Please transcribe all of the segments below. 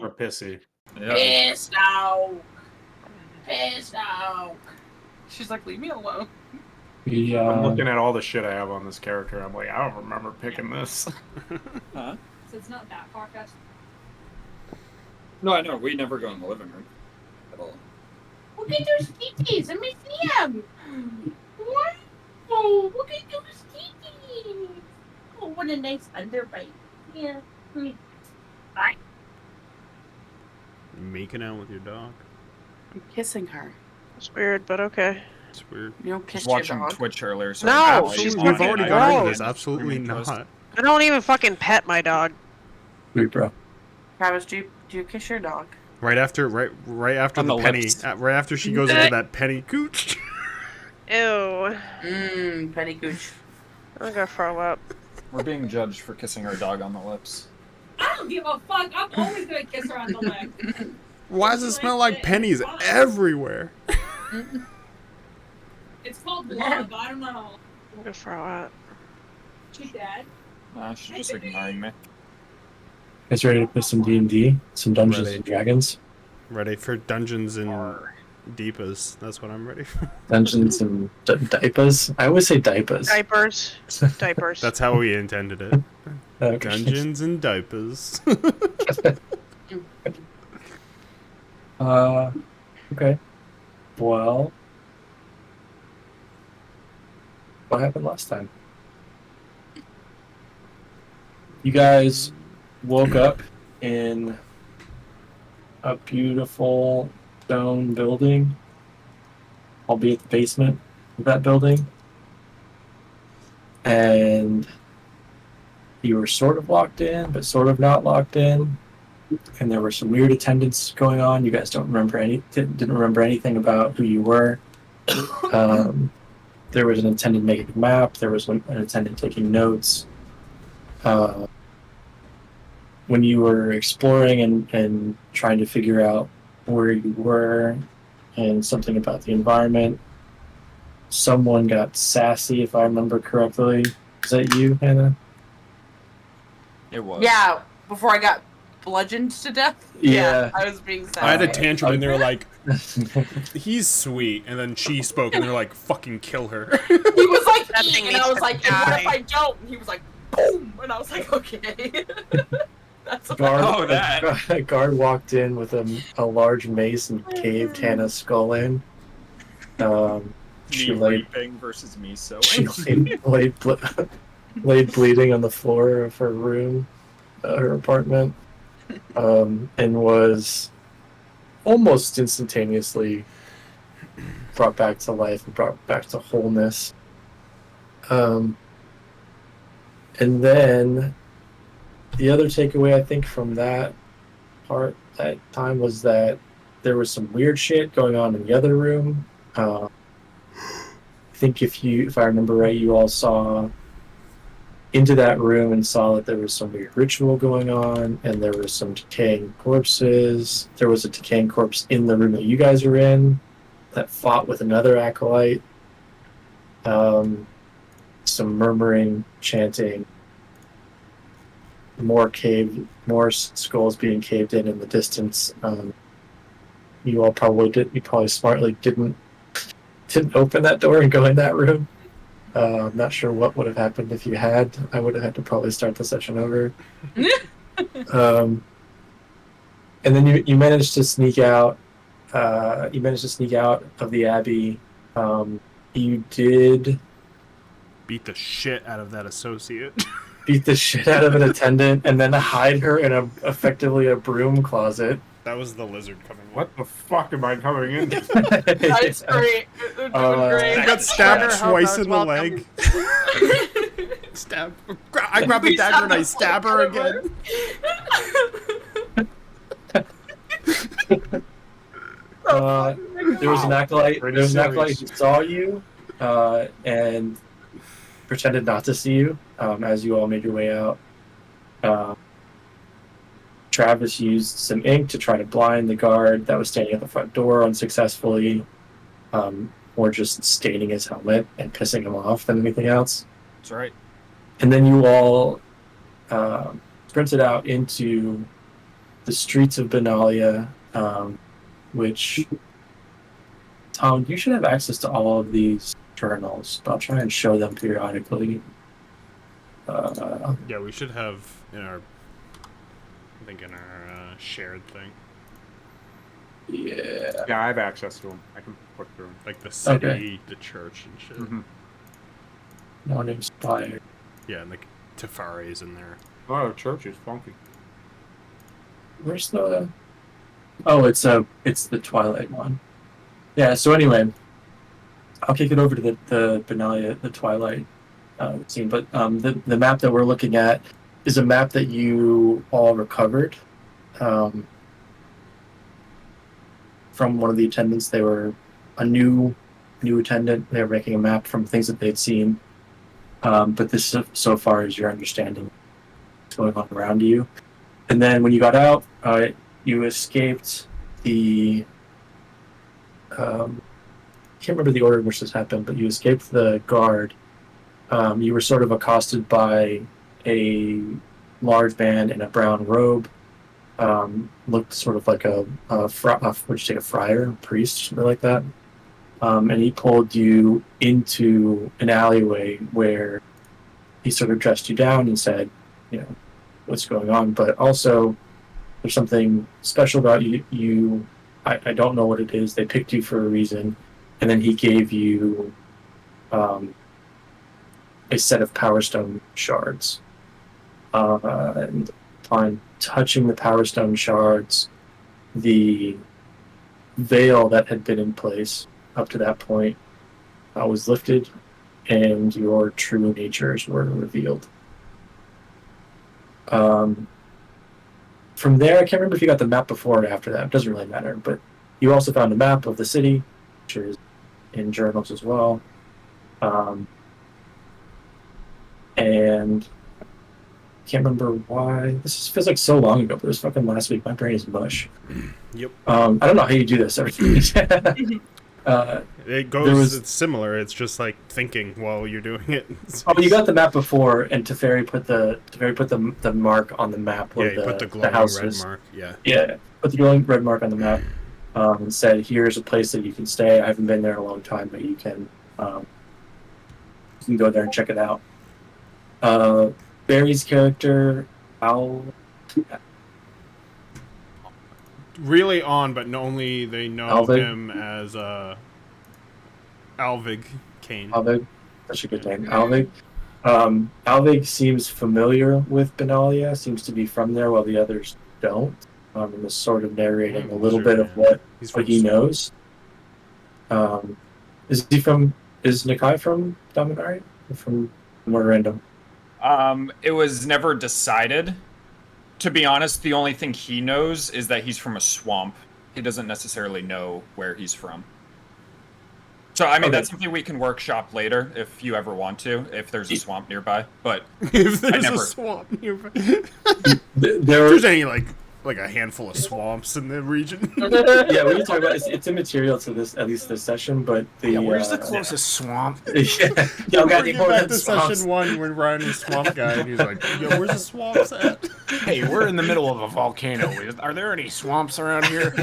or pissy. Yeah. Pissed out. Pissed out. She's like, leave me alone. I'm looking at all the shit I have on this character. I'm like, I don't remember picking this. Huh? So it's not that far-fetched. No, I know. We never go in the living room at all. Look at those titties. Let me see them. Wow. Look at those titties. Oh, what a nice underbite. Yeah. Bye. Making out with your dog. I'm kissing her. It's weird, but okay. It's weird. You don't kiss Just your watching dog? Twitch earlier. So No, Absolutely. she's We've fucking already gone into this. gross. Absolutely not. I don't even fucking pet my dog. Sweet, bro. Travis, do you kiss your dog? Right after On the the penny, lips. right after she goes into that penny cooch. Ew. Penny gooch. I'm gonna throw up. We're being judged for kissing our dog on the lips. I don't give a fuck. I'm always gonna kiss her on the lip. Why does it smell like pennies everywhere? It's called love. I don't know. I'm gonna throw up. She's dead. Nah, she's just ignoring me. Guys ready to play some D&D? Some Dungeons Ready. and Dragons? Ready for Dungeons and Deepas. That's what I'm ready for. Dungeons and diapers? I always say diapers. Diapers. Diapers. That's how we intended it. Okay. Dungeons and Diapers. Okay. Well, what happened last time? You guys woke up in a beautiful stone building, albeit the basement of that building. And you were sort of locked in, but sort of not locked in. And there were some weird attendants going on. You guys don't remember didn't remember anything about who you were. There was an attendant making a map. There was an attendant taking notes. When you were exploring and trying to figure out where you were and something about the environment, someone got sassy, if I remember correctly. Is that you, Hannah? It was. Yeah, before I got bludgeoned to death. Yeah. I was being sad. I had a tantrum and they were like, he's sweet. And then she spoke and they're like, fucking kill her. He was like, That thing and I needs was to like, and what if die. I don't? And he was like, boom, and I was like, okay. That's Guard, that. Guard walked in with a large mace and caved Hannah's skull in. She Me laid raping versus me sewing. she laid bleeding on the floor of her room, her apartment, and was almost instantaneously brought back to life and brought back to wholeness. And then the other takeaway I think from that time was that there was some weird shit going on in the other room. I think if I remember right, you all saw into that room and saw that there was some weird ritual going on, and there were some decaying corpses. There was a decaying corpse in the room that you guys are in that fought with another acolyte. Some murmuring, chanting, more skulls being caved in the distance. You all probably smartly didn't open that door and go in that room. I'm not sure what would have happened if you had. I would have had to probably start the session over. And then you managed to sneak out. You managed to sneak out of the abbey. You did Beat the shit out of that associate. beat the shit out of an attendant and then hide her in effectively a broom closet. That was the lizard coming in. What the fuck am I coming into? That's great. They're doing great. I got stabbed Better hope twice I was in the welcome. leg. I grab the dagger and I stab her again. There was an acolyte. There was an acolyte who saw you and pretended not to see you as you all made your way out. Travis used some ink to try to blind the guard that was standing at the front door unsuccessfully, more just staining his helmet and pissing him off than anything else. That's right. And then you all sprinted out into the streets of Benalia, which Tom, you should have access to all of these journals. But I'll try and show them periodically. Yeah, we should have in our, I think in our shared thing, Yeah. Yeah, I have access to them. I can look through them. like the city, Okay. the church, and shit. Mm-hmm. No one inspired. Yeah, and like Tefari's in there. Oh, the church is funky. Where's the? Oh, it's the Twilight one. Yeah. So anyway, I'll kick it over to the Benalia, the Twilight scene. But the map that we're looking at is a map that you all recovered from one of the attendants. They were a new attendant. They were making a map from things that they'd seen. But this so far is your understanding what's going on around you. And then when you got out, you escaped the. I can't remember the order in which this happened, but you escaped the guard. You were sort of accosted by a large man in a brown robe. Looked sort of like a what'd you say, a friar, a priest, something like that. And he pulled you into an alleyway where he sort of dressed you down and said, you know, what's going on. But also, there's something special about you. I don't know what it is. They picked you for a reason. And then he gave you a set of Power Stone shards. And upon touching the Power Stone shards, the veil that had been in place up to that point was lifted, and your true natures were revealed. From there, I can't remember if you got the map before or after that. It doesn't really matter. But you also found a map of the city, which is in journals as well. And I can't remember why. This feels like so long ago, but it was fucking last week. My brain is mush. Yep. I don't know how you do this. It goes. It's similar. It's just like thinking while you're doing it. Oh, you got the map before, and Teferi put the mark on the map where yeah, you put the glowing house red is. mark. Yeah. Yeah, put the glowing red mark on the map. And said, "Here's a place that you can stay. I haven't been there in a long time, but you can go there and check it out." Barry's character, Al. Really on, but only they know Alvig? him as Alvig Kane. Alvig, that's a good name. Alvig. Alvig seems familiar with Benalia. Seems to be from there, while the others don't. And is sort of narrating a little bit of what he knows. Is Nikai from Dominaria? Or from more random? It was never decided. To be honest, the only thing he knows is that he's from a swamp. He doesn't necessarily know where he's from. So, I mean, that's something we can workshop later if you ever want to, if there's a swamp nearby. But if there's a swamp nearby. There's any like a handful of swamps in the region. Yeah, we can talk about it's immaterial to this, at least this session. But where's the closest swamp? Yo, we get back to session 1 when Ryan was swamp guy, and he's like, "Yo, where's the swamps at?" Hey, we're in the middle of a volcano. Are there any swamps around here?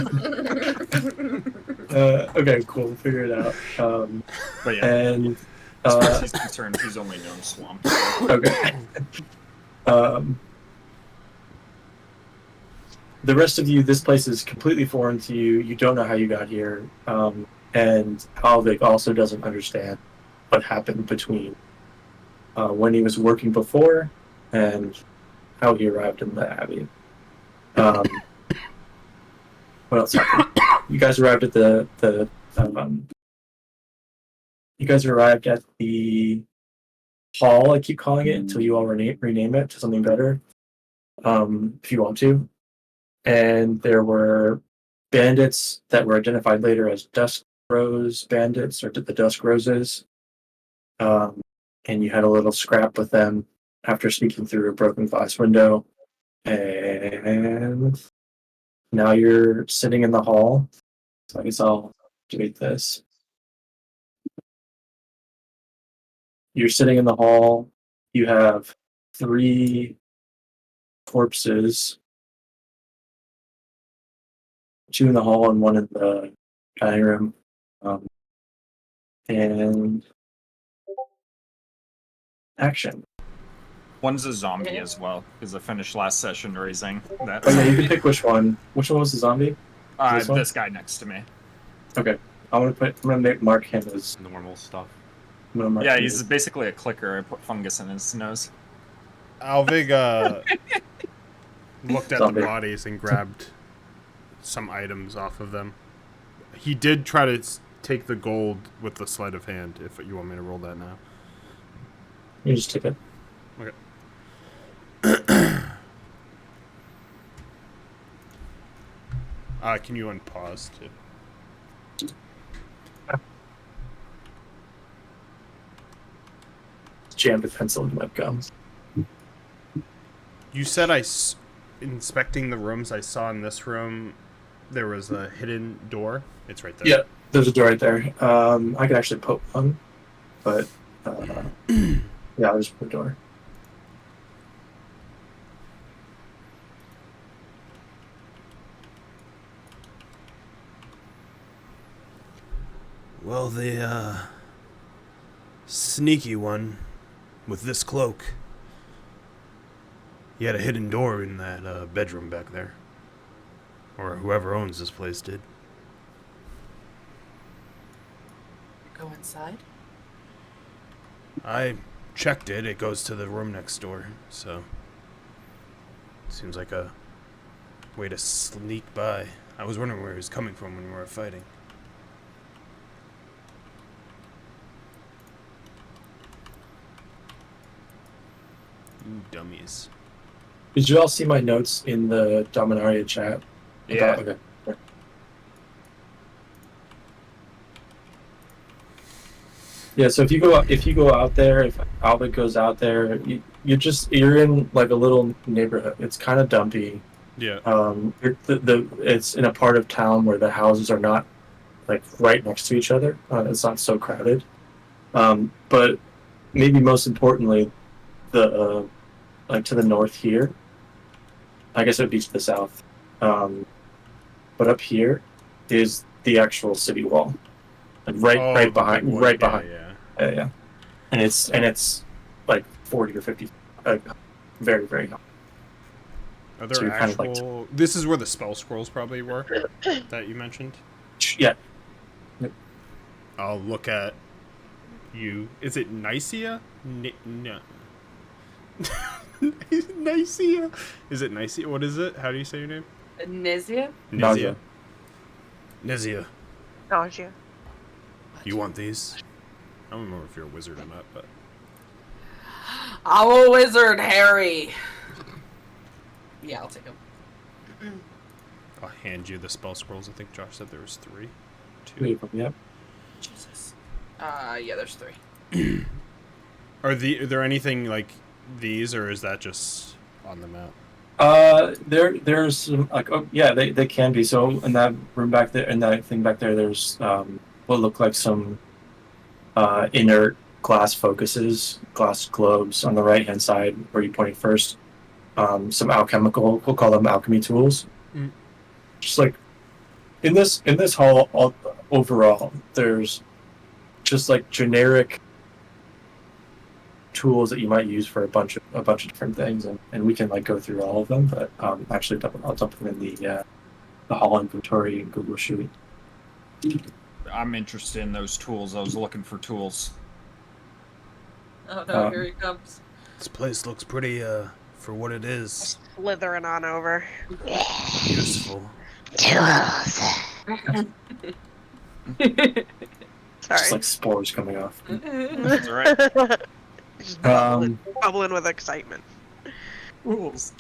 Okay, cool. We'll figure it out. But yeah, and as far as he's concerned, he's only known swamps. Okay. The rest of you, this place is completely foreign to you. You don't know how you got here. And Alvik also doesn't understand what happened between when he was working before and how he arrived in the Abbey. What else happened? You guys arrived at the hall, I keep calling it, until you all rename it to something better, if you want to. And there were bandits that were identified later as Dusk Rose bandits, or the Dusk Roses. And you had a little scrap with them after speaking through a broken glass window. And now you're sitting in the hall. So I guess I'll activate this. You're sitting in the hall. You have 3 corpses 2 in the hall and 1 in the dining room. And action. One's a zombie as well, because I finished last session raising that. Oh yeah, you can pick which one. Which one was the zombie? This one? This guy next to me. Okay, I'm gonna mark him as Normal stuff. Yeah, he's basically a clicker. I put fungus in his nose. Alvig looked at Zombie. the bodies and grabbed some items off of them. He did try to take the gold with the sleight of hand, if you want me to roll that now. You just take it. Okay. Can you unpause too? Jammed a pencil into my gums. You said inspecting the rooms I saw in this room, there was a hidden door. It's right there. Yeah, there's a door right there. I could actually poke one, but yeah, there's a door. Well, the sneaky one with this cloak, he had a hidden door in that bedroom back there. Or whoever owns this place did. Go inside. I checked it. It goes to the room next door, so seems like a way to sneak by. I was wondering where he was coming from when we were fighting. You dummies. Did you all see my notes in the Dominaria chat? Yeah. Okay. Yeah, so if you go out there, if Albert goes out there, you're in like a little neighborhood. It's kind of dumpy. Yeah. It's in a part of town where the houses are not like right next to each other. It's not so crowded. But maybe most importantly, the like to the north here. I guess it would be to the south. But up here is the actual city wall, like right behind. Yeah. And it's like 40 or 50, very very high. Are there So you're actual? kind of like This is where the spell scrolls probably were that you mentioned. Yeah. I'll look at you. Is it Nicaea? No. Nicaea? Is it Nicaea? What is it? How do you say your name? Nizia? Nizia. Nizia. Nausea. You want these? I don't remember if you're a wizard or not, but I'm a wizard, Harry. Yeah, I'll take them. I'll hand you the spell scrolls. I think Josh said there was 3. 2. Yeah. Jesus. Yeah, there's 3. Are there anything like these, or is that just on the map? There's some, like, oh yeah, they can be. So in that room back there, in that thing back there, there's what look like some inert glass focuses, glass globes on the right hand side where you're pointing first. Some alchemical, we'll call them alchemy tools. Just like in this hall, overall, there's just like generic tools that you might use for a bunch of different things, and we can like go through all of them. But actually, I'll dump them in the hall inventory in Google Sheet. I'm interested in those tools. I was looking for tools. Oh no, here he comes. This place looks pretty, for what it is, Slithering on over. useful. Sorry. Just like spores coming off. That's all right. Just Um, bubbling with excitement. Tools.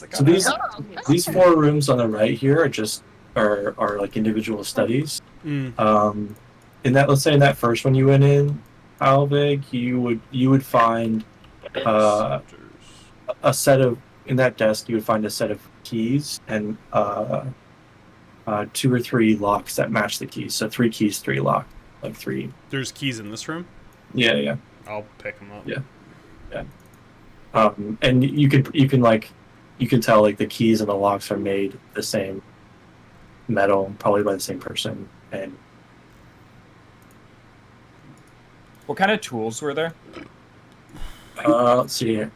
I got So these Oh, 4 rooms on the right here are just are like individual studies. In that, let's say in that first one you went in, Alvig, you would find a set of, in that desk you would find a set of keys and 2 or 3 locks that match the keys. So 3 keys, 3 lock, like 3. There's keys in this room. Yeah. I'll pick them up. Yeah. And you can tell like the keys and the locks are made the same metal, probably by the same person. And What kind of tools were there? let's see here.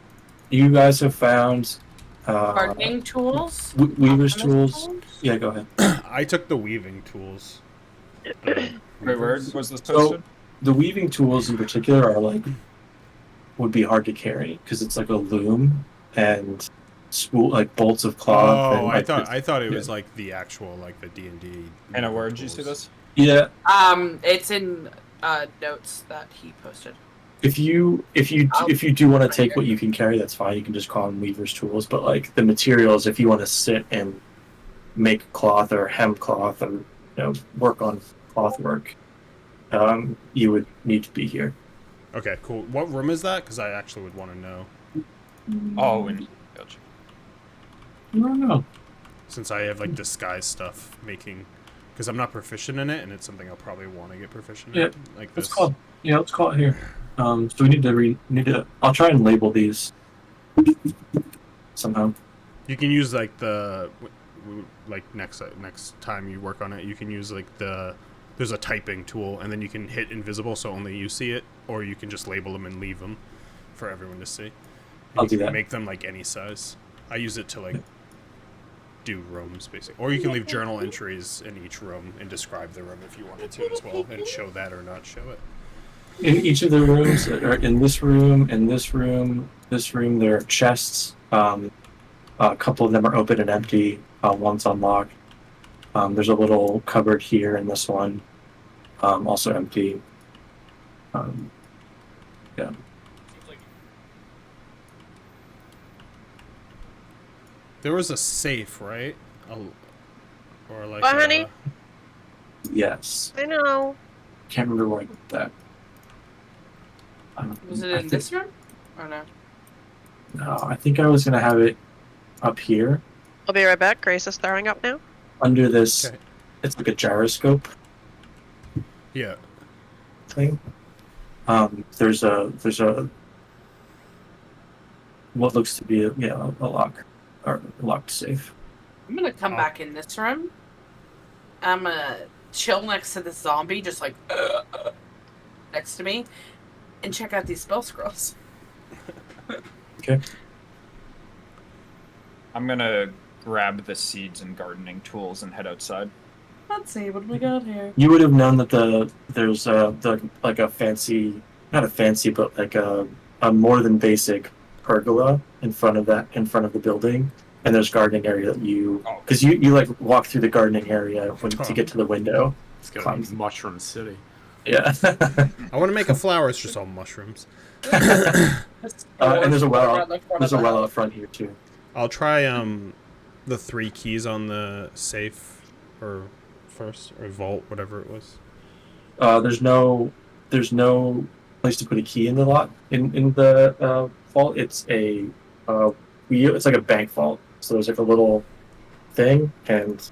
You guys have found Gardening tools? weaver's Alchemist tools. Yeah, go ahead. I took the weaving tools. The Wait, where weavers. was this So posted? the weaving tools in particular are like would be hard to carry because it's like a loom and spool like bolts of cloth. Oh, and, I like, thought it yeah. was like the actual like the D&D. Anna, where did you see this? Yeah, It's in notes that he posted. if you Oh, do want to right take here. what you can carry, that's fine. You can just call them weaver's tools. But like the materials, if you want to sit and make cloth or hem cloth or work on cloth work, you would need to be here. Okay, cool. What room is that? Because I actually would want to know. Oh, and gotcha. I don't know. Since I have like disguise stuff making, because I'm not proficient in it, and it's something I'll probably want to get proficient in. Like Let's this. call it here. So we need to. I'll try and label these somehow. You can use like like next time you work on it, you can use like there's a typing tool, and then you can hit invisible so only you see it, or you can just label them and leave them for everyone to see. And I'll you do can that. make them like any size. I use it to like do rooms basically, or you can leave journal entries in each room and describe the room if you wanted to as well, and show that or not show it. In each of the rooms, or in this room, there are chests. A couple of them are open and empty. One's unlocked. There's a little cupboard here in this one, also empty. Yeah. There was a safe, right? Or like. What, honey? Yes. I know. Can't remember where I put that. Was it I in think- this room? Or no? No, I think I was gonna have it up here I'll be right back. Grace is throwing up now. under this. Okay. It's like a gyroscope Yeah. thing. There's a what looks to be a lock or a locked safe. I'm gonna come back in this room. I'm gonna chill next to this zombie, just like next to me, and check out these spell scrolls. Okay. I'm gonna grab the seeds and gardening tools and head outside. Let's see what we got here. You would have known that there's like a fancy, not a fancy, but like a more than basic pergola in front of the building, and there's gardening area that because you like walk through the gardening area to get to the window. It's gonna be Climbs. Mushroom City. Yeah. I want to make a flower. It's just all mushrooms. And there's a well. There's a well out front here too. I'll try the 3 keys on the safe or first or vault, whatever it was. There's no place to put a key in the lock in the vault. It's it's like a bank vault. So there's like a little thing, and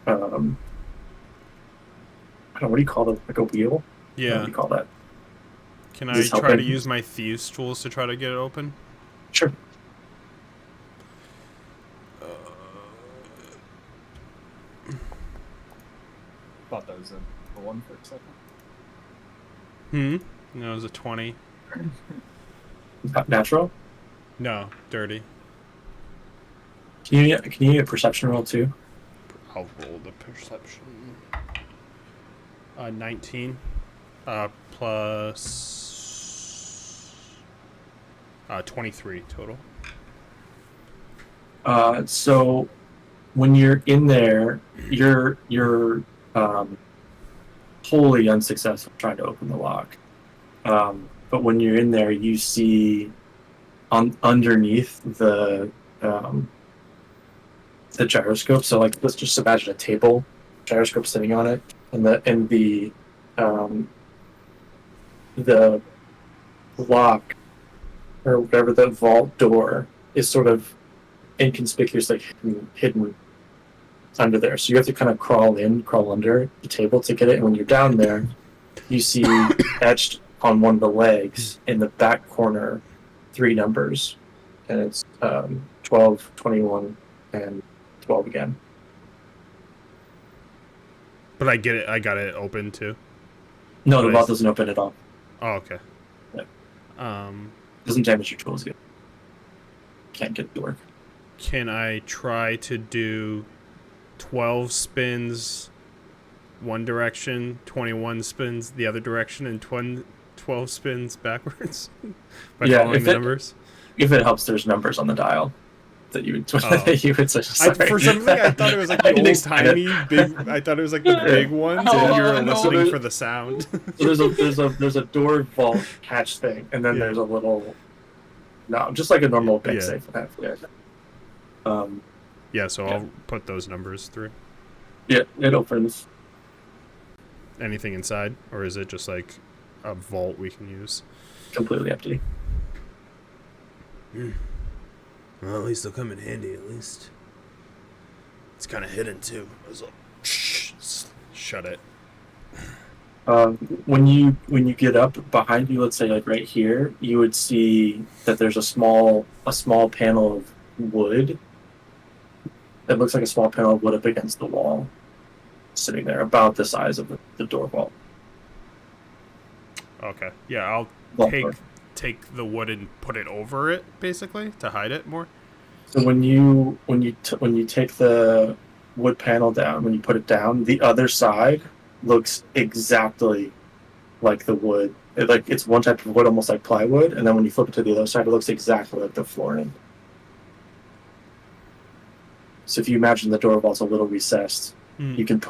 I don't know, what do you call it? Like a wheel? What Yeah. do you call that? Can Is I this try to helping? use my thieves tools to try to get it open? Sure. Thought that was a one for a second. No, it was a 20. Natural? No, dirty. Can you get a perception roll too? I'll roll the perception. 19. Plus 23 total. So when you're in there, you're wholly unsuccessful trying to open the lock. But when you're in there, you see underneath the gyroscope. So like, let's just imagine a table, gyroscope sitting on it, and the lock or whatever, the vault door is sort of inconspicuously hidden under there. So you have to kind of crawl under the table to get it. And when you're down there, you see etched on one of the legs in the back corner 3 numbers, and it's 12, 21, and 12 again. But I get it. I got it open too. No, the Nice. vault doesn't open at all. Oh, okay. Yeah. Doesn't damage your tools yet. Can't get it to work. Can I try to do 12 spins one direction, 21 spins the other direction, and 12 spins backwards? By following the numbers? If it helps, there's numbers on the dial that you would that you would say. For some reason, I thought it was like the old timey big. I thought it was like the big ones, and you're listening for the sound. So there's a door vault catch thing, and then there's a little, just like a normal bank safe would have. Yeah. Yeah. So I'll put those numbers through. Yeah, it opens. Anything inside, or is it just like a vault we can use? Completely empty. Well, at least they'll come in handy. At least it's kind of hidden too. I was like, shut it. When you get up behind you, let's say like right here, you would see that there's a small panel of wood. It looks like a small panel of wood up against the wall, sitting there, about the size of the door vault. Okay. Yeah, I'll take the wood and put it over it, basically, to hide it more. So when you take the wood panel down, when you put it down, the other side looks exactly like the wood. It's one type of wood, almost like plywood, and then when you flip it to the other side, it looks exactly like the flooring. So if you imagine the door vault's a little recessed, you can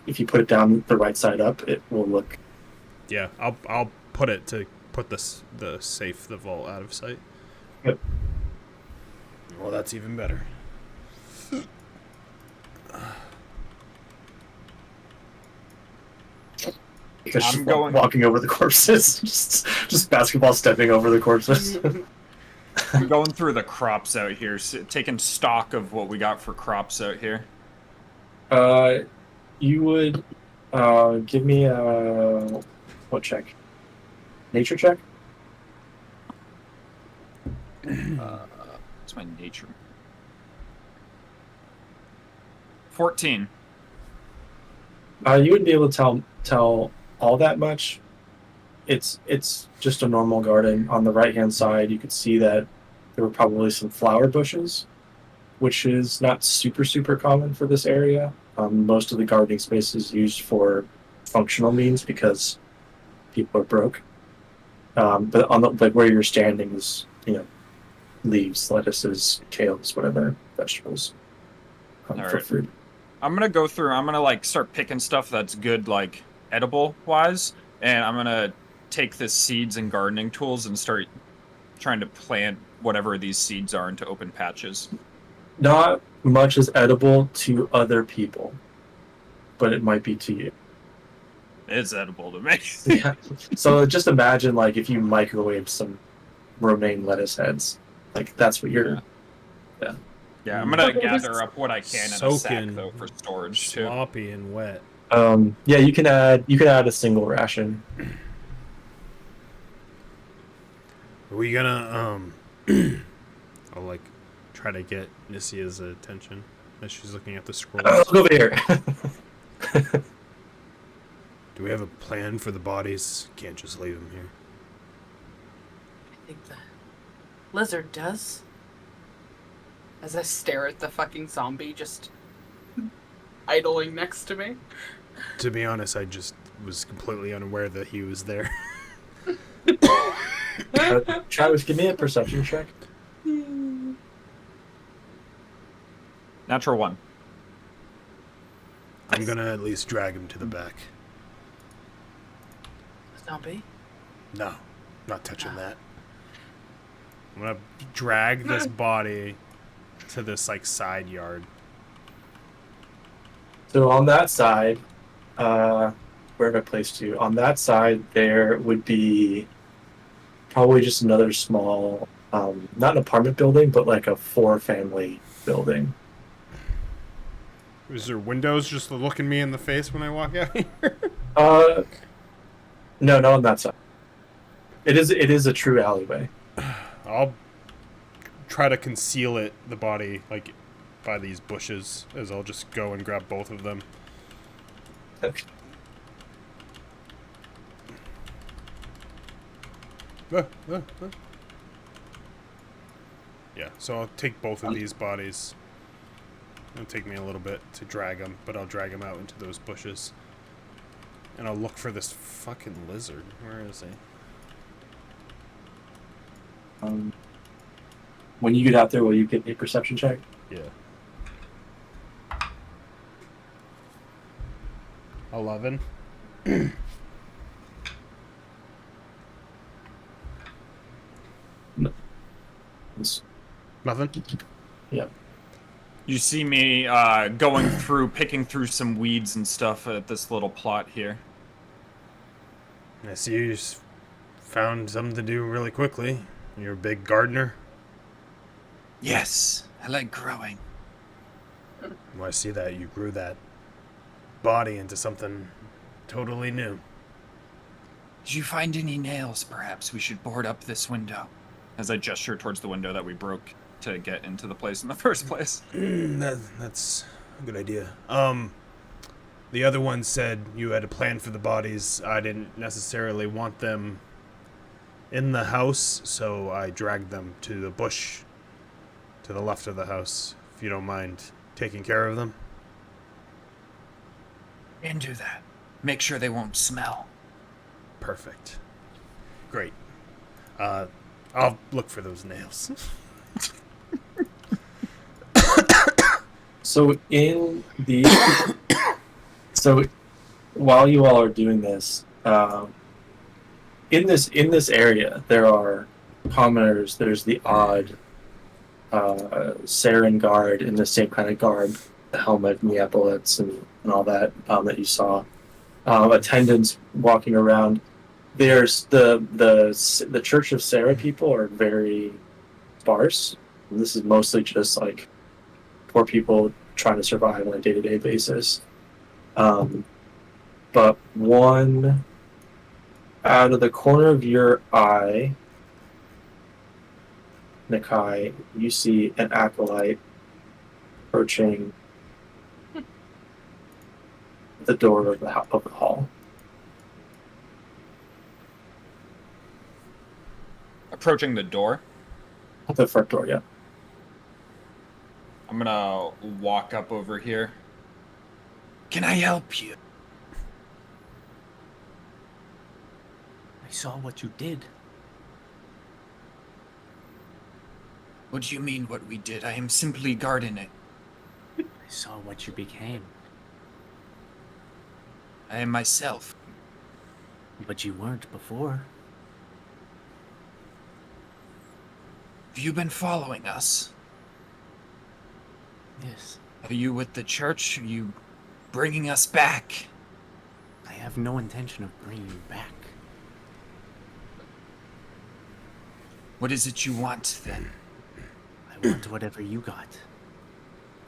if you put it down the right side up, it will look. Yeah, I'll put it to put the safe, the vault, out of sight. Yep. Well, that's even better. Because she's walking over the corpses, just basketball stepping over the corpses. I'm going through the crops out here, taking stock of what we got for crops out here. You would give me a what check? Nature check. What's my nature? 14. You wouldn't be able to tell all that much. It's just a normal garden. On the right-hand side, you could see that there were probably some flower bushes, which is not super common for this area. Most of the gardening space is used for functional means because people are broke. But on where you're standing is, leaves, lettuces, kales, whatever, vegetables for food. I'm gonna go through. I'm gonna start picking stuff that's good, edible wise, and I'm gonna take the seeds and gardening tools and start trying to plant whatever these seeds are into open patches. Not much is edible to other people, but it might be to you. It's edible to me. Yeah. So just imagine if you microwave some romaine lettuce heads, that's what you're. Yeah, I'm gonna gather up what I can in a sack though for storage too. Sloppy and wet. Yeah, you can add a single ration. Are we gonna I'll try to get Nissia's attention as she's looking at the scrolls. Over here. Do we have a plan for the bodies? Can't just leave them here. I think the lizard does. As I stare at the fucking zombie just idling next to me. To be honest, I just was completely unaware that he was there. Travis, give me a perception check. Natural 1. I'm gonna at least drag him to the back. Zombie? No, not touching that. I'm gonna drag this body to this side yard. So on that side, where have I placed you? On that side, there would be probably just another small, not an apartment building, but a 4-family building. Is there windows just looking me in the face when I walk out here? No, not on that side. It is a true alleyway. I'll try to conceal the body, by these bushes, as I'll just go and grab both of them. Yeah, so I'll take both of these bodies. It'll take me a little bit to drag them, but I'll drag them out into those bushes. And I'll look for this fucking lizard. Where is he? When you get out there, will you get a perception check? Yeah. 11. Nothing? Yeah. You see me going through, picking through some weeds and stuff at this little plot here. I see you just found something to do really quickly. You're a big gardener. Yes, I like growing. Well, I see that you grew that body into something totally new. Did you find any nails, perhaps? We should board up this window. As I gesture towards the window that we broke to get into the place in the first place. That's a good idea. The other one said you had a plan for the bodies. I didn't necessarily want them in the house, so I dragged them to the bush to the left of the house, if you don't mind taking care of them. And do that. Make sure they won't smell. Perfect. Great. I'll look for those nails. So in the while you all are doing this, in this area there are commoners. There's the odd Saren guard in the same kind of garb, the helmet and the epaulets and all that that you saw. Attendants walking around. There's the Church of Sarah people are very sparse. And this is mostly just like poor people trying to survive on a day-to-day basis. But one out of the corner of your eye, Nakai, you see an acolyte approaching the door of the hall. Approaching the door. The front door, yeah. I'm gonna walk up over here. Can I help you? I saw what you did. What do you mean what we did? I am simply gardening. I saw what you became. I am myself. But you weren't before. Have you been following us? Yes. Are you with the church? Are you bringing us back? I have no intention of bringing you back. What is it you want, then? I want whatever you got.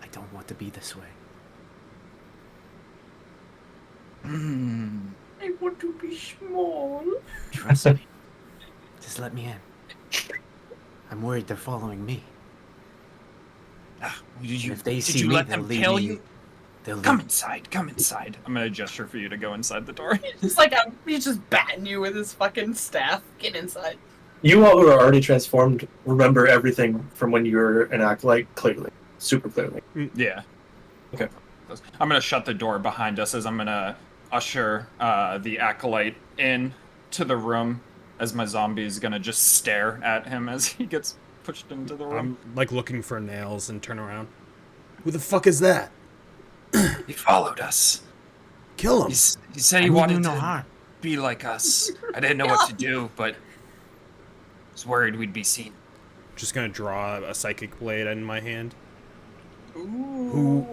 I don't want to be this way. I want to be small. Trust me. Just let me in. I'm worried they're following me. If they did see you me, let they'll them leave kill me. you? They'll Come leave. inside, come inside. I'm gonna gesture for you to go inside the door. It's like he's just batting you with his fucking staff. Get inside. You all who are already transformed remember everything from when you were an acolyte clearly, super clearly. Yeah. Okay. I'm gonna shut the door behind us as I'm gonna usher the acolyte in to the room as my zombie is gonna just stare at him as he gets pushed into the room. I'm like looking for nails and turn around. Who the fuck is that? He followed us. Kill him. He said he I mean wanted you no to harm. be like us. I didn't know what to do, but I was worried we'd be seen. Just gonna draw a psychic blade in my hand. Ooh.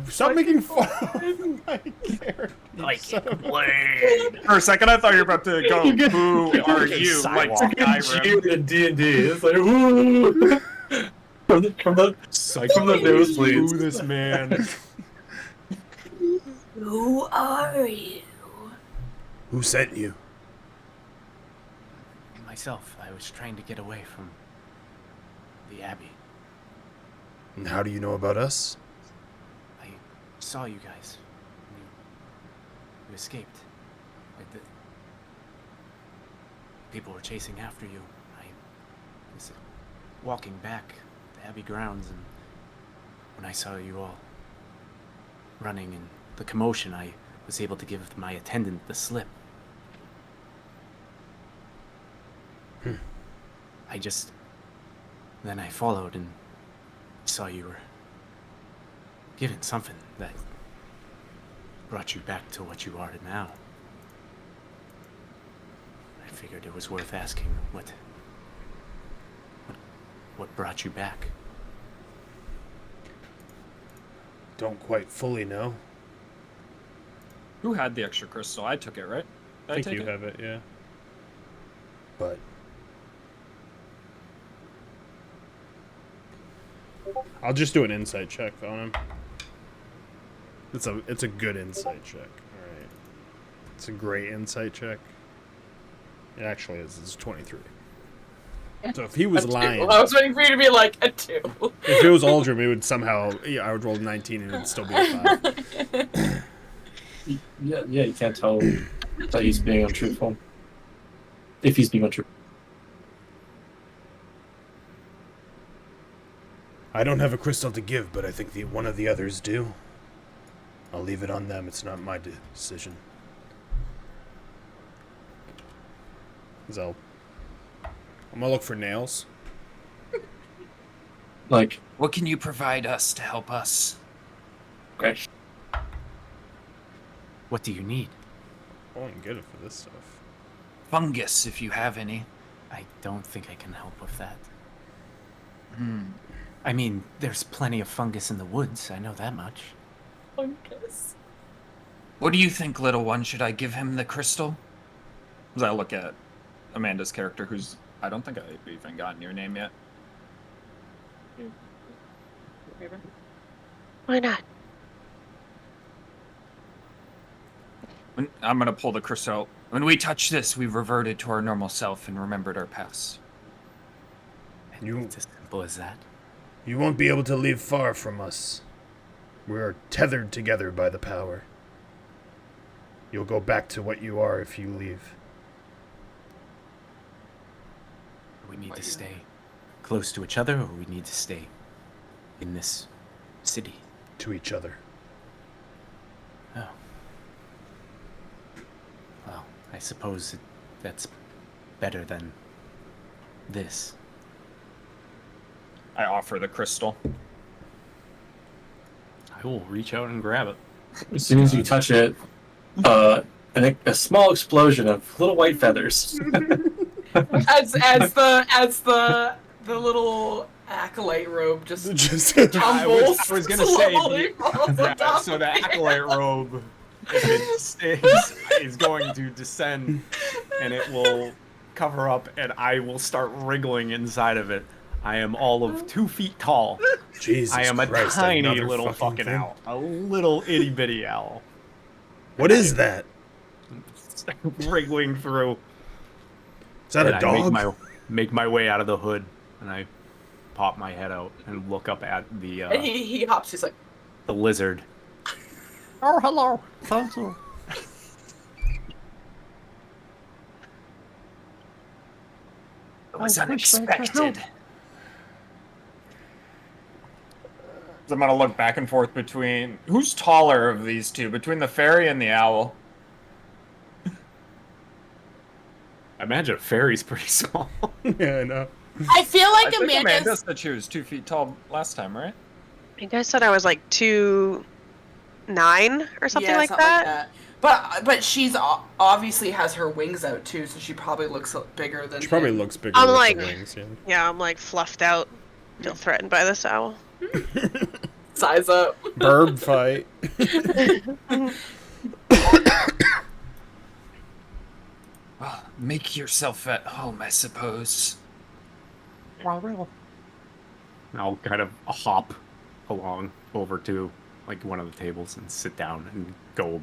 Stop making fun of my character. Like blade. For a second, I thought you were about to go, who are you? Like Skyrim. in D&D. It's like, ooh. from the nosebleeds. Screw this man. Who are you? Who sent you? Myself, I was trying to get away from the Abbey. And how do you know about us? I saw you guys. you escaped. Like the people were chasing after you. I was walking back the Abbey grounds, and when I saw you all running and the commotion, I was able to give my attendant the slip. Then I followed and saw you were given something that brought you back to what you are now. I figured it was worth asking what brought you back. Don't quite fully know. Who had the extra crystal? I took it, right? Did I think take you it? have it, yeah. But I'll just do an insight check on him. It's a good insight check. All right. It's a great insight check. It actually is. It's 23. So if he was lying, I was waiting for you to be like a 2. if it was Aldrim, it would somehow. Yeah, I would roll 19 and it'd still be a 5. Yeah, you can't tell that he's being untruthful. If he's being untruthful. I don't have a crystal to give, but I think one of the others do. I'll leave it on them. It's not my decision. I'm gonna look for nails. Like, What can you provide us to help us? okay. What do you need? I won't get it for this stuff. Fungus, if you have any. I don't think I can help with that. I mean, there's plenty of fungus in the woods. I know that much. Fungus. What do you think, little one? Should I give him the crystal? As I look at Amanda's character, who's... I don't think I've even gotten your name yet. Why not? I'm gonna pull the crystal out. When we touch this, we've reverted to our normal self and remembered our past. It's as simple as that. You won't be able to leave far from us. We are tethered together by the power. You'll go back to what you are if you leave. We need to stay close to each other, or we need to stay in this city? To each other. Oh. Well, I suppose that's better than this. I offer the crystal. I will reach out and grab it. As soon as you touch it, a small explosion of little white feathers. As the little acolyte robe just tumbles. I was gonna say, slowly falls on top so of the it. acolyte robe, if it stays, is going to descend, and it will cover up, and I will start wriggling inside of it. I am all of 2 feet tall. Jesus I am a Christ, tiny another little fucking thing? owl. A little itty bitty owl. What is that? Wriggling through. Is that And a dog? I make my way out of the hood, and I pop my head out and look up at the And he hops. He's like, the lizard. Oh, hello. Thank you. It was unexpected. I'm gonna look back and forth between... Who's taller of these two? Between the fairy and the owl? I imagine a fairy's pretty small. Yeah, I know. I feel I like think Amanda Amanda's. said she was 2 feet tall last time, right? You guys said I was like 2'9" or something like that. But she's obviously has her wings out too, so she probably looks bigger than. She probably him. looks bigger I'm with like- the wings, yeah. Yeah, I'm like fluffed out. Feel threatened by this owl. Size up. Bird fight. Well, make yourself at home, I suppose. I'll kind of hop along over to like one of the tables and sit down and go.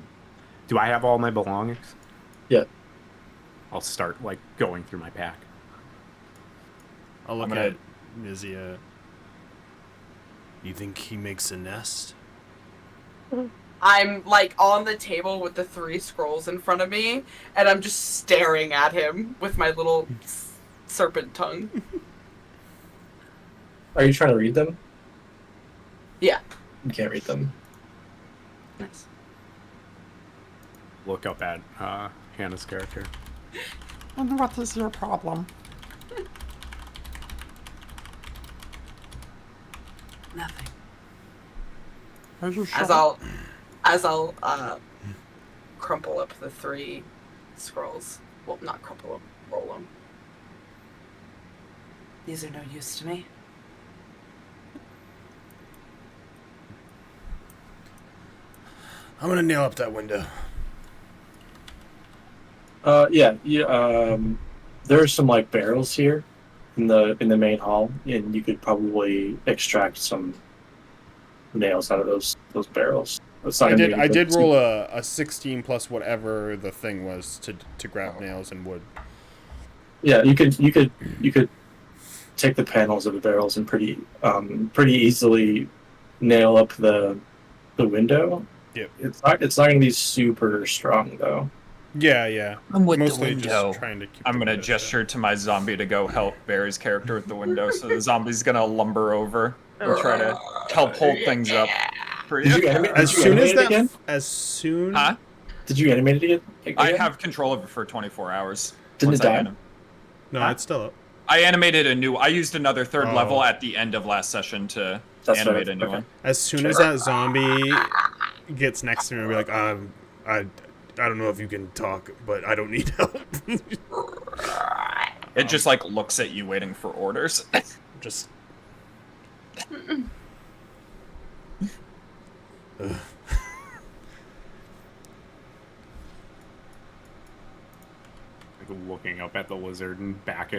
Do I have all my belongings? Yeah. I'll start like going through my pack. I'll look I'm gonna- at Nizia. You think he makes a nest? I'm like on the table with the 3 scrolls in front of me, and I'm just staring at him with my little serpent tongue. Are you trying to read them? Yeah. You can't read them. Nice. Look up at Hannah's character. And what is your problem? Nothing. Are you sure? As I'll crumple up the 3 scrolls. Well, not crumple them, roll them. These are no use to me. I'm gonna nail up that window. Yeah. There's some like barrels here in the main hall, and you could probably extract some nails out of those barrels. I did roll a 16 plus whatever the thing was to grab nails and wood. Yeah, you could take the panels of the barrels and pretty easily nail up the window. Yep. It's not going to be super strong though. Yeah. I'm with Mostly the window. just trying to keep I'm the gonna window gesture to my zombie to go help Barry's character with the window, so the zombie's gonna lumber over and try to help hold things up for Did you. you animate? As Did you soon animate as it that, again? as soon. Huh? Did you animate it again? I have control of it for 24 hours. Didn't once it I die? No, it's still up. I animated a new. I used another third Oh. level at the end of last session to That's animate right, a new okay. one. As soon as that zombie gets next to me, I'll be like, I don't know if you can talk, but I don't need help. It just like looks at you, waiting for orders. Just. Like looking up at the lizard and back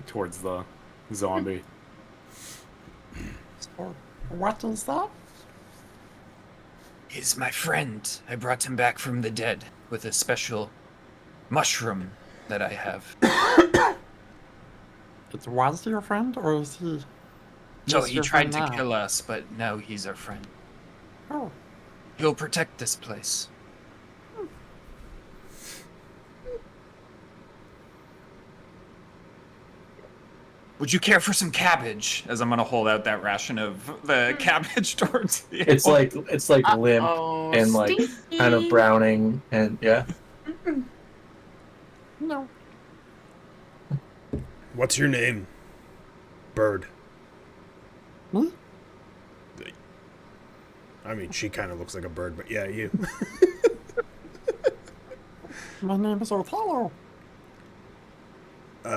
towards the zombie. So, what is that? He's my friend. I brought him back from the dead with a special mushroom that I have. It was your friend, or is he? So just he your tried friend to now? kill us, but now he's our friend. Oh, He'll protect this place. Would you care for some cabbage? As I'm gonna hold out that ration of the cabbage towards you. It's like limp and like kind of browning and yeah. no. What's your name? Bird. Me? I mean, she kind of looks like a bird, but yeah, you. My name is Othello.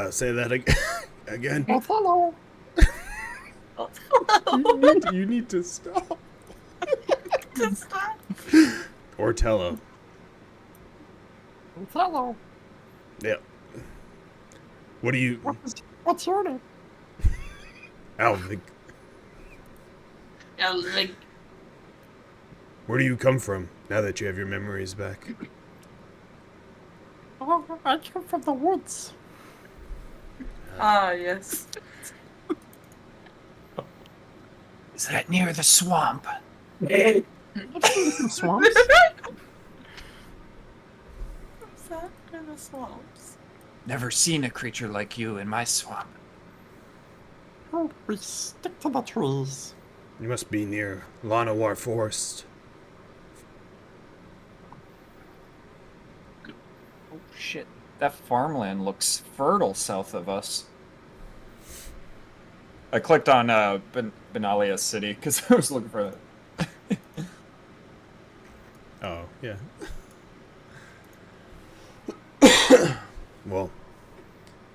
Say that again. Othello. You need to stop. Stop. Ortello. Othello. Yep. What do you... What's your name? Alvig. Like, Where do you come from, now that you have your memories back? Oh, I come from the woods. Ah, yes. Is that near the swamp? Hey, Swamps? What's that in the swamps? Never seen a creature like you in my swamp. Oh, we stick to the trees. You must be near Lanawar Forest. Oh shit! That farmland looks fertile south of us. I clicked on Benalia City because I was looking for that. Oh, yeah. Well,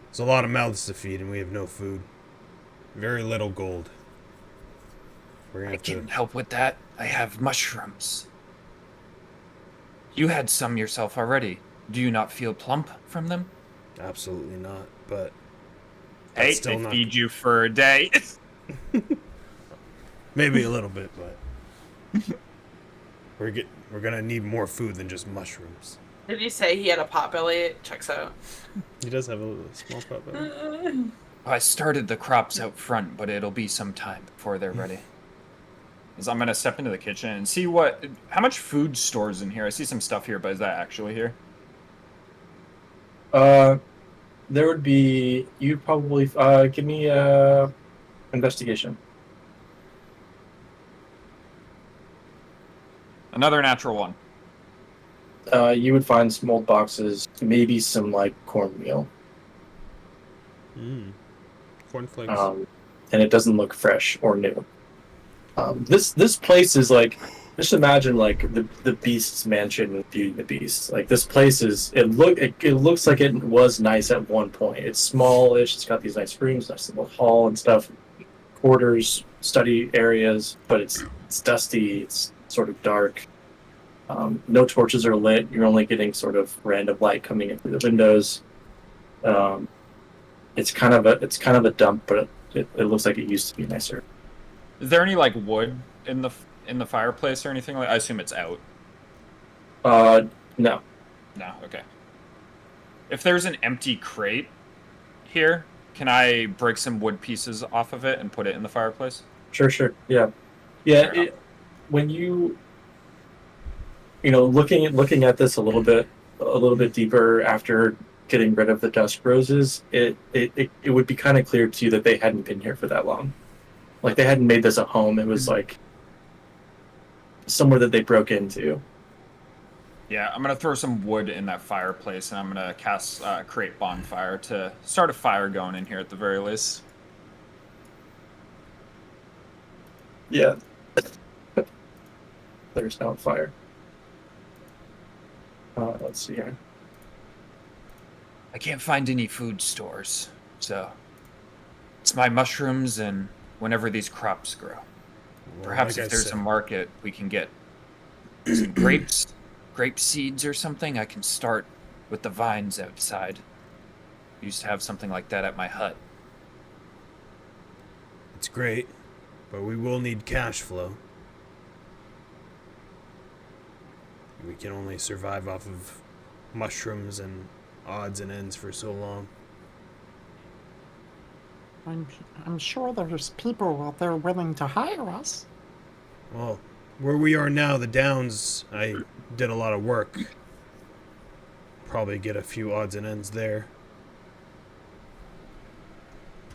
there's a lot of mouths to feed, and we have no food. Very little gold. We're gonna I have can to... help with that. I have mushrooms. You had some yourself already. Do you not feel plump from them? Absolutely not, but... Hey, that's still they not... feed you for a day. Maybe a little bit, but... We're gonna need more food than just mushrooms. Did he say he had a pot belly? It checks out. He does have a little small pot belly. I started the crops out front, but it'll be some time before they're ready. is I'm gonna step into the kitchen and see how much food stores in here. I see some stuff here, but is that actually here? There would be. You'd probably give me investigation. Another natural one. You would find some old boxes, maybe some like cornmeal. Cornflakes. And it doesn't look fresh or new. This place is like, just imagine like the Beast's mansion with Beauty and the Beast. Like this place is, it looks like it was nice at one point. It's smallish. It's got these nice rooms, nice little hall and stuff, quarters, study areas, but it's dusty. It's sort of dark. No torches are lit. You're only getting sort of random light coming in through the windows. It's kind of a dump, but it looks like it used to be nicer. Is there any like wood in the fireplace or anything like? I assume it's out. No. No. Okay. If there's an empty crate here, can I break some wood pieces off of it and put it in the fireplace? Sure. Yeah. When you looking at this a little bit deeper after getting rid of the dusk roses, it would be kind of clear to you that they hadn't been here for that long. Like they hadn't made this a home. It was like somewhere that they broke into. Yeah, I'm gonna throw some wood in that fireplace, and I'm gonna cast create bonfire to start a fire going in here at the very least. Yeah. There's no fire. Let's see here. I can't find any food stores, so it's my mushrooms and whenever these crops grow. Well, Perhaps like if I there's said, a market, we can get some grape seeds or something. I can start with the vines outside. I used to have something like that at my hut. it's great, but we will need cash flow. We can only survive off of mushrooms and odds and ends for so long. I'm sure there's people out there willing to hire us. Well, where we are now, the Downs, I did a lot of work. Probably get a few odds and ends there.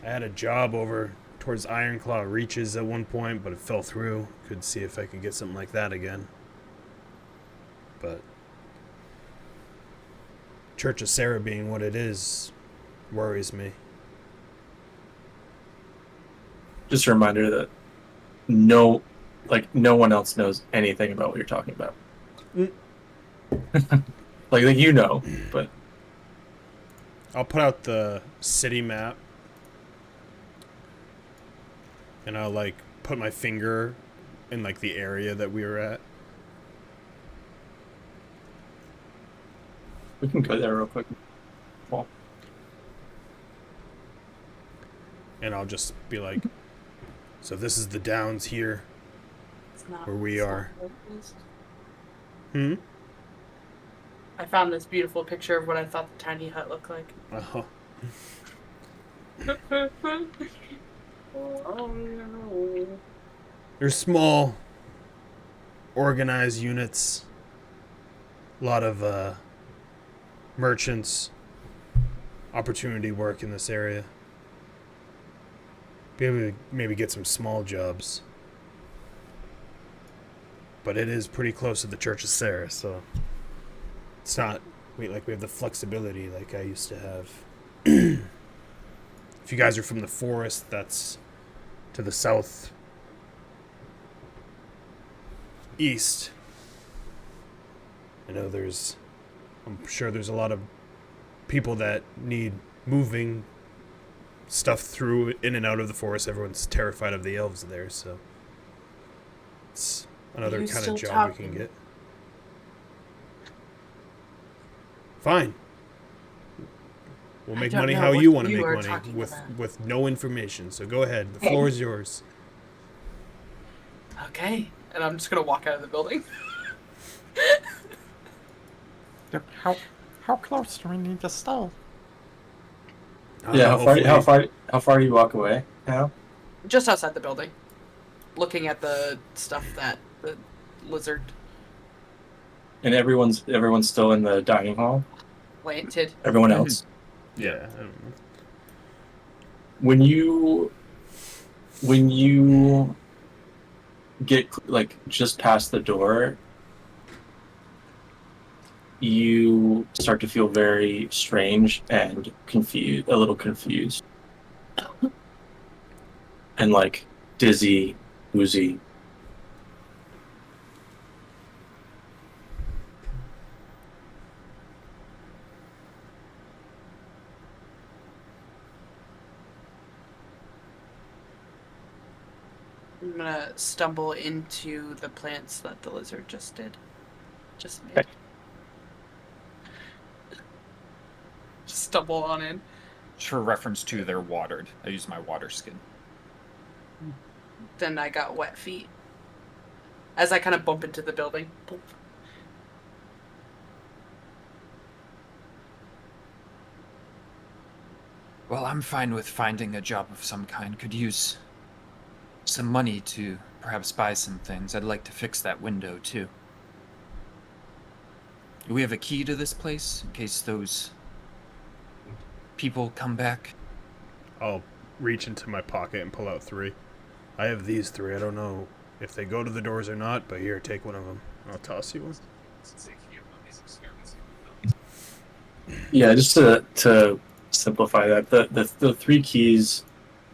I had a job over towards Ironclaw Reaches at one point, but it fell through. Could see if I could get something like that again. But Church of Sarah being what it is worries me. Just a reminder that no one else knows anything about what you're talking about. like you know, but I'll put out the city map and I'll like put my finger in like the area that we were at. we can go there real quick. Well, And I'll just be like, so this is the Downs here It's not where we are. I found this beautiful picture of what I thought the tiny hut looked like. Uh-huh. They're small, organized units. A lot of merchants, opportunity work in this area. Be able to maybe get some small jobs. But it is pretty close to the Church of Sarah, so it's not we have the flexibility like I used to have. If you guys are from the forest, that's to the south east. I'm sure there's a lot of people that need moving stuff through in and out of the forest. Everyone's terrified of the elves there, so it's another You kind still of job we talking? can get. Fine. We'll I make don't money know how what you want to you make are money talking with about. no information. So go ahead. The floor is yours. Okay. And I'm just gonna walk out of the building. How close do we need to stay? yeah. How far do you walk away? How? Just outside the building. looking at the stuff that the lizard And everyone's still in the dining hall. planted. Everyone else. Yeah. I don't know. When you get like just past the door, you start to feel very strange and confused, a little confused, and like dizzy, woozy. I'm gonna stumble into the plants that the lizard just did. Just made. Okay. Just stumble on in. Just for reference to, they're watered. I use my water skin. Then I got wet feet. As I kind of bump into the building. Boop. Well, I'm fine with finding a job of some kind. Could use some money to perhaps buy some things. I'd like to fix that window, too. Do we have a key to this place in case those people come back? I'll reach into my pocket and pull out 3. I have these 3. I don't know if they go to the doors or not, but here, take one of them. I'll toss you one. Yeah, just to simplify that, the 3 keys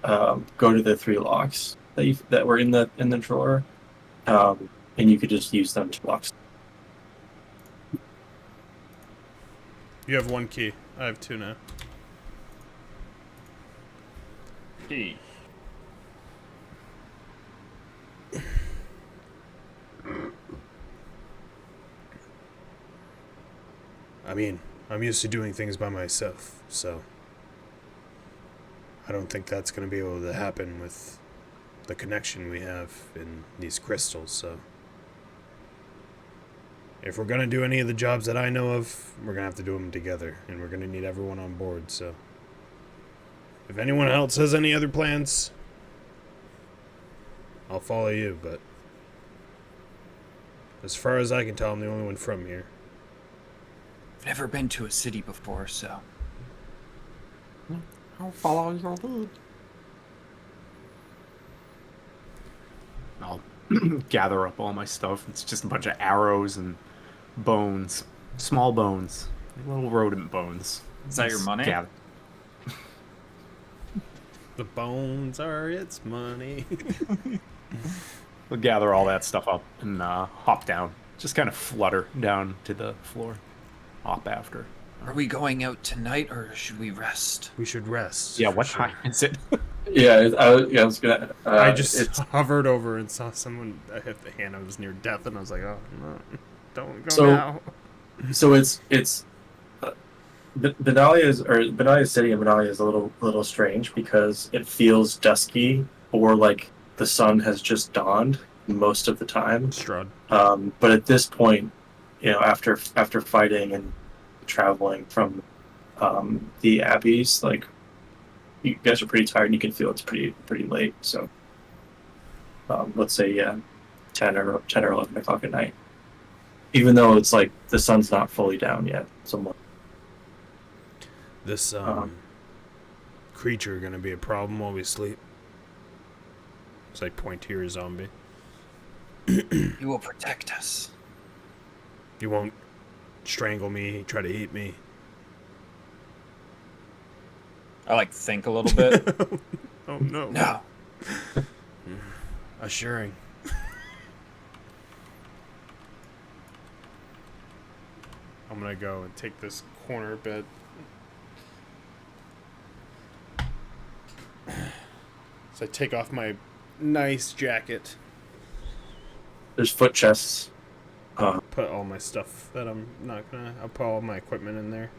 go to the 3 locks that were in the drawer, and you could just use them to lock. You have 1 key. I have 2 now. Key. I mean, I'm used to doing things by myself, so I don't think that's going to be able to happen with the connection we have in these crystals, so if we're going to do any of the jobs that I know of, we're going to have to do them together, and we're going to need everyone on board, so if anyone else has any other plans, I'll follow you, but as far as I can tell, I'm the only one from here. I've never been to a city before, so... I'll follow your lead. I'll gather up all my stuff. It's just a bunch of arrows and bones. Small bones. Little rodent bones. Is that your Just money? gather- The bones are its money. We'll gather all that stuff up and hop down. Just kind of flutter down to the floor. Hop after. Are we going out tonight, or should we rest? We should rest. Yeah, for what sure. time is it? Yeah, I was gonna. I just it's, hovered over and saw someone. I hit the hand. I was near death, and I was like, "Oh no, don't go So- now." so it's Benalia City and Benalia is a little strange because it feels dusky or like the sun has just dawned most of the time. Strud. But at this point, after fighting and traveling from the abbeys, like you guys are pretty tired and you can feel it's pretty late. So let's say 10 or 11 o'clock at night. Even though it's like the sun's not fully down yet, somewhat. This creature gonna be a problem while we sleep. It's like point to your zombie. You will protect us. You won't strangle me, try to eat me. I think a little bit. Oh no. No. Assuring. I'm gonna go and take this corner bed. So I take off my nice jacket, There's foot chests. put all my stuff that I'm not gonna. I'll put all my equipment in there.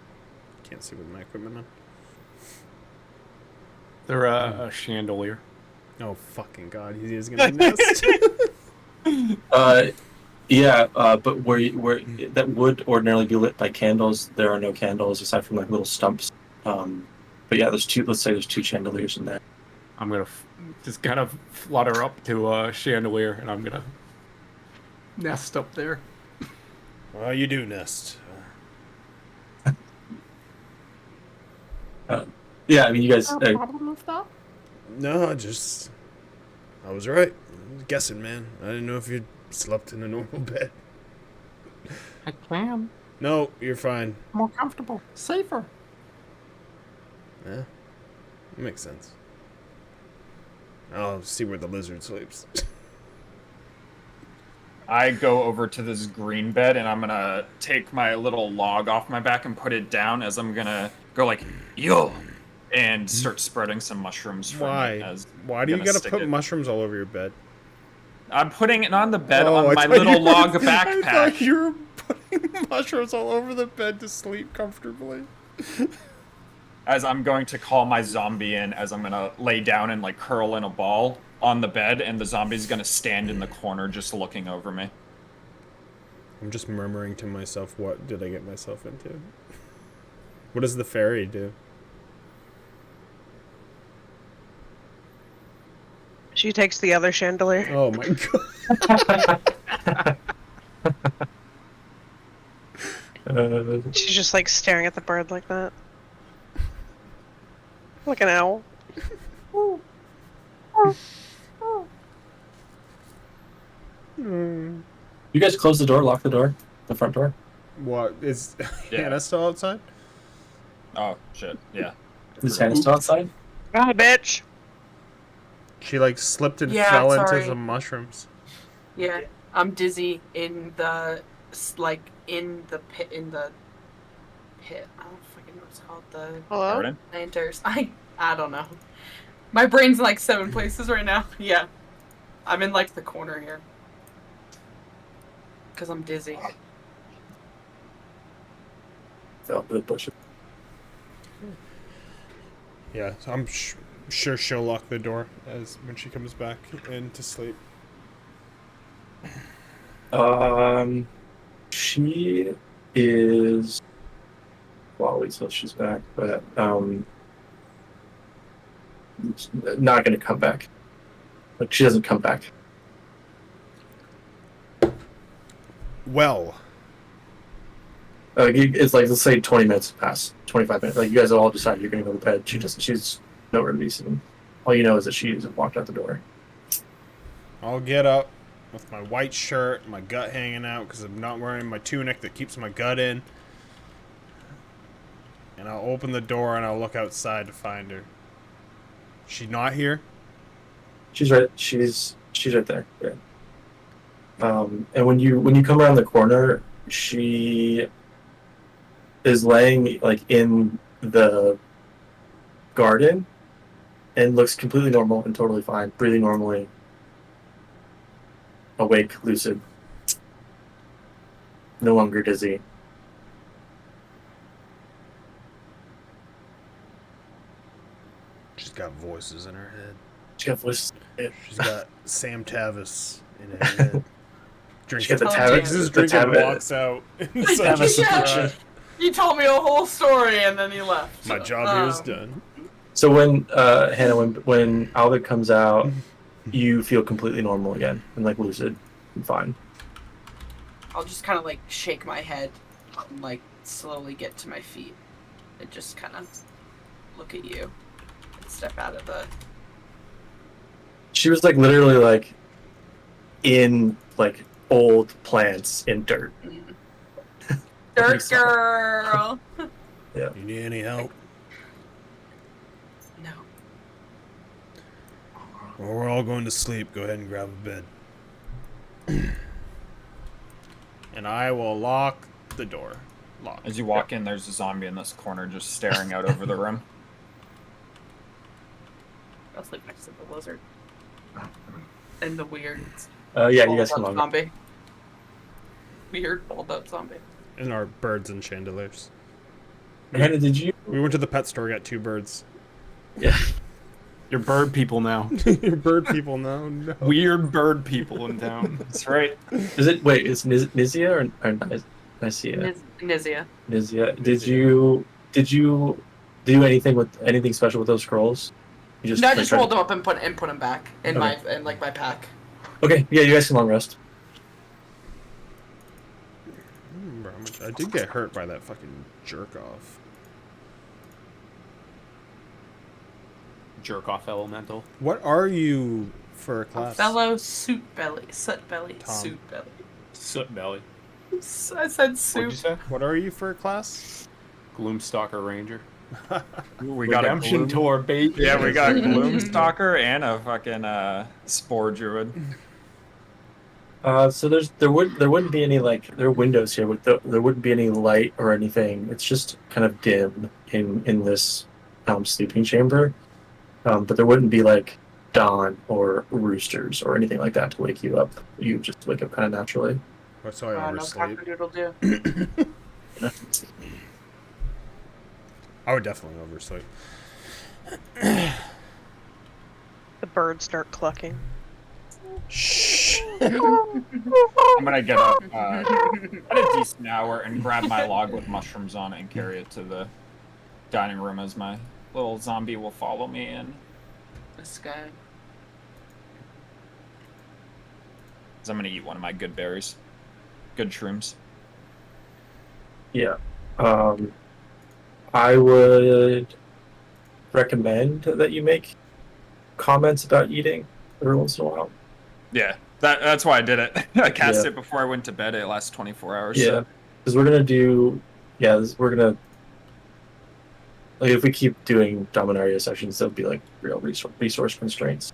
Can't see with my equipment on. They're a chandelier. Oh fucking god, he is gonna nest. But where that would ordinarily be lit by candles, there are no candles aside from like little stumps. But yeah, there's two. Let's say there's 2 chandeliers in there. I'm gonna just kind of flutter up to a chandelier, and I'm gonna nest up there. Well, you do nest. Yeah, I mean, you guys. No problem with that. No, I was right. I was guessing, man. I didn't know if you slept in a normal bed. I can. No, you're fine. More comfortable. Safer. Yeah, that makes sense. I'll see where the lizard sleeps. I go over to this green bed and I'm gonna take my little log off my back and put it down as I'm gonna go like, yo, and start spreading some mushrooms from it. As Why do you gonna gotta stick put it. mushrooms all over your bed? I'm putting it on the bed Oh, on I my thought you little were- log I backpack. thought you were putting mushrooms all over the bed to sleep comfortably. As I'm going to call my zombie in, as I'm gonna lay down and like curl in a ball on the bed, and the zombie's gonna stand in the corner just looking over me. I'm just murmuring to myself, what did I get myself into? What does the fairy do? She takes the other chandelier. Oh my god. She's just like staring at the bird like that. Like an owl. You guys close the door, lock the door, the front door. What is Yeah. Hannah still outside? Oh shit, yeah. Is Hannah still outside? Ah, bitch. She like slipped and Yeah, fell sorry. into some mushrooms. Yeah, I'm dizzy in the in the pit. I don't fucking know what it's called. The Hello? Pardon? planters. I don't know. My brain's in like 7 places right now. Yeah, I'm in like the corner here because I'm dizzy. Fell into the bushes. Yeah, so I'm sure she'll lock the door as when she comes back in to sleep. She is. Well, I'll wait till she's back, but not going to come back. Like she doesn't come back. Well, It's like, let's say 20 minutes pass, 25 minutes. Like you guys all decide you're going to go to bed. She's nowhere to be seen. All you know is that she's walked out the door. I'll get up with my white shirt, my gut hanging out because I'm not wearing my tunic that keeps my gut in. And I'll open the door and I'll look outside to find her. She not here? She's right. She's right there. Yeah. And when you come around the corner, she is laying like in the garden and looks completely normal and totally fine, breathing normally, awake, lucid, no longer dizzy. She's got voices in her head. She got voice. She's got Sam Tavis in her head. Drinks, She got the takes his drink and Tavis. walks out. Tavis Yeah. You told me a whole story and then you left. My job here is done. So when Hannah, when Albert comes out, you feel completely normal again and like lucid and fine. I'll just kind of like shake my head and like slowly get to my feet and just kind of look at you and step out of the. She was like literally like in like old plants in dirt. Dirt girl. Yeah. You need any help? No. Well, we're all going to sleep. Go ahead and grab a bed. And I will lock the door. Lock. As you walk in, there's a zombie in this corner just staring out over the room. I'll sleep next to the lizard. And the weird. Yeah, you balled guys up can log. zombie. Weird balled up zombie. And our birds and chandeliers. Hannah, did you? We went to the pet store, got 2 birds. Yeah. You're bird people now. You're bird people now. No. Weird bird people in town. That's right. Is it? Wait, is Nizia or Nicia? Nizia. Nizia. Did you do anything special with those scrolls? You No, I like, just try rolled to- them up and put them back in Okay. my pack. Okay, yeah, you guys can long rest. I did get hurt by that fucking jerk off. Jerk off elemental. What are you for a class? A fellow soot belly. Tom. Soot belly. Soot belly. I said What'd soup. you say? What are you for a class? Gloomstalker Ranger. We got Redemption a gloom... tour, baby. Yeah, we got Gloomstalker and a fucking Spore Druid. So there wouldn't be any like there are windows here, but there wouldn't be any light or anything. It's just kind of dim in this sleeping chamber. But there wouldn't be like dawn or roosters or anything like that to wake you up. You just wake up kind of naturally. That's why I No oversleep. cockadoodle do. I would definitely oversleep. The birds start clucking. Shh. I'm gonna get up at a decent hour and grab my log with mushrooms on it and carry it to the dining room as my little zombie will follow me in. This guy. So I'm gonna eat one of my good berries. Good shrooms. Yeah. I would recommend that you make comments about eating every once in a while. Yeah, that's why I did it. I cast Yeah. it before I went to bed. It lasts 24 hours. Yeah, So. because we're gonna do. Yeah, we're gonna. Like, if we keep doing Dominaria sessions, there'll be like real resource constraints.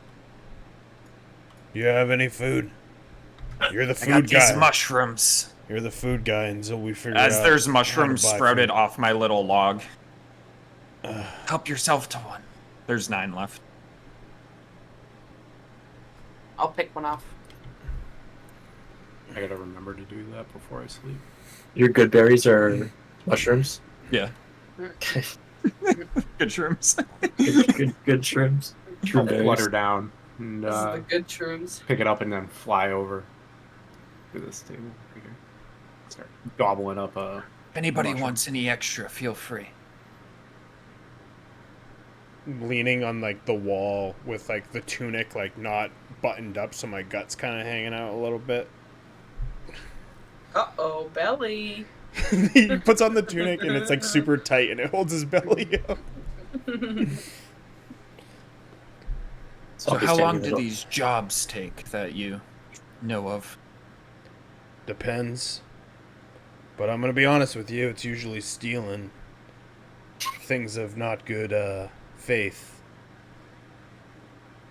You have any food? You're the I got food guy. these mushrooms. You're the food guy until we figure As out there's how to mushrooms buy sprouted food. off my little log. Help yourself to one. There's 9 left. I'll pick one off. I gotta remember to do that before I sleep. Your good berries are mushrooms. Yeah. Okay. Good shrooms. good shrooms. I'll berries. flutter down and This is the good shrooms. pick it up and then fly over to this table right here. Start gobbling up If anybody mushroom. wants any extra, feel free. Leaning on like the wall with like the tunic like not buttoned up, so my gut's kind of hanging out a little bit. Uh-oh, belly. He puts on the tunic and it's like super tight and it holds his belly up. So how long do these jobs take that you know of? Depends. But I'm gonna be honest with you, it's usually stealing things of not good faith.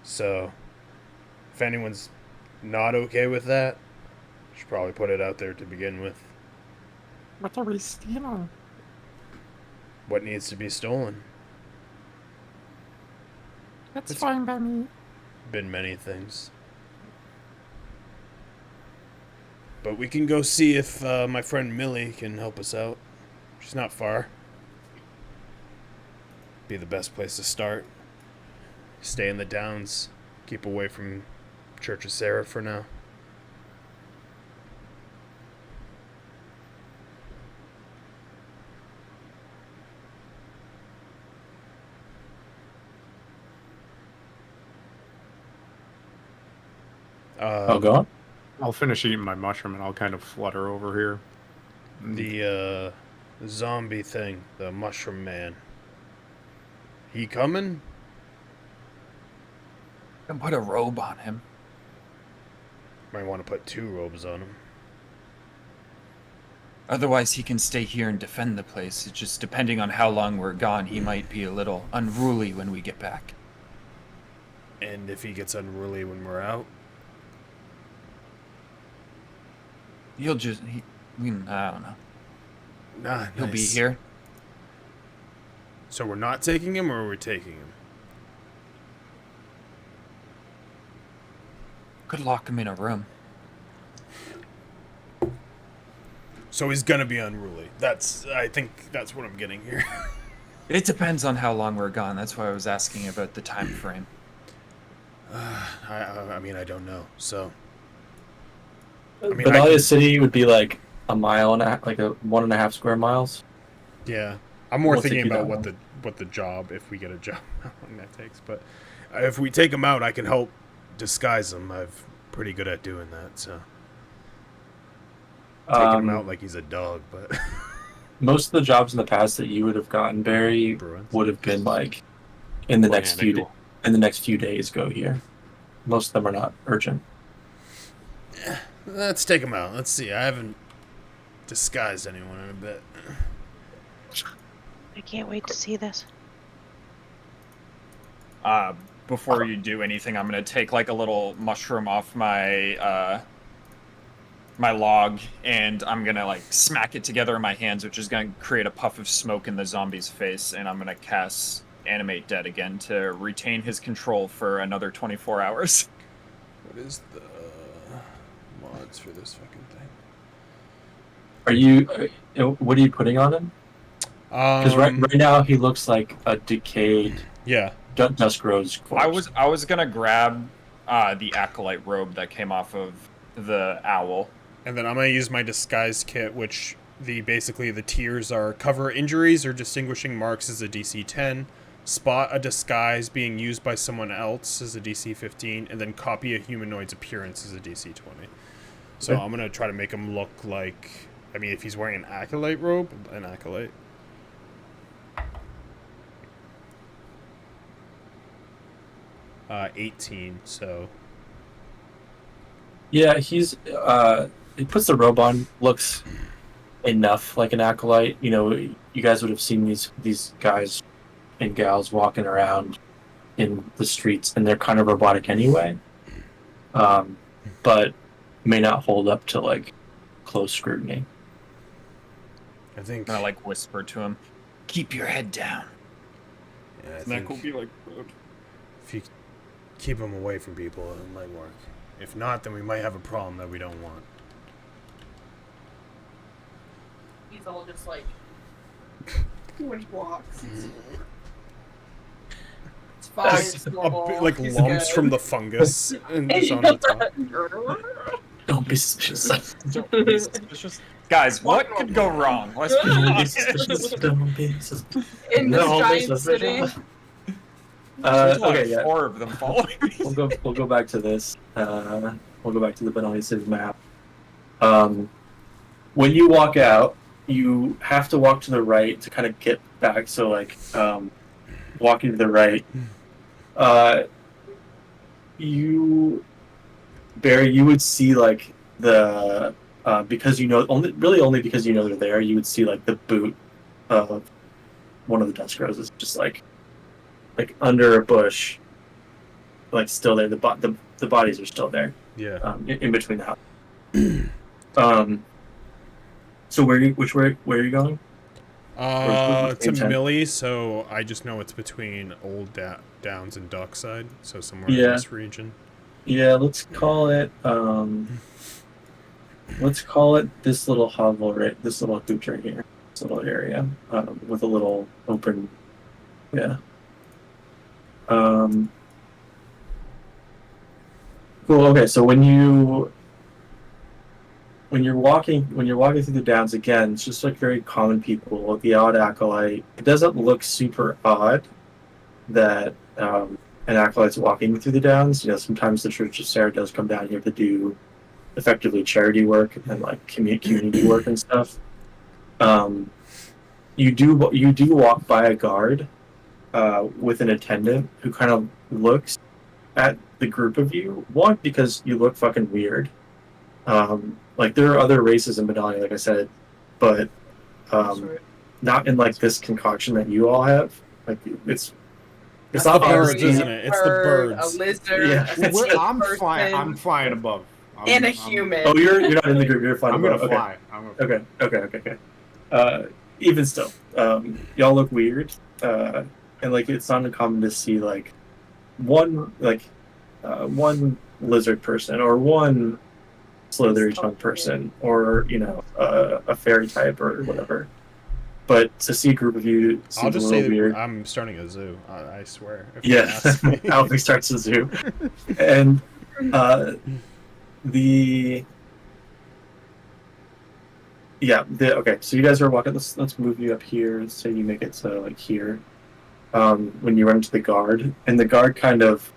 So if anyone's not okay with that, should probably put it out there to begin with. What are we stealing? What needs to be stolen? That's fine by me. Been many things. But we can go see if my friend Millie can help us out. She's not far. Be the best place to start. Stay in the Downs. Keep away from Church of Sarah for now. Go on. I'll finish eating my mushroom and I'll kind of flutter over here. The zombie thing, the mushroom man. He coming? And put a robe on him. Might want to put 2 robes on him. Otherwise, he can stay here and defend the place. It's just depending on how long we're gone, he might be a little unruly when we get back. And if he gets unruly when we're out? He'll just, I don't know. Nah, He'll be nice. here. So we're not taking him, or are we taking him? Could lock him in a room. So he's gonna be unruly. I think that's what I'm getting here. It depends on how long we're gone. That's why I was asking about the time frame. I mean, I don't know. So, Benalia City would be like a mile and a half, like a 1.5 square miles. yeah, I'm more We'll thinking take you about down. what the job, if we get a job, how long that takes. But If we take him out, I can help disguise him. I'm pretty good at doing that, so... Taking him out like he's a dog, but... Most of the jobs in the past that you would have gotten, Barry, would have been like in the next few days. Go here. Most of them are not urgent. Let's take him out. Let's see. I haven't disguised anyone in a bit. I can't wait to see this. Before you do anything, I'm gonna take like a little mushroom off my my log, and I'm gonna like smack it together in my hands, which is gonna create a puff of smoke in the zombie's face, and I'm gonna cast Animate Dead again to retain his control for another 24 hours. What is the mods for this fucking thing? Are you? What are you putting on him? Because right now he looks like a decayed. Yeah. Dusk Rose corpse. I was gonna grab the acolyte robe that came off of the owl. And then I'm gonna use my disguise kit, which basically the tiers are cover injuries or distinguishing marks is a DC 10, spot a disguise being used by someone else is a DC 15, and then copy a humanoid's appearance is a DC 20. So I'm gonna try to make him look like, I mean, if he's wearing an acolyte robe, an acolyte. Uh, 18. So. Yeah, he's he puts the robe on, looks enough like an acolyte. You know, you guys would have seen these guys and gals walking around in the streets, and they're kind of robotic anyway. But may not hold up to like close scrutiny. I think I'm gonna like whisper to him, "Keep your head down." Yeah, and that could be like. If you keep him away from people, it might work. If not, then we might have a problem that we don't want. He's all just like when he walks. It's fine. It's normal. Like He's lumps good. from the fungus and just on the top. Don't be suspicious. Don't be suspicious. Guys, what could go wrong? Let's be honest. Don't be suspicious. In this giant city. Okay, yeah. 4 of them following me. We'll go back to this. We'll go back to the Benoni City map. When you walk out, you have to walk to the right to kind of get back. So like, walking to the right, Barry, you would see like the because you know only because you know they're there. You would see like the boot of one of the Dusk Roses, just like under a bush, like still there. The bodies are still there. Yeah. In between the house. So where are you going? To Millie, so I just know it's between Old Downs and Dockside, so somewhere in this region. Yeah, let's call it this little hovel, right? This little hoot right here, this little area, with a little open, yeah. Cool. Okay, so when you're walking through the downs again, it's just like very common people. The odd acolyte. It doesn't look super odd that an acolyte's walking through the downs. You know, sometimes the Church of Sarah does come down here to do effectively charity work and like community work and stuff. You do walk by a guard with an attendant who kind of looks at the group of you. One, because you look fucking weird. Like there are other races in Medallia, like I said, but not in like this concoction that you all have. Like it's not the birds, isn't it? It's the birds. A lizard. Yeah. I'm flying above. And a human. Oh, you're not in the group. You're flying. I'm gonna above. fly. Okay. Even still, y'all look weird, and like it's not uncommon to see like one lizard person or one slithery tongue person or a fairy type or whatever. But to see a group of you seems I'll just a little say weird. I'm starting a zoo. I swear. Yeah, Alfie starts a zoo, and okay. So you guys are walking. Let's move you up here. Let's say you make it to like here. when you run into the guard, and the guard kind of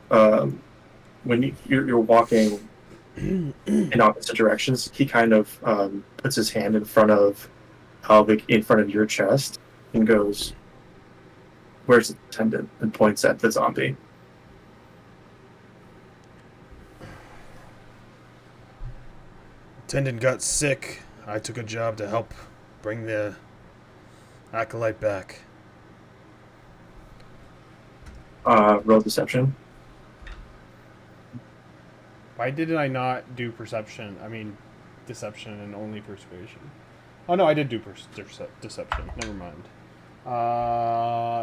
when you're walking in opposite directions, he kind of puts his hand in front of Alvik, in front of your chest, and goes, "Where's the attendant?" and points at the zombie. Attendant got sick. I took a job to help bring the acolyte back. Roll deception. Why did I not do perception? I mean, deception and only persuasion. Oh no, I did do deception. Never mind.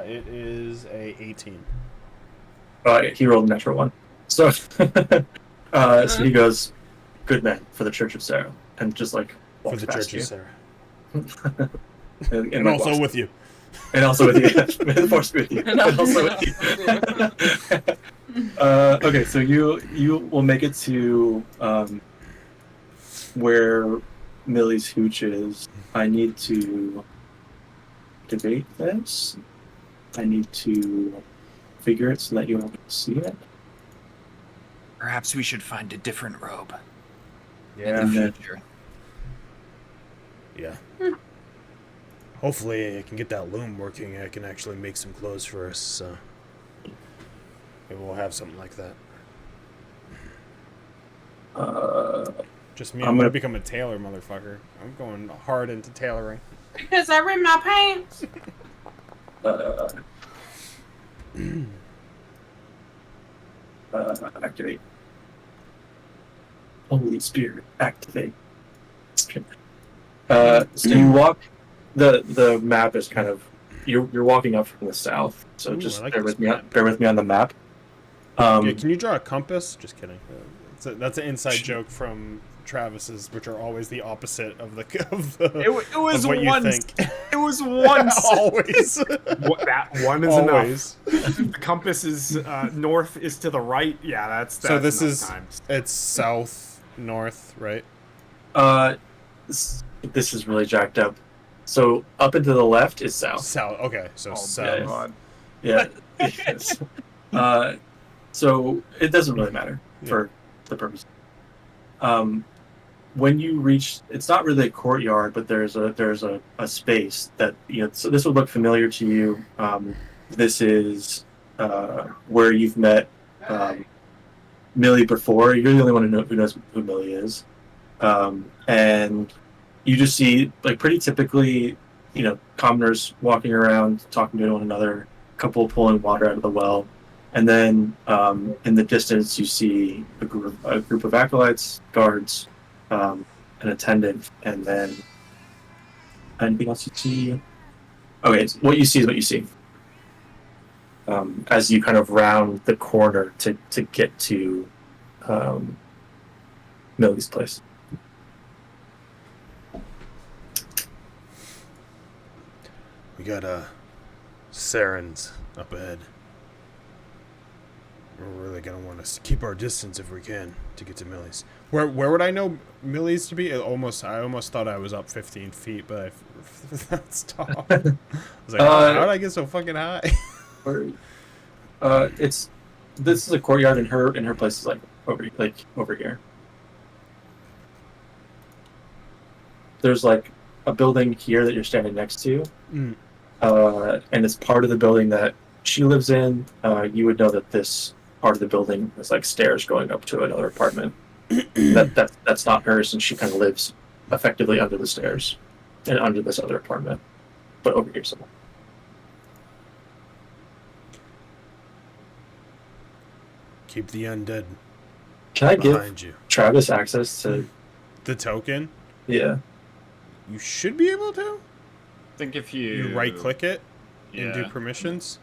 It is a 18. He rolled a natural one. So, so he goes, "Good man for the Church of Sarah," and just like For walks the past Church you. of Sarah. and Also walks- with you. And also with you. May the force be with you. And also with you. Okay, so you will make it to where Millie's hooch is. I need to debate this. I need to figure it so that you all can see it. Perhaps we should find a different robe in Yeah. the future. Yeah. Hopefully I can get that loom working. I can actually make some clothes for us. So maybe we'll have something like that. Just me. I'm gonna become a tailor, motherfucker. I'm going hard into tailoring. Because I ripped my pants. Activate. Holy Spirit, activate. So you walk. The map is kind of you're walking up from the south. So Ooh, just I like bear this with me. map. Bear with me on the map. Yeah, can you draw a compass? Just kidding. That's an inside joke from Travis's, which are always the opposite of the It was of what once. you think. It was once. Always. That one is Always. enough. The compass is north is to the right. Yeah, that's So this enough is times. it's south north, right? This is really jacked up. So up and to the left is south. South. Okay, so Oh, south. God. Yeah. Yes. So it doesn't really matter for the purpose. When you reach, it's not really a courtyard, but there's a space that So this would look familiar to you. This is where you've met Millie before. You're the only one who knows who Millie is, and you just see like pretty typically, commoners walking around talking to one another. A couple pulling water out of the well. And then in the distance, you see a group of acolytes, guards, an attendant, and then anything else you see? Okay, so what you see is what you see. As you kind of round the corner to get to Millie's place. We got Sarens up ahead. We're really gonna want to keep our distance if we can to get to Millie's. Where would I know Millie's to be? I almost thought I was up 15 feet, but that's tall. I was like, how did I get so fucking high? This is a courtyard, and her place is over here. There's like a building here that you're standing next to, and it's part of the building that she lives in. You would know that this part of the building is like stairs going up to another apartment. That's not hers, and she kind of lives effectively under the stairs and under this other apartment, but over here somewhere. Keep the undead. Can I behind give you. Travis access to the token? Yeah. You should be able to. I think if you right click it and do Yeah. permissions.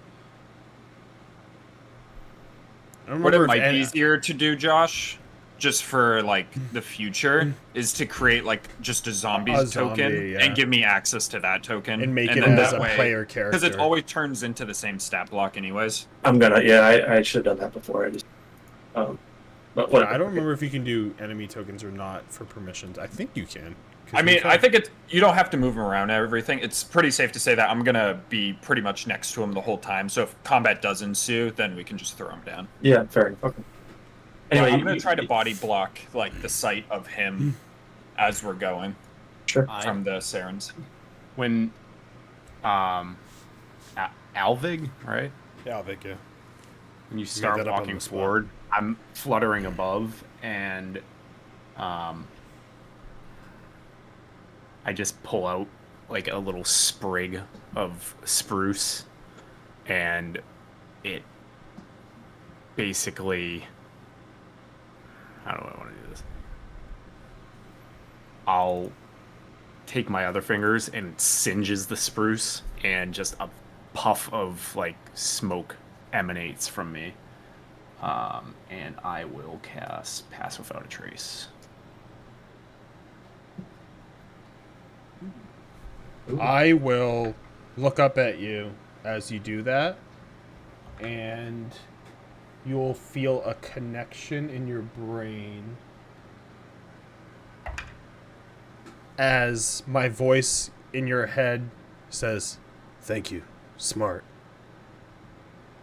I don't What it remember if might be any- easier to do, Josh, just for like the future, is to create like just a zombies A zombie, token yeah. and give me access to that token And make it then as that a way- player because it character. always turns into the same stat block anyways. I'm gonna. Yeah, I should have done that before. I just. But Yeah, I don't remember if you can do enemy tokens or not for permissions. I think you can. I mean, I think you don't have to move him around everything. It's pretty safe to say that I'm gonna be pretty much next to him the whole time. So if combat does ensue, then we can just throw him down. Yeah, fair enough. Okay. Anyway, I'm gonna try to body block like the sight of him as we're going. Sure. From the Sarens. When, Alvig, right? Yeah, Alvig, yeah. When you made start that up on walking the spot. forward, I'm fluttering above, and I just pull out like a little sprig of spruce, and it basically, how do I want to do this? I'll take my other fingers and it singes the spruce, and just a puff of like smoke emanates from me. And I will cast Pass Without a Trace. I will look up at you as you do that, and you'll feel a connection in your brain as my voice in your head says, "Thank you, smart."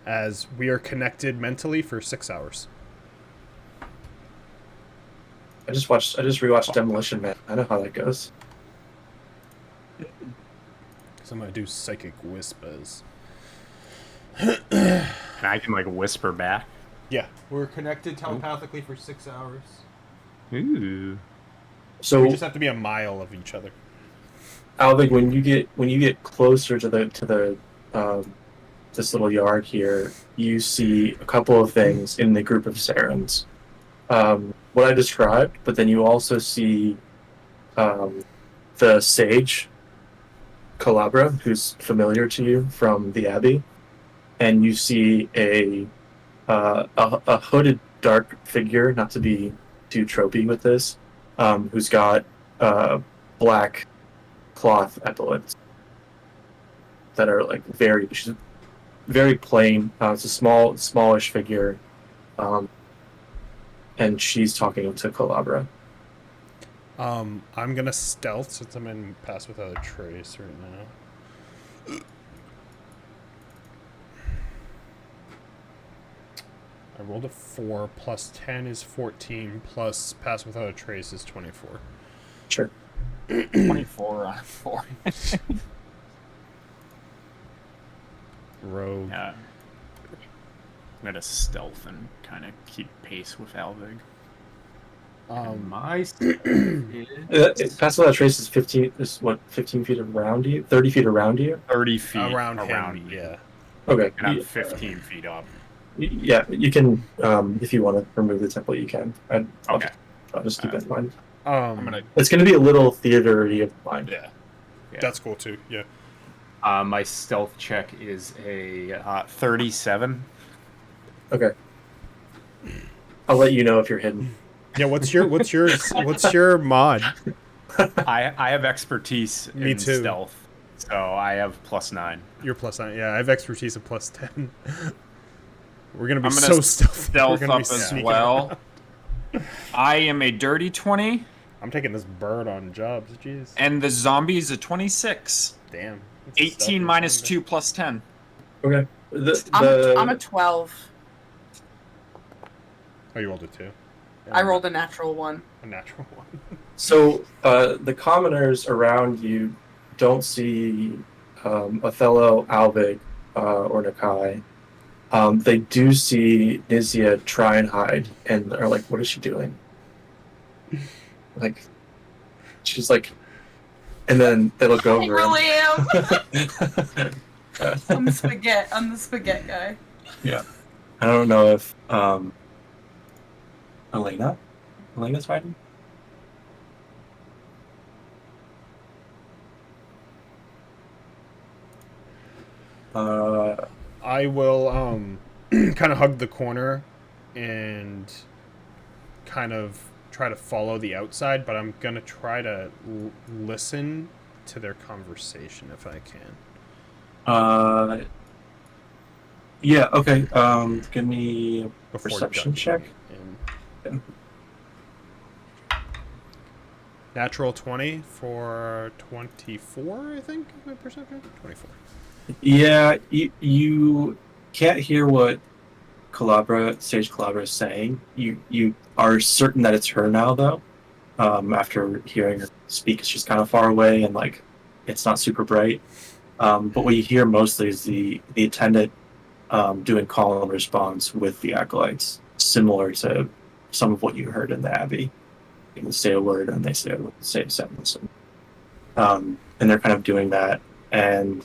As we are connected mentally for 6 hours. I just rewatched Demolition Man. I know how that goes. So I'm gonna do psychic whispers. And I can like whisper back. Yeah, we're connected telepathically for 6 hours. Ooh. So we just have to be a mile of each other. Alvig, when you get closer to the this little yard here, you see a couple of things in the group of Sarens. What I described, but then you also see the sage, Calabra, who's familiar to you from the Abbey, and you see a hooded dark figure, not to be too tropey with this, who's got black cloth epaulets that are like very plain. It's a smallish figure, and she's talking to Calabra. I'm gonna stealth since I'm in Pass Without a Trace right now. I rolled a 4 plus 10 is 14 plus Pass Without a Trace is 24. Sure. 24 on 4. Rogue. Yeah. I'm gonna stealth and kind of keep pace with Alvig. My Pass Without a Trace is 15. Is what 15 feet around you? 30 feet around you? 30 feet around me. Yeah. Okay. And I'm 15 feet up. Yeah, you can. If you want to remove the temple, you can. Okay. I'll just keep that in mind. I'm It's going to be a little theater-y of mine. Yeah. That's cool too. Yeah. My stealth check is a 37. Okay. I'll let you know if you're hidden. Yeah. What's your mod? I have expertise Me in too. stealth, so I have +9. You're +9. Yeah, I have expertise of +10. We're gonna be I'm gonna so stealthy. stealth We're gonna up be as sneaking well. around. I am a dirty 20, I'm taking this bird on jobs. Jeez. and the zombie is a 26. Damn. 18 minus 2 plus 10. Okay. I'm a 12. Oh, you rolled a 2. I rolled a natural 1. A natural 1. So the commoners around you don't see Othello, Alvig, or Nakai. They do see Nizia try and hide, and are like, "What is she doing?" Like, she's like, and then they look over. I really am. I'm the spaghetti guy. Yeah, I don't know if Elena's hiding. I will kind of hug the corner and kind of try to follow the outside, but I'm gonna try to listen to their conversation if I can. Yeah. Okay. Give me a Before perception ducking check. in. Natural 20 for 24, I think. Is my perception? 24. Yeah, you can't hear what Sage Calabra is saying. You are certain that it's her now, though. After hearing her speak, she's kind of far away and like it's not super bright. But what you hear mostly is the attendant doing call and response with the acolytes, similar to some of what you heard in the Abbey. You say a word and they say a sentence. And they're kind of doing that. And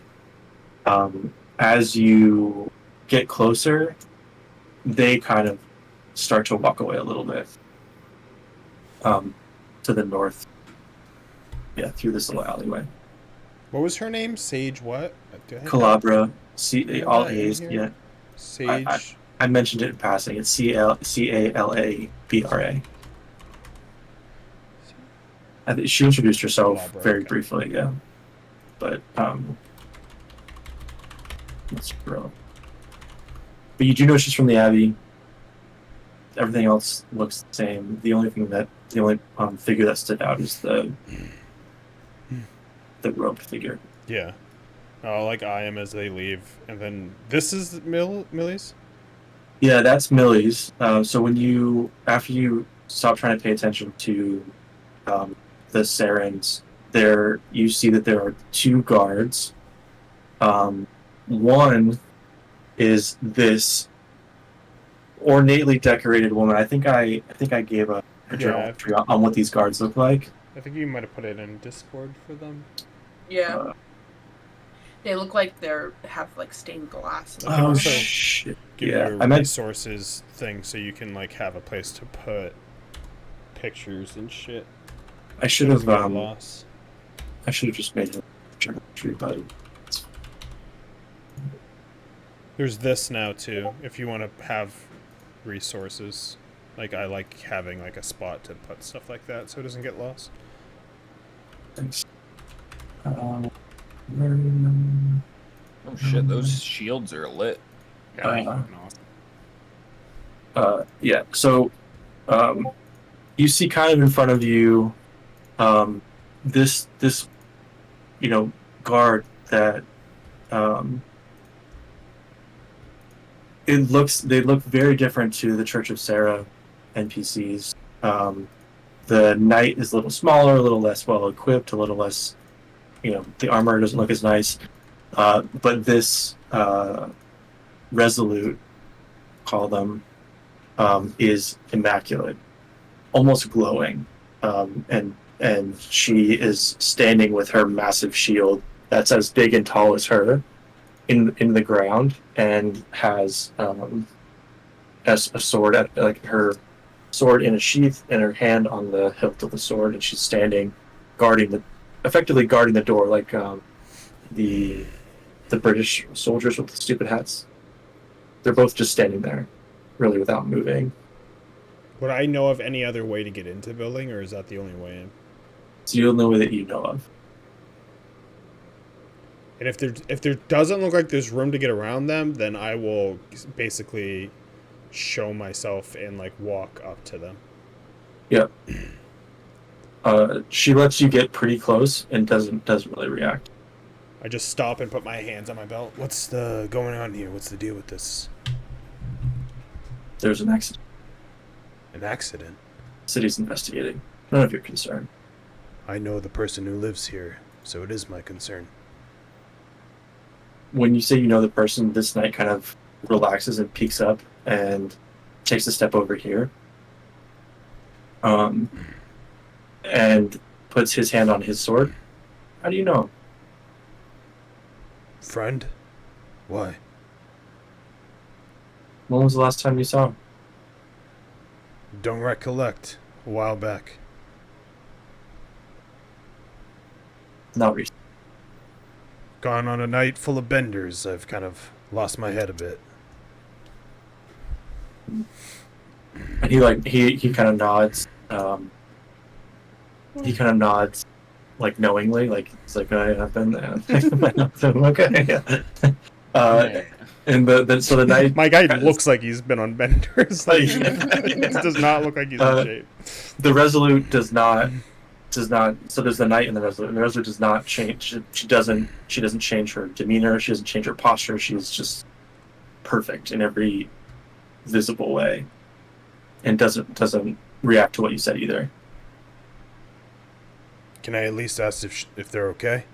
as you get closer, they kind of start to walk away a little bit to the north. Yeah, through this little alleyway. What was her name? Sage what? Calabra. All A's. Yeah. Sage. I mentioned it in passing. It's Calabra. She introduced herself very briefly, yeah. But that's real. But you do know she's from the Abbey. Everything else looks the same. The only figure that stood out is the robed figure. Yeah. I'll like eye him as they leave, and then this is Millie's. Yeah, that's Millie's. So after you stop trying to pay attention to the Sarens, you see that there are two guards. One is this ornately decorated woman. I think I gave a journal entry on what these guards look like. I think you might have put it in Discord for them. Yeah. They look like they have like stained glass. Oh shit! Give Yeah, you a resources thing so you can like have a place to put pictures and shit. I should have lost. I should have just made a journal entry, but there's this now too. If you want to have resources, like I like having like a spot to put stuff like that so it doesn't get lost. Thanks. Oh shit, those shields are lit. Yeah, so you see kind of in front of you this guard that they look very different to the Church of Sarah NPCs. The knight is a little smaller, a little less well equipped, a little less, the armor doesn't look as nice. But this resolute, call them, is immaculate, almost glowing, and she is standing with her massive shield that's as big and tall as her in the ground, and has a sword her sword in a sheath and her hand on the hilt of the sword, and she's standing effectively guarding the door, like the British soldiers with the stupid hats. They're both just standing there, really without moving. Would I know of any other way to get into the building, or is that the only way in? It's the only way that you know of. And if there doesn't look like there's room to get around them, then I will basically show myself and like walk up to them. Yep. She lets you get pretty close and doesn't really react. I just stop and put my hands on my belt. What's going on here? What's the deal with this? There's an accident. An accident? The city's investigating. None of your concern. I know the person who lives here, so it is my concern. When you say you know the person, this knight kind of relaxes and peeks up and takes a step over here. And puts his hand on his sword. How do you know him? Friend? Why? When was the last time you saw him? Don't recollect. A while back. Not recently. Gone on a night full of benders. I've kind of lost my head a bit. And he kind of nods. He kind of nods, like knowingly, like it's like I've been there. Okay. Yeah. And so the night. My guy looks like he's been on benders. Like, it does not look like he's in shape. The Resolute does not. So there's the Knight and the Resolute. And the Resolute does not change. She doesn't change her demeanor. She doesn't change her posture. She's just perfect in every visible way, and doesn't react to what you said either. Can I at least ask if they're okay?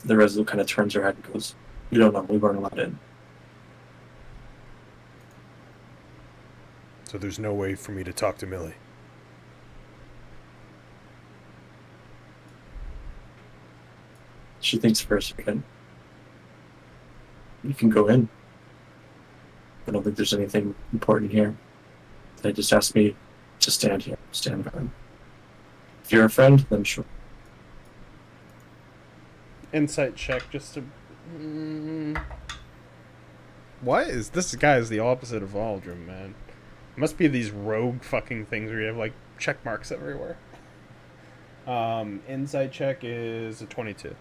The Resolute kind of turns her head and goes, "We don't know. We weren't allowed in." So there's no way for me to talk to Millie. She thinks for a second. You can go in. I don't think there's anything important here. They just asked me to stand here, stand by them. If you're a friend, then sure. Insight check just to. What is this guy? Is the opposite of Aldrin, man. It must be these rogue fucking things where you have like check marks everywhere. Insight check is a 22.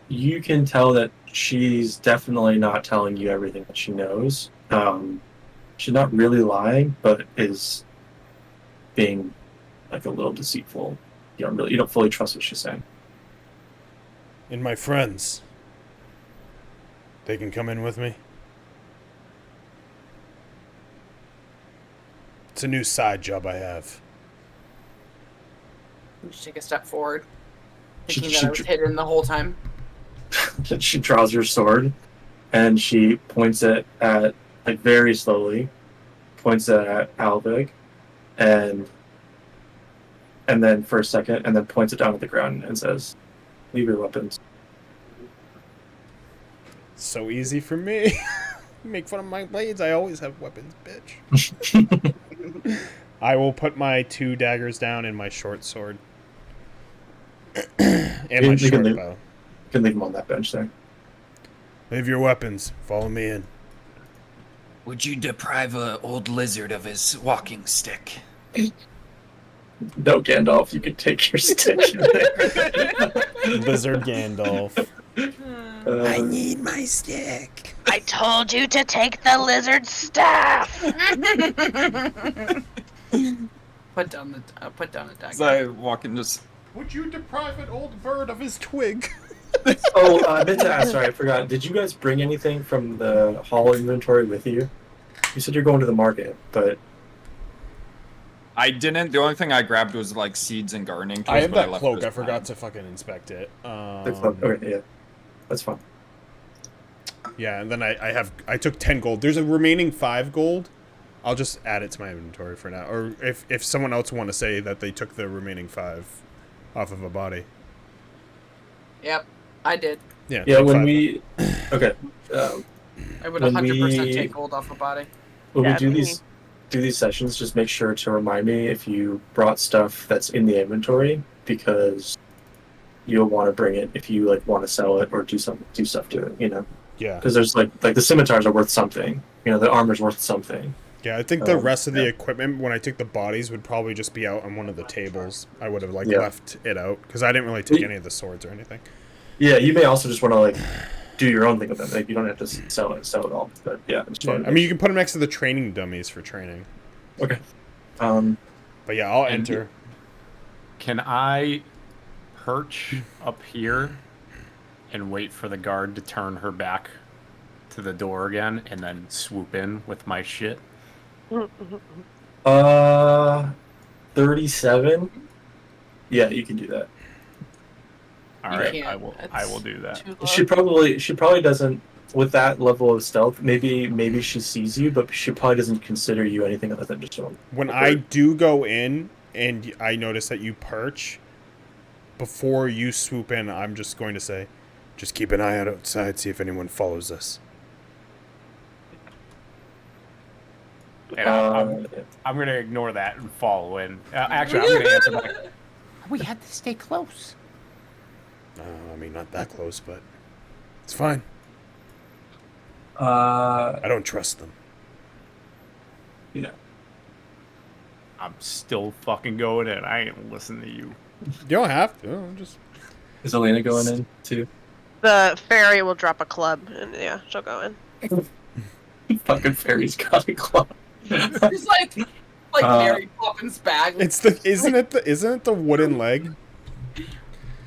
You can tell that she's definitely not telling you everything that she knows. She's not really lying, but is being like a little deceitful. You don't fully trust what she's saying. And my friends, they can come in with me. It's a new side job I have. You should take a step forward, She- thinking she that I was hidden the whole time. She draws her sword, and she points it at, like, very slowly, points it at Alvig, and then for a second, and then points it down at the ground and says, "Leave your weapons." So easy for me. Make fun of my blades. I always have weapons, bitch. I will put my 2 daggers down and my short sword. And my You short can bow. You can leave them on that bench there. Leave your weapons. Follow me in. Would you deprive a old lizard of his walking stick? No, Gandalf, you can take your stick. Lizard Gandalf. I need my stick. I told you to take the lizard staff. Put down the dagger. As I walk in, just Would you deprive an old bird of his twig? I meant to ask. Sorry, I forgot. Did you guys bring anything from the hall inventory with you? You said you're going to the market, but I didn't. The only thing I grabbed was like seeds and gardening tools. I have but that left cloak. those I forgot behind. to fucking inspect it. okay, yeah, that's fine. Yeah, and then I took 10 gold. There's a remaining 5 gold. I'll just add it to my inventory for now. Or if someone else want to say that they took the remaining 5 off of a body. Yep, I did. Yeah. Yeah, take when 5. we okay, I would When 100% we- take gold off a body. when Yeah, we do me. these sessions, just make sure to remind me if you brought stuff that's in the inventory, because you'll want to bring it if you like want to sell it or do stuff to it. You know, Yeah. because there's like the scimitars are worth something. You know, the armor's worth something. Yeah, I think the rest of the yeah. equipment, when I took the bodies, would probably just be out on one of the tables. I would have like Yeah. left it out because I didn't really take any of the swords or anything. Yeah, you may also just want to like do your own thing with them. Like you don't have to sell it all. But yeah, just Yeah, wanted I to mean, you can put them next to the training dummies for training. okay. But yeah, I'll And- enter. Can I perch up here and wait for the guard to turn her back to the door again and then swoop in with my shit? 37. Yeah, you can do that. All You right, can't. I will That's do that. too low. She probably doesn't, with that level of stealth. Maybe she sees you, but she probably doesn't consider you anything other than just one. When I do go in and I notice that you perch, before you swoop in, I'm just going to say, just keep an eye out outside, see if anyone follows us. And I'm going to ignore that and follow in. Actually, I'm going to answer my... We had to stay close. I mean, not that close, but it's fine. Uh, I don't trust them. yeah. I'm still fucking going in. I ain't listening to you. You don't have to. Just Is Elena going in too? The fairy will drop a club, and yeah, she'll go in. Fucking fairy's got a club. It's like Mary Poppins bag. it's the isn't it the wooden leg?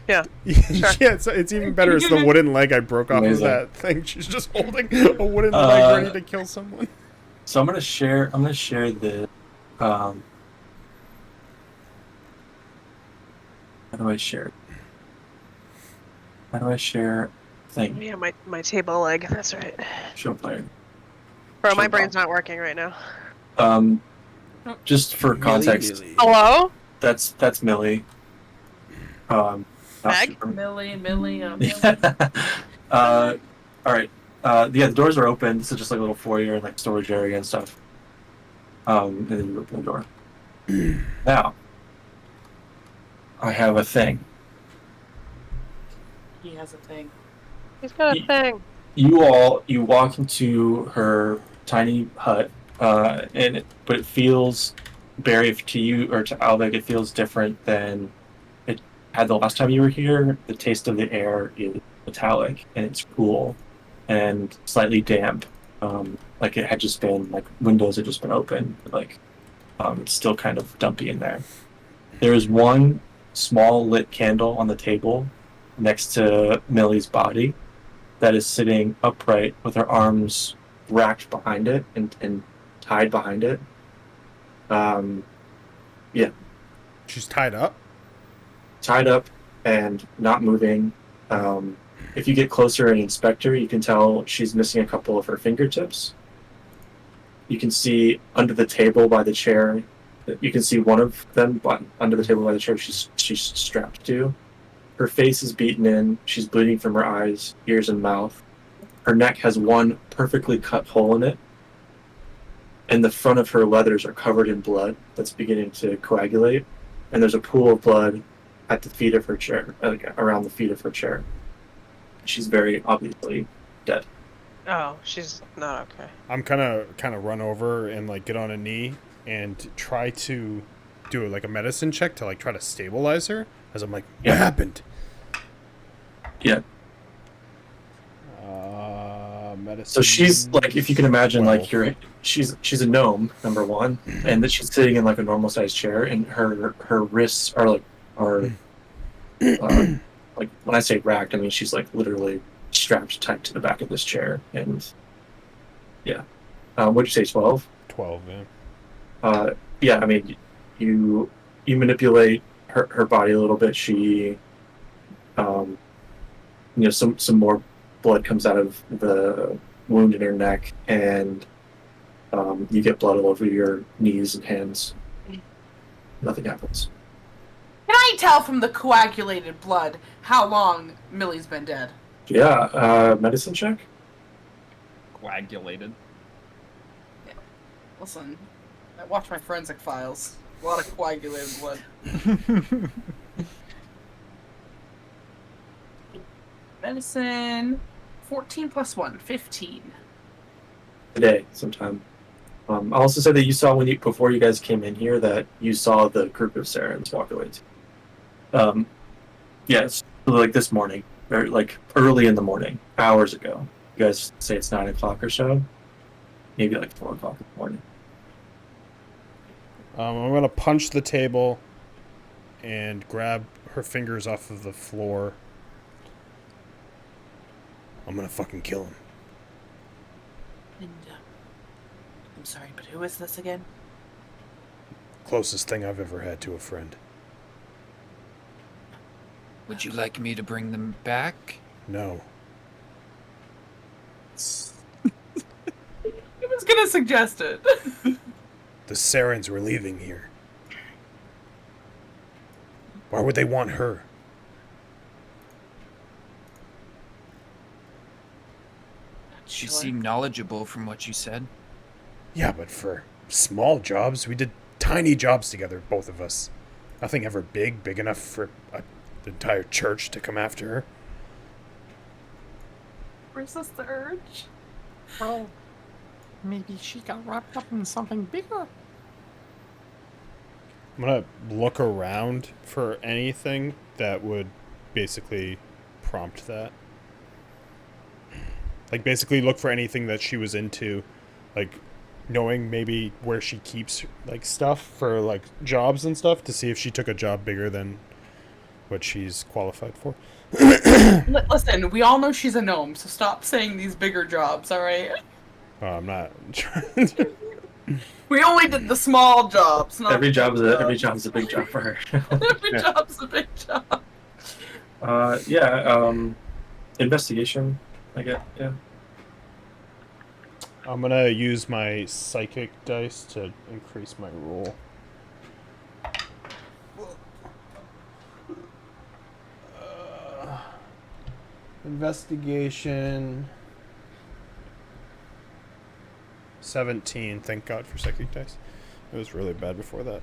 Yeah. Yeah, it's even better. It's the wooden leg I broke off of that thing. She's just holding a wooden leg ready to kill someone. So I'm gonna share the how do I share? How do I share thing? Yeah, my table leg. That's right. Show player. Bro, Show my brain's ball. not working right now. Just for context, Hello? that's Millie. Meg? Millie. All right. Yeah, the doors are open. This is just like a little foyer and like storage area and stuff. And then you open the door. Now, I have a thing. He has a thing. He's got a thing. You walk into her tiny hut, but it feels, Barry, to you or to Alveg, it feels different than it had the last time you were here. The taste of the air is metallic and it's cool and slightly damp. Like it had just been, like windows had just been open. Like it's still kind of dumpy in there. There is one small lit candle on the table next to Millie's body that is sitting upright with her arms racked behind it and tied behind it. Yeah. She's tied up? Tied up and not moving. If you get closer and inspect her, you can tell she's missing a couple of her fingertips. You can see under the table by the chair, you can see one of them under the table by the chair she's strapped to. Her face is beaten in. She's bleeding from her eyes, ears, and mouth. Her neck has one perfectly cut hole in it. And the front of her leathers are covered in blood that's beginning to coagulate. And there's a pool of blood at the feet of her chair, around the feet of her chair. She's very obviously dead. Oh, she's not okay. I'm kind of run over and like get on a knee and try to do like a medicine check to like try to stabilize her. As I'm like, what happened? Yeah. Medicine. So she's like, if you can imagine, like she's a gnome, number one, and that she's sitting in like a normal sized chair, and her wrists are like like when I say racked, I mean she's like literally strapped tight to the back of this chair, and yeah. What'd you say, 12? 12, yeah. Yeah, I mean, you manipulate her body a little bit. She, some more blood comes out of the wound in her neck, and you get blood all over your knees and hands. Nothing happens. Can I tell from the coagulated blood how long Millie's been dead? Yeah, medicine check? Coagulated. Yeah. Listen, I watch my forensic files. A lot of coagulated blood. Medicine. 14 plus 1, 15. Today, sometime. I'll also say that you saw before you guys came in here that you saw the group of Sarans walk away. Yes, like this morning, or like early in the morning, hours ago. You guys say it's 9 o'clock or so, maybe like 4 o'clock in the morning. I'm gonna punch the table and grab her fingers off of the floor. I'm gonna fucking kill him. And, I'm sorry, but who is this again? Closest thing I've ever had to a friend. Would you like me to bring them back? No. I was gonna suggest it. The Sarans were leaving here. Why would they want her? She seemed knowledgeable from what you said. Yeah, but for small jobs, we did tiny jobs together, both of us. Nothing ever big enough for the entire church to come after her. Resist the urge. Well, maybe she got wrapped up in something bigger. I'm gonna look around for anything that would basically prompt that. Like, basically look for anything that she was into, like knowing maybe where she keeps like stuff for like jobs and stuff, to see if she took a job bigger than what she's qualified for. Listen, we all know she's a gnome, so stop saying these bigger jobs, all right? Oh, I'm not trying to... We only did the small jobs. Not every job is jobs. every job is a big job for her. Every job's a big job. Investigation. I get, yeah. I'm gonna use my psychic dice to increase my roll. Investigation. 17. Thank God for psychic dice. It was really bad before that.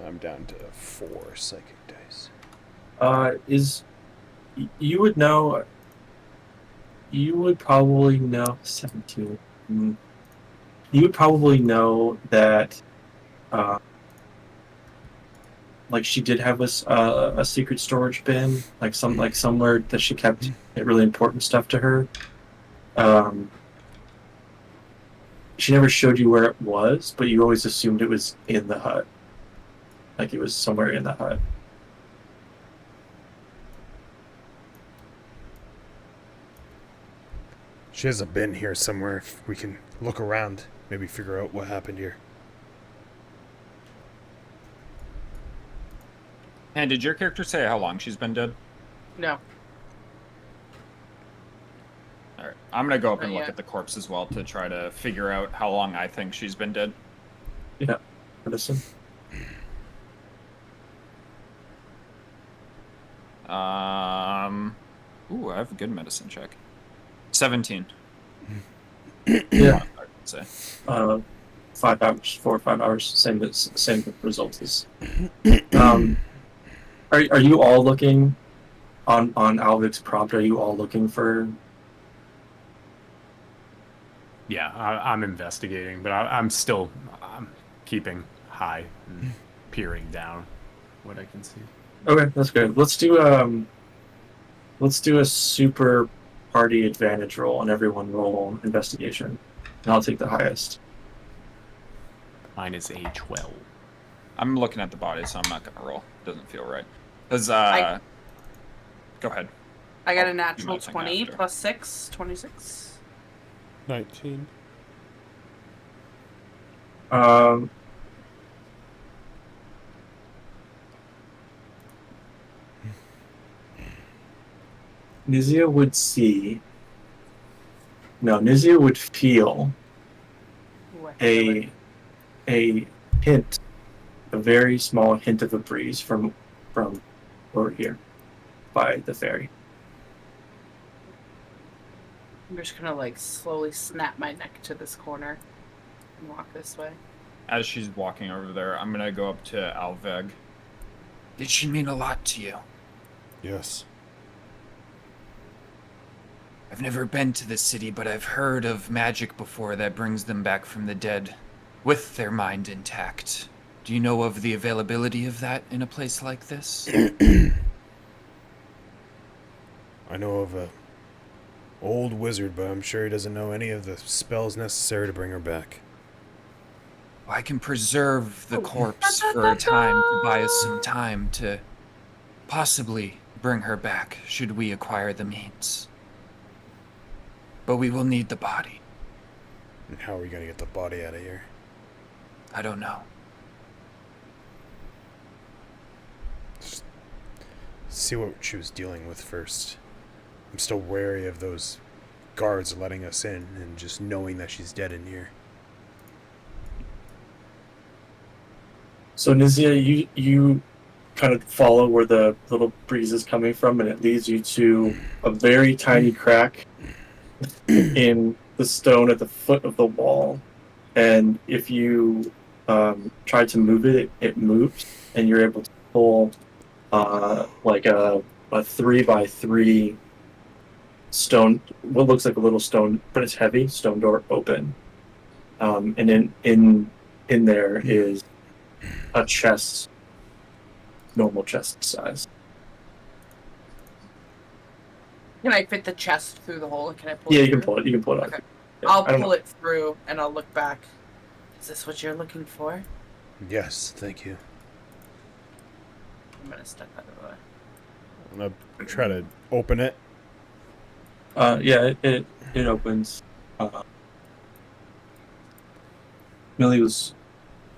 I'm down to 4 psychic dice. You would know. You would probably know 17. You would probably know that, like she did have a secret storage bin, like somewhere that she kept really important stuff to her. She never showed you where it was, but you always assumed it was in the hut, like it was somewhere in the hut. She has a bin here somewhere. If we can look around, maybe figure out what happened here. And did your character say how long she's been dead? No. Alright, I'm gonna go up and Not look yet. at the corpse as well to try to figure out how long I think she's been dead. Yeah, medicine. Ooh, I have a good medicine check. 17. Yeah. I'd say. 5 hours, 4 or 5 hours. Same result as. Are you all looking on Alvik's prompt? Are you all looking for? Yeah, I'm investigating, but I'm keeping high and peering down what I can see. Okay, that's good. Let's do a super party advantage roll, and everyone roll investigation, and I'll take the highest. Mine is a 12. I'm looking at the body, so I'm not gonna roll. Doesn't feel right. Cause I- go ahead. I got a You natural might think 20 after. plus 6, 26. 19. Nizia would see. No, Nizia would feel Ooh, I feel it. a hint, a very small hint of a breeze from over here by the ferry. I'm just gonna like slowly snap my neck to this corner and walk this way. As she's walking over there, I'm gonna go up to Alveg. Did she mean a lot to you? Yes. I've never been to this city, but I've heard of magic before that brings them back from the dead with their mind intact. Do you know of the availability of that in a place like this? I know of a old wizard, but I'm sure he doesn't know any of the spells necessary to bring her back. I can preserve the corpse for a time to buy us some time to possibly bring her back, should we acquire the means. But we will need the body. And how are we gonna get the body out of here? I don't know. Just see what she was dealing with first. I'm still wary of those guards letting us in and just knowing that she's dead in here. So Nizia, you kind of follow where the little breeze is coming from, and it leads you to a very tiny crack in the stone at the foot of the wall. And if you try to move it, it moves, and you're able to pull like a 3x3 stone, what looks like a little stone, but it's heavy, stone door open. And in there is a chest, normal chest size. Can I fit the chest through the hole? Can I pull Yeah, it you can through? pull it. You can pull it out. Okay. Yeah, I'll I don't pull know. it through and I'll look back. Is this what you're looking for? Yes, thank you. I'm gonna step out of the way. I'm gonna try to open it. Yeah, it opens. Millie was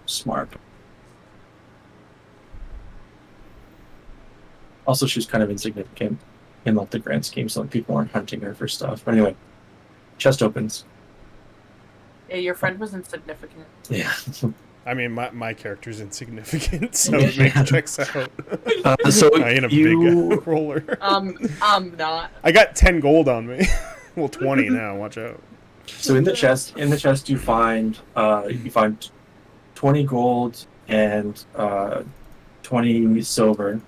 smart. Also, she's kind of insignificant in like the grand scheme, so like, people aren't hunting her for stuff. But anyway, chest opens. Yeah, your friend was insignificant. Yeah. I mean, my character's insignificant, so it makes checks out. So I ain't a you big roller. I'm not. I got 10 gold on me. Well, 20 now. Watch out. So in the chest you find 20 gold and 20 silver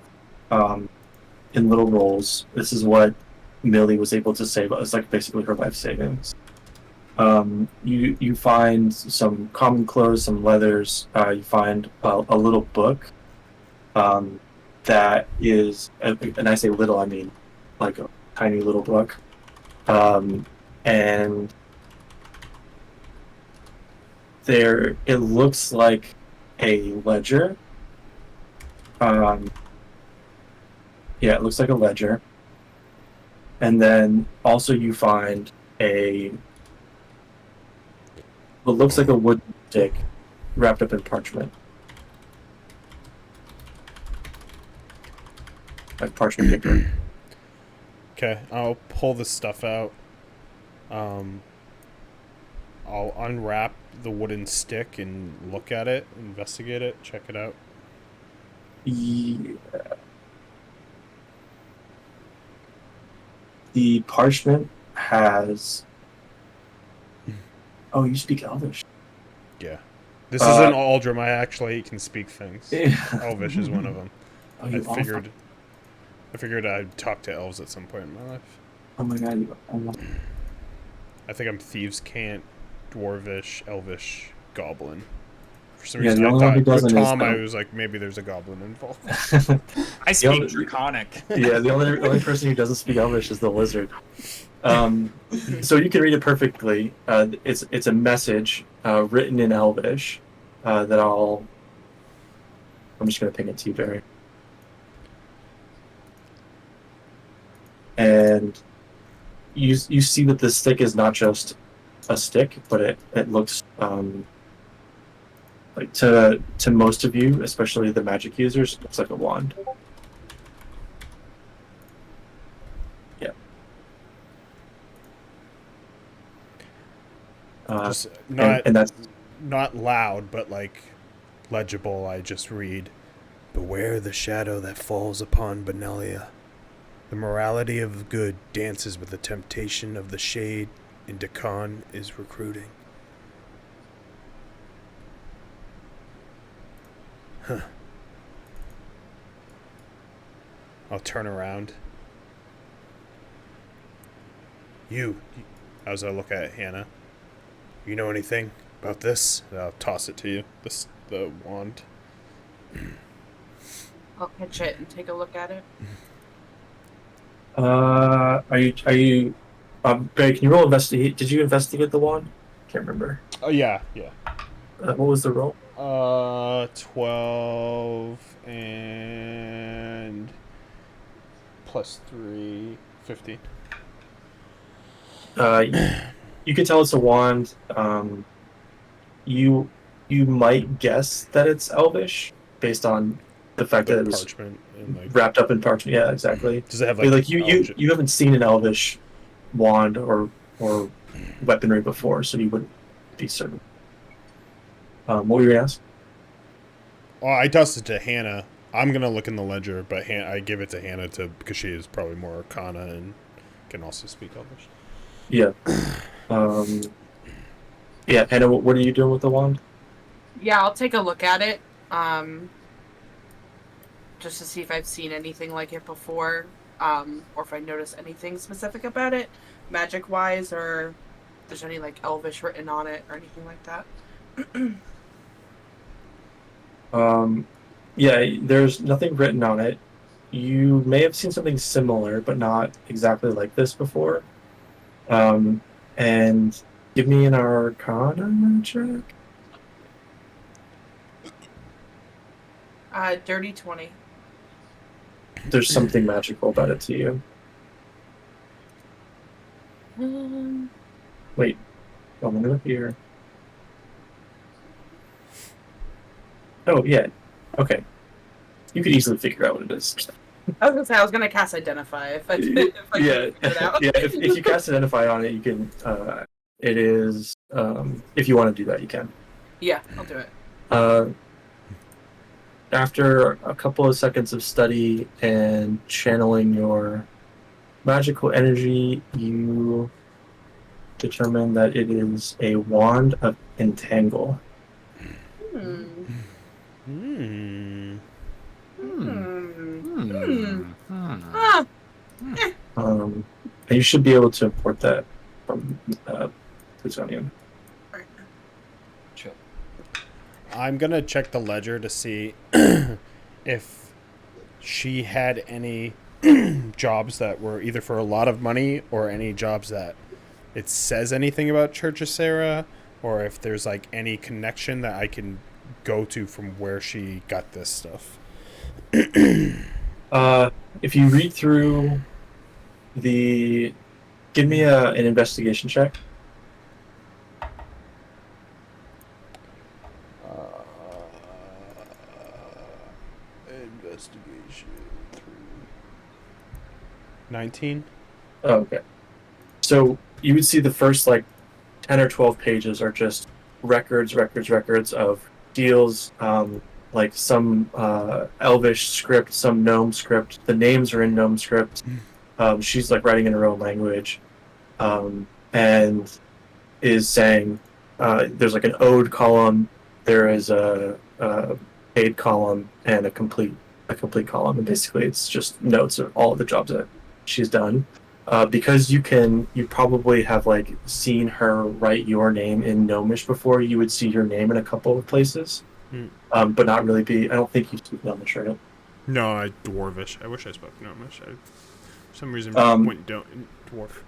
in little rolls. This is what Millie was able to save. It's like basically her life savings. You find some common clothes, some leathers. You find a little book that is, and I say little, I mean like a tiny little book. And there, it looks like a ledger. Yeah, it looks like a ledger. And then also you find what looks like a wooden stick wrapped up in parchment. Like parchment paper. Okay, I'll pull this stuff out. I'll unwrap the wooden stick and look at it, investigate it, check it out. Yeah. The parchment has. Oh, you speak Elvish. Yeah. This isn't Aldrim. I actually can speak things. Yeah. Elvish is one of them. Oh, you I figured I'd talk to elves at some point in my life. Oh my god, I think I'm Thieves' Cant, Dwarvish, Elvish, Goblin. For some Yeah, reason, the I only one who thought with doesn't is Tom, I the- was like, maybe there's a goblin involved. I speak Draconic. Yeah, the only person who doesn't speak Elvish is the lizard. So you can read it perfectly. It's a message written in Elvish that I'm just gonna ping it to you, Barry. And you see that the stick is not just a stick, but it looks like to most of you, especially the magic users, it looks like a wand. Yeah. Just not and that's not loud, but like legible. I just read, "Beware the shadow that falls upon Benelia. The morality of good dances with the temptation of the shade, and Dakan is recruiting." Huh. I'll turn around. As I look at Hannah, you know anything about this? And I'll toss it to you. The wand. I'll catch it and take a look at it. Are you Barry, can you roll investigate? Did you investigate the wand? Can't remember. Oh yeah. What was the roll? 12 and plus 3, 15. You can tell it's a wand. You might guess that it's Elvish based on the fact that it was parchment and like wrapped up in parchment. Yeah, exactly. Does it have But, like you haven't seen an Elvish wand or weaponry before, so you wouldn't be certain. What were you gonna ask? Oh, I tossed it to Hannah. I'm gonna look in the ledger, but I give it to Hannah because she is probably more Arcana and can also speak Elvish. Yeah. Yeah, Hannah, what are you doing with the wand? Yeah, I'll take a look at it. Just to see if I've seen anything like it before, or if I notice anything specific about it, magic-wise, or if there's any like Elvish written on it or anything like that. Yeah, there's nothing written on it. You may have seen something similar, but not exactly like this before. And give me an Arcana check. Dirty 20. There's something magical about it to you. Wait, I'm gonna look here. Oh yeah, okay. You could easily figure out what it is. I was gonna say I was gonna cast Identify if I did. If I Yeah, could figure it out. yeah. If you cast Identify on it, you can. It is. If you want to do that, you can. Yeah, I'll do it. After a couple of seconds of study and channeling your magical energy, you determine that it is a wand of entangle. And you should be able to import that from Plutonium. Chill. I'm gonna check the ledger to see if she had any jobs that were either for a lot of money or any jobs that it says anything about Church of Sarah, or if there's like any connection that I can go to from where she got this stuff. If you read through the, give me an investigation check. Investigation 19. Oh, okay. So you would see the first like 10 or 12 pages are just records of deals, like some Elvish script, some Gnome script. The names are in Gnome script. She's like writing in her own language, and is saying there's like an ode column. There is a paid column and a complete column, and basically it's just notes of all of the jobs that she's done. Because you probably have like seen her write your name in Gnomish before. You would see your name in a couple of places, but not really be. I don't think you speak Gnomish, right? No, I Dwarvish. I wish I spoke Gnomish. For some reason went Dwarf.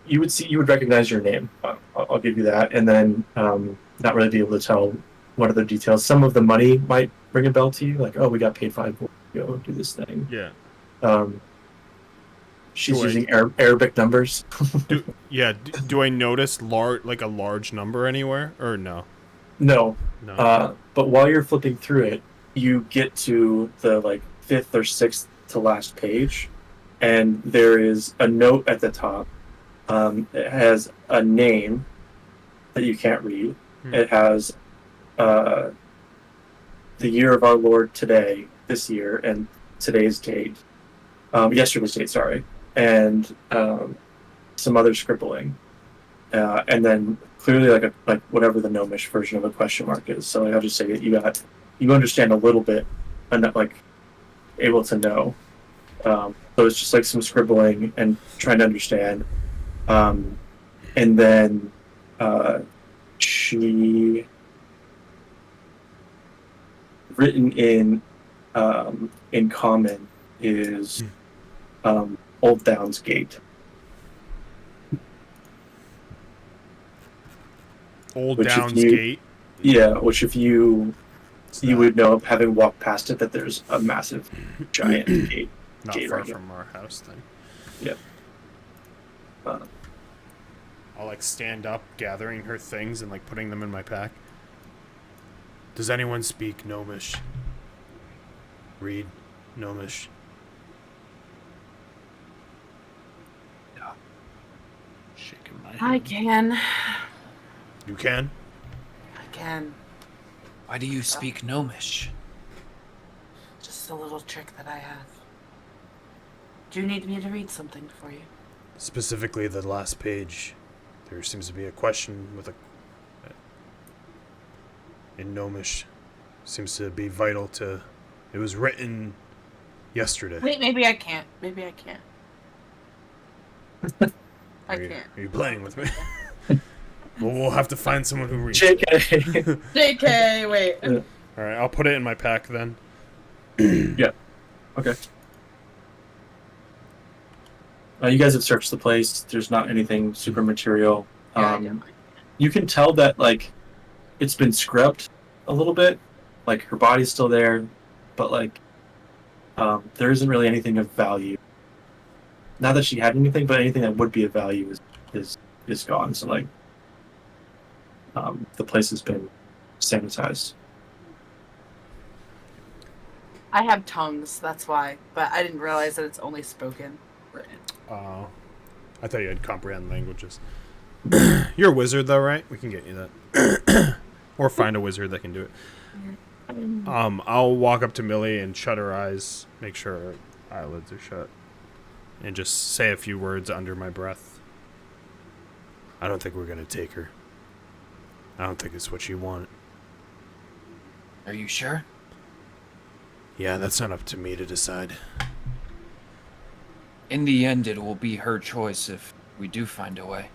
You would recognize your name. I'll give you that, and then not really be able to tell what other details. Some of the money might ring a bell to you, like, oh, we got paid 5 to go do this thing. Yeah. She's using Arabic numbers. Do I notice like a large number anywhere, or no? No. But while you're flipping through it, you get to the like 5th or 6th to last page, and there is a note at the top. It has a name that you can't read. It has the year of our Lord this year, and today's date. Yesterday's date, sorry. And some other scribbling. And then clearly like whatever the Gnomish version of a question mark is. So I'll just say that you understand a little bit and not like able to know. So it's just like some scribbling and trying to understand. And then she written in common is Old Downs Gate. Old Downs Gate? Yeah, which if you would know, having walked past it, that there's a massive, giant gate. Not gate far right from our house, then. Yep. I'll like stand up, gathering her things and like putting them in my pack. Does anyone speak Gnomish? Read Gnomish. Yeah. Shaking my head. I can. You can? I can. Why do you speak Gnomish? Just a little trick that I have. Do you need me to read something for you? Specifically the last page. There seems to be a question with in Gnomish. Seems to be vital to... It was written yesterday. Wait, maybe I can't. I can't. Are you playing with me? Well, we'll have to find someone who reads. JK. JK, wait. All right, I'll put it in my pack then. Yeah. Okay. You guys have searched the place. There's not anything super material. Yeah, I did. You can tell that like it's been scrubbed a little bit. Like her body's still there, but like there isn't really anything of value. Not that she had anything, but anything that would be of value is gone. So like the place has been sanitized. I have tongues, that's why. But I didn't realize that it's only spoken. Written. Oh, I thought you had comprehend languages. You're a wizard, though, right? We can get you that, or find a wizard that can do it. I'll walk up to Millie and shut her eyes, make sure her eyelids are shut, and just say a few words under my breath. I don't think we're gonna take her. I don't think it's what you want. Are you sure? Yeah, that's not up to me to decide. In the end, it will be her choice if we do find a way.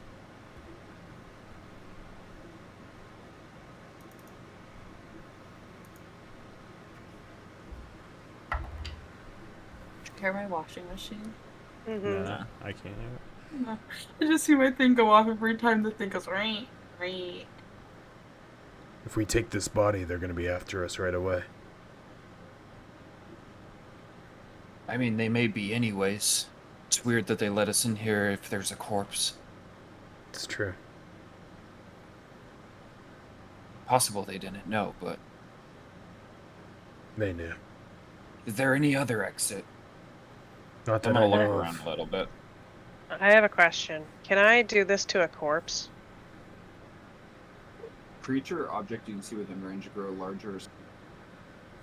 Care my washing machine? Mm-hmm. Nah, I can't have it. No. I just see my thing go off every time the thing goes right. If we take this body, they're gonna be after us right away. I mean, they may be anyways. It's weird that they let us in here if there's a corpse. It's true. Possible they didn't know, but They knew. is there any other exit? Not I'm that I gonna look know around of. a little bit. I have a question. Can I do this to a corpse? Creature or object you can see within range grow larger. It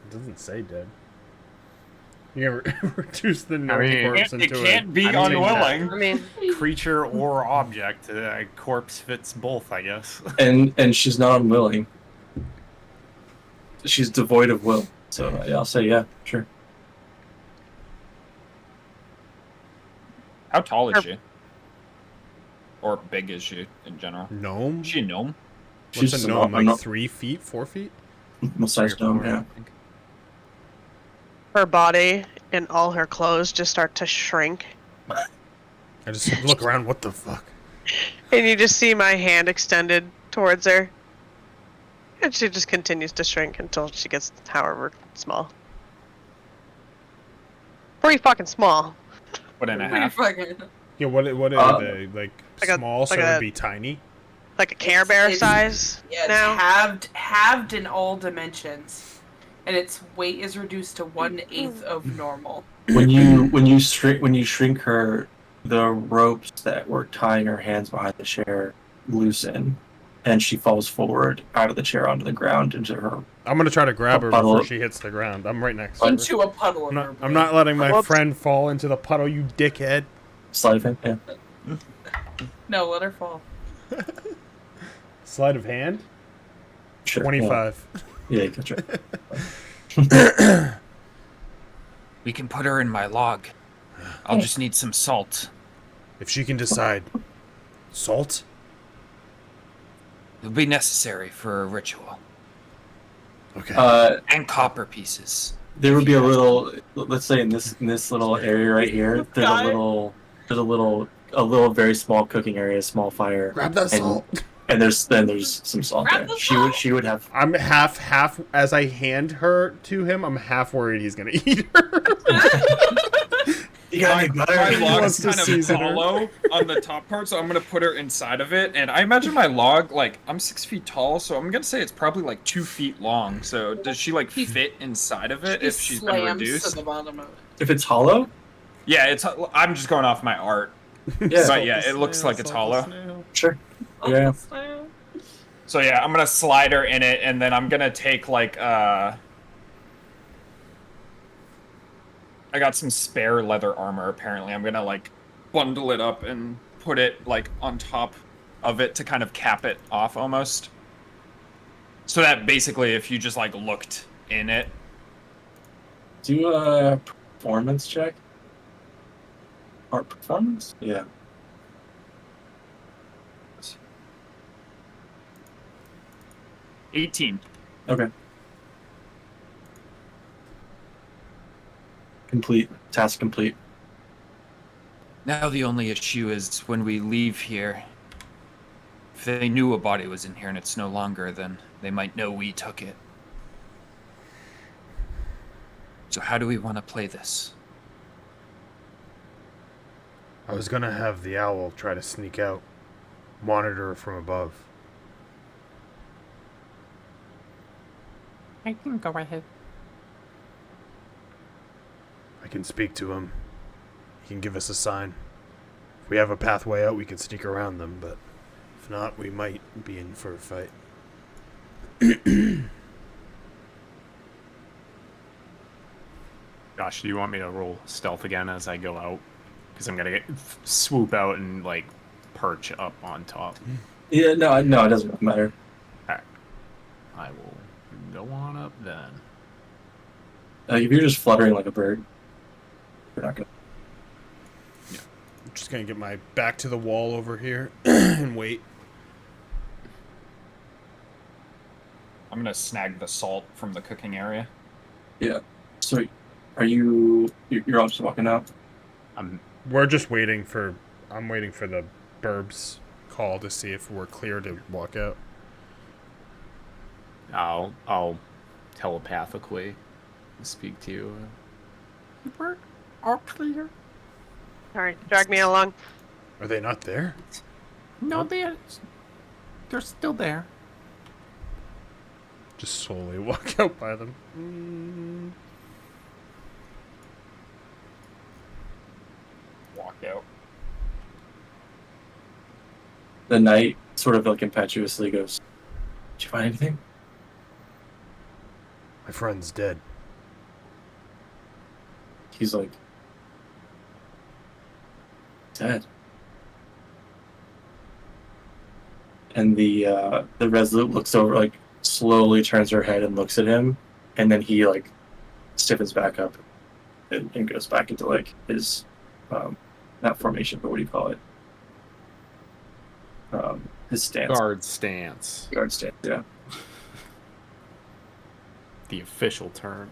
doesn't say dead. You can reduce the I gnome mean, corpse It into can't be I mean, unwilling. I mean, Creature or object. A corpse fits both, I guess. And she's not unwilling. She's devoid of will. So yeah, I'll say yeah, sure. How tall is she? Or big is she in general? gnome. Is she a gnome? What's She's a gnome? I'm Like not- 3 feet, 4 feet? Size gnome, yeah. her body and all her clothes just start to shrink. I just look around. What the fuck? And you just see my hand extended towards her. And she just continues to shrink until she gets however small. Pretty fucking small. What and a Pretty half? fucking. Yeah, what are they? Like Like a- small, so like it'd a- be tiny? Like a Care Bear it's- size Yeah, it's now. halved in all dimensions, and its weight is reduced to 1/8 of normal. When you shrink her, the ropes that were tying her hands behind the chair loosen, and she falls forward out of the chair onto the ground into her. I'm gonna try to grab her puddle. before she hits the ground. I'm right next to her. Into a puddle of her I'm blood. not letting my Whoops. friend fall into the puddle, you dickhead. Sleight of hand, yeah. No, let her fall. Sleight of hand? Sure. 25. Yeah, that's right. We can put her in my log. I'll just need some salt. If she can decide. Salt? It'll be necessary for a ritual. Okay. And copper pieces. There would be a little. Let's say in this little area right here, there's a little very small cooking area, small fire. Grab that salt. And there's some salt Grab there. the She would have. I'm half as I hand her to him, I'm half worried he's gonna eat her. You got any butter? My He log wants is to kind of season her. hollow on the top part, so I'm gonna put her inside of it. And I imagine my log, like, I'm 6 feet tall, so I'm gonna say it's probably like 2 feet long. So does she like fit inside of it if she's been slams reduced? to the bottom of it. If it's hollow, Yeah, it's. I'm just going off my art, yeah, but yeah, it looks like it's hollow. sure. Yeah. So yeah, I'm gonna slide her in it, and then I'm gonna take like I got some spare leather armor. Apparently, I'm gonna like bundle it up and put it like on top of it to kind of cap it off almost. So that basically, if you just like looked in it, Do a performance check. Art performance? Yeah. $18. Okay. Complete. Task complete. Now the only issue is when we leave here, if they knew a body was in here and it's no longer, then they might know we took it. So how do we want to play this? I was gonna have the owl try to sneak out, monitor from above. I can go ahead. I can speak to him. He can give us a sign. If we have a pathway out, we can sneak around them, but if not, we might be in for a fight. Josh, do you want me to roll stealth again as I go out? Because I'm gonna swoop out and like perch up on top. Yeah, no, it doesn't matter. Alright. I will go on up then. If you're just fluttering like a bird, you're not gonna. I'm just gonna get my back to the wall over here and wait. I'm gonna snag the salt from the cooking area. Yeah. So, you're all just walking out? We're just waiting for. I'm waiting for the burbs call to see if we're clear to walk out. I'll telepathically speak to you. We're all clear. Alright, drag me along. Are they not there? No, they're still there. Just slowly walk out by them. Walk out. The knight sort of like impetuously goes, "Did you find anything?" My friend's dead. He's like, "Dead." And the Resolute looks over, like slowly turns her head and looks at him, and then he like stiffens back up and goes back into like his not formation, but what do you call it? His stance. Guard stance. Guard stance, yeah. The official term.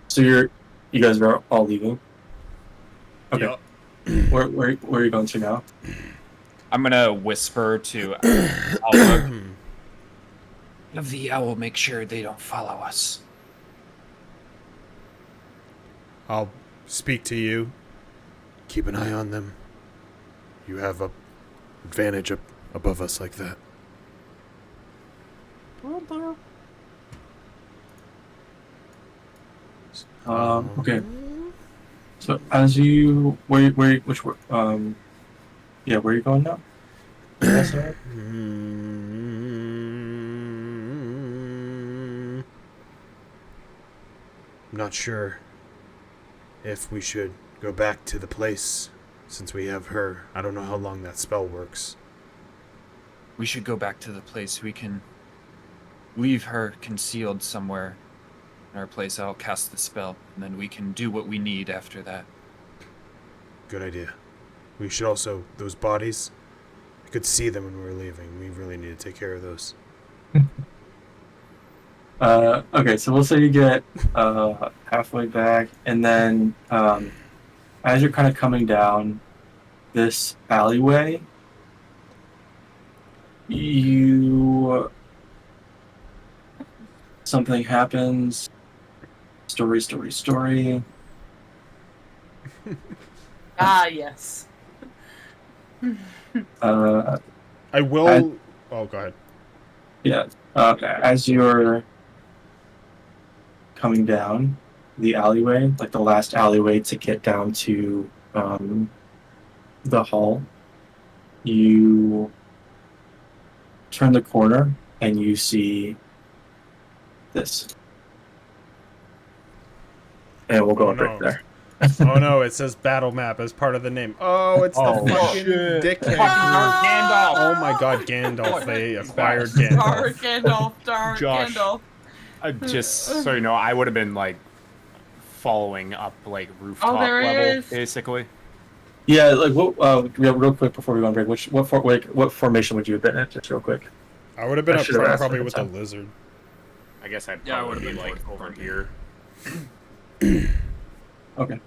So you guys are all leaving? Okay. Yep. Where are you going to now? I'm gonna whisper to Alpha. Have the owl make sure they don't follow us. I'll speak to you. Keep an eye on them. You have a advantage above us like that. Will do. Okay. So as you where are you going now? That's all right. I'm not sure if we should go back to the place since we have her. I don't know how long that spell works. We should go back to the place. We can leave her concealed somewhere in our place. I'll cast the spell, and then we can do what we need after that. Good idea. We should also, those bodies, I could see them when we were leaving. We really need to take care of those. Okay, so we'll say you get halfway back, and then as you're kind of coming down this alleyway, something happens. Story. Ah, yes. I will. Oh, go ahead. Yeah. As you're coming down the alleyway, like the last alleyway to get down to the hall, you turn the corner and you see this. And we'll go up right there. Oh no, it says battle map as part of the name. Oh, it's the fucking dickhead. Gandalf. Oh my god, Gandalf. They acquired Dark Gandalf. Gandalf, Josh. Gandalf. Just so you know, I would have been like following up like rooftop there he level, is. basically. Yeah, like real quick before we go on break, what formation would you have been in? Just real quick. I would have been I up should've front asked probably that with the time. lizard. I guess I'd Yeah, I probably would've be been like more over here. Okay.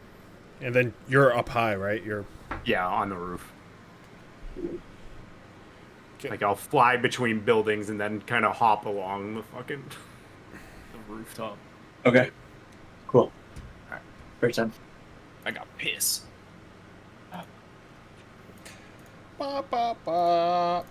And then you're up high, right? You're Yeah, on the roof. Okay. Like I'll fly between buildings and then kind of hop along the fucking the rooftop. Okay. Cool. Alright. Great time. I got piss. ba ba ba.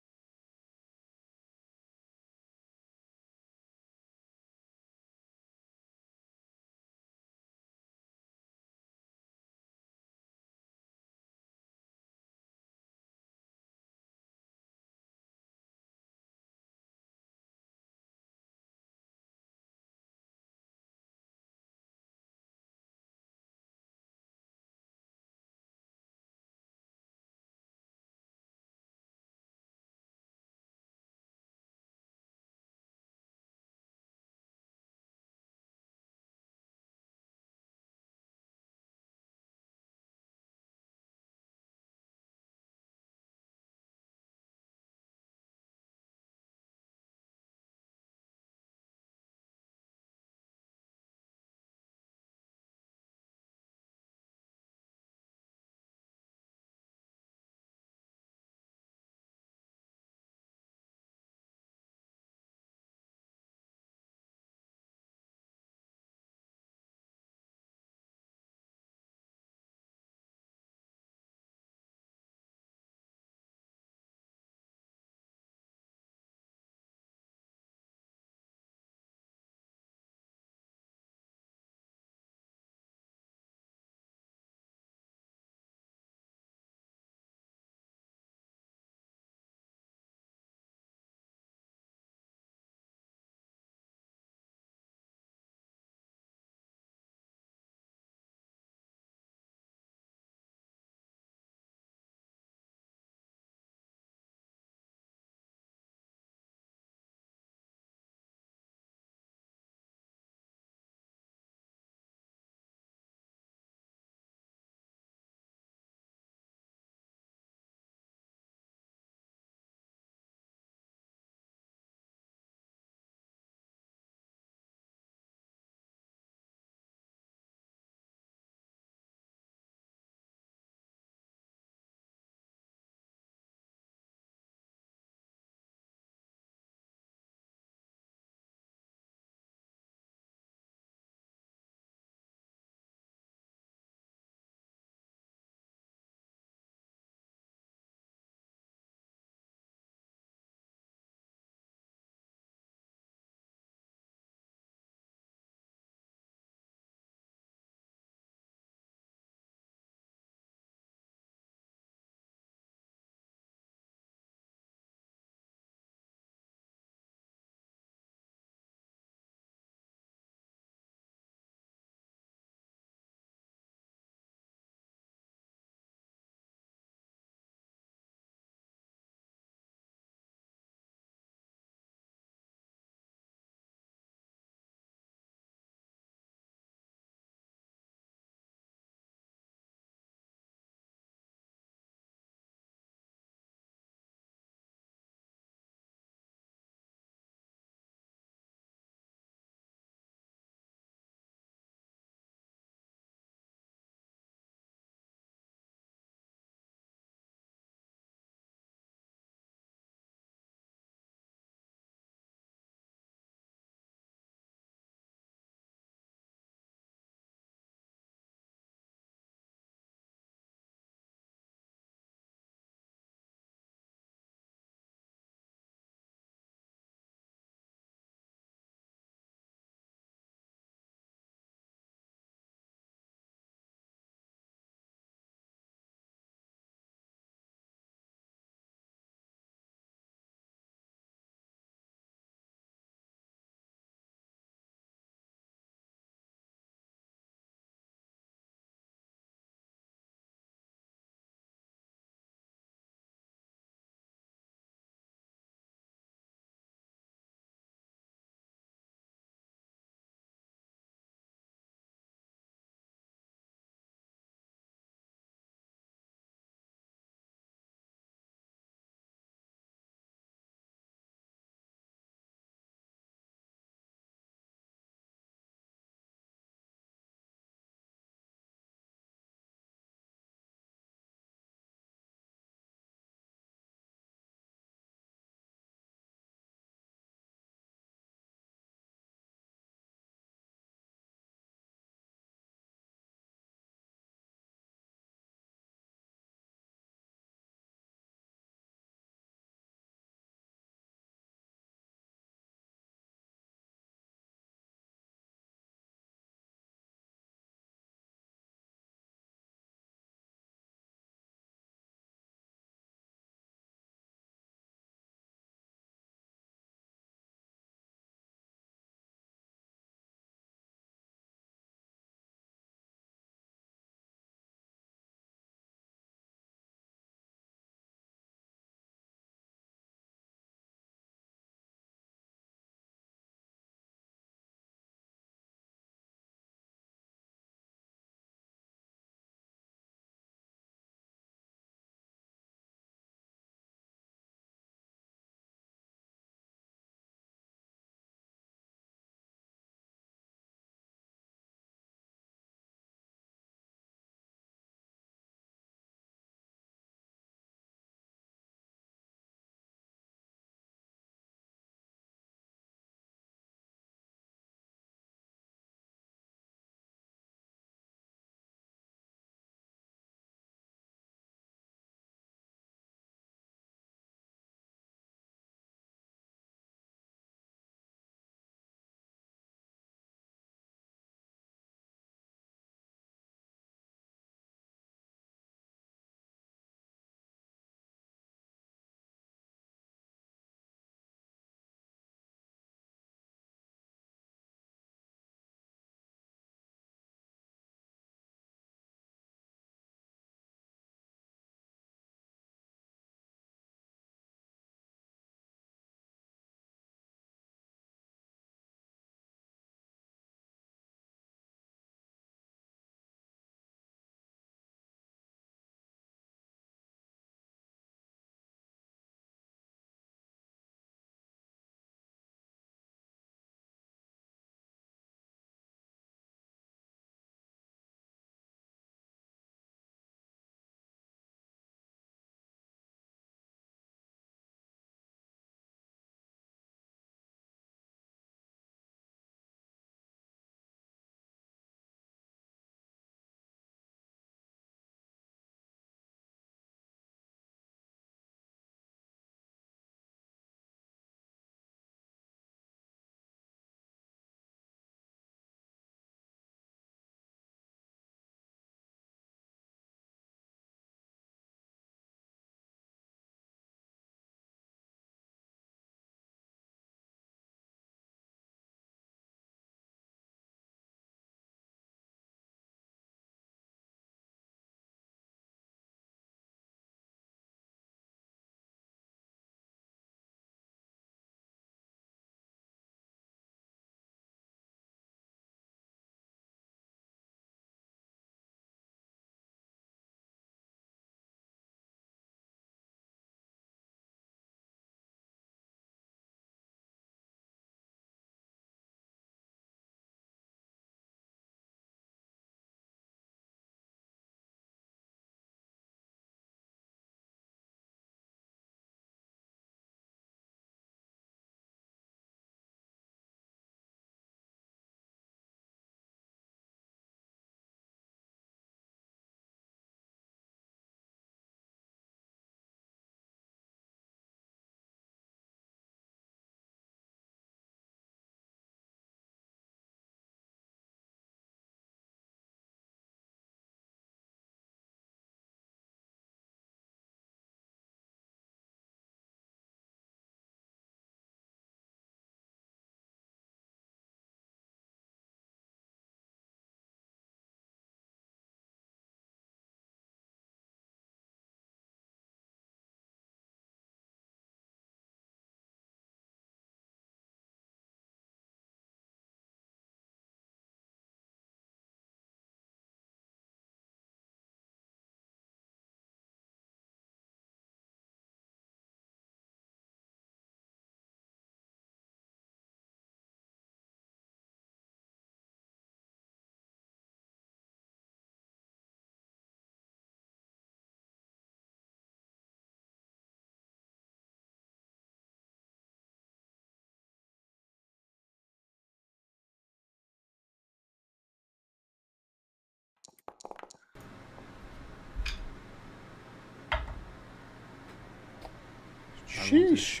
Sheesh.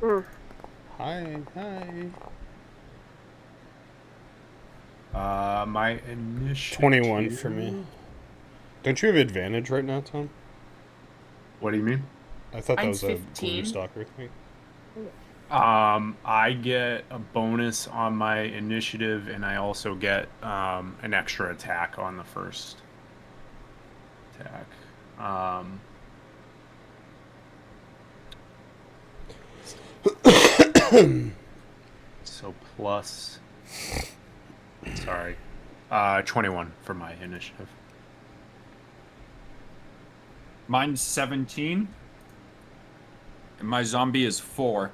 Mm. Hi. My initiative. 21 for me. Don't you have advantage right now, Tom? What do you mean? I thought that Mine's was a 15. Gloom Stalker thing. I get a bonus on my initiative, and I also get an extra attack on the first attack. So plus, sorry, 21 for my initiative. Mine's 17. And my zombie is 4.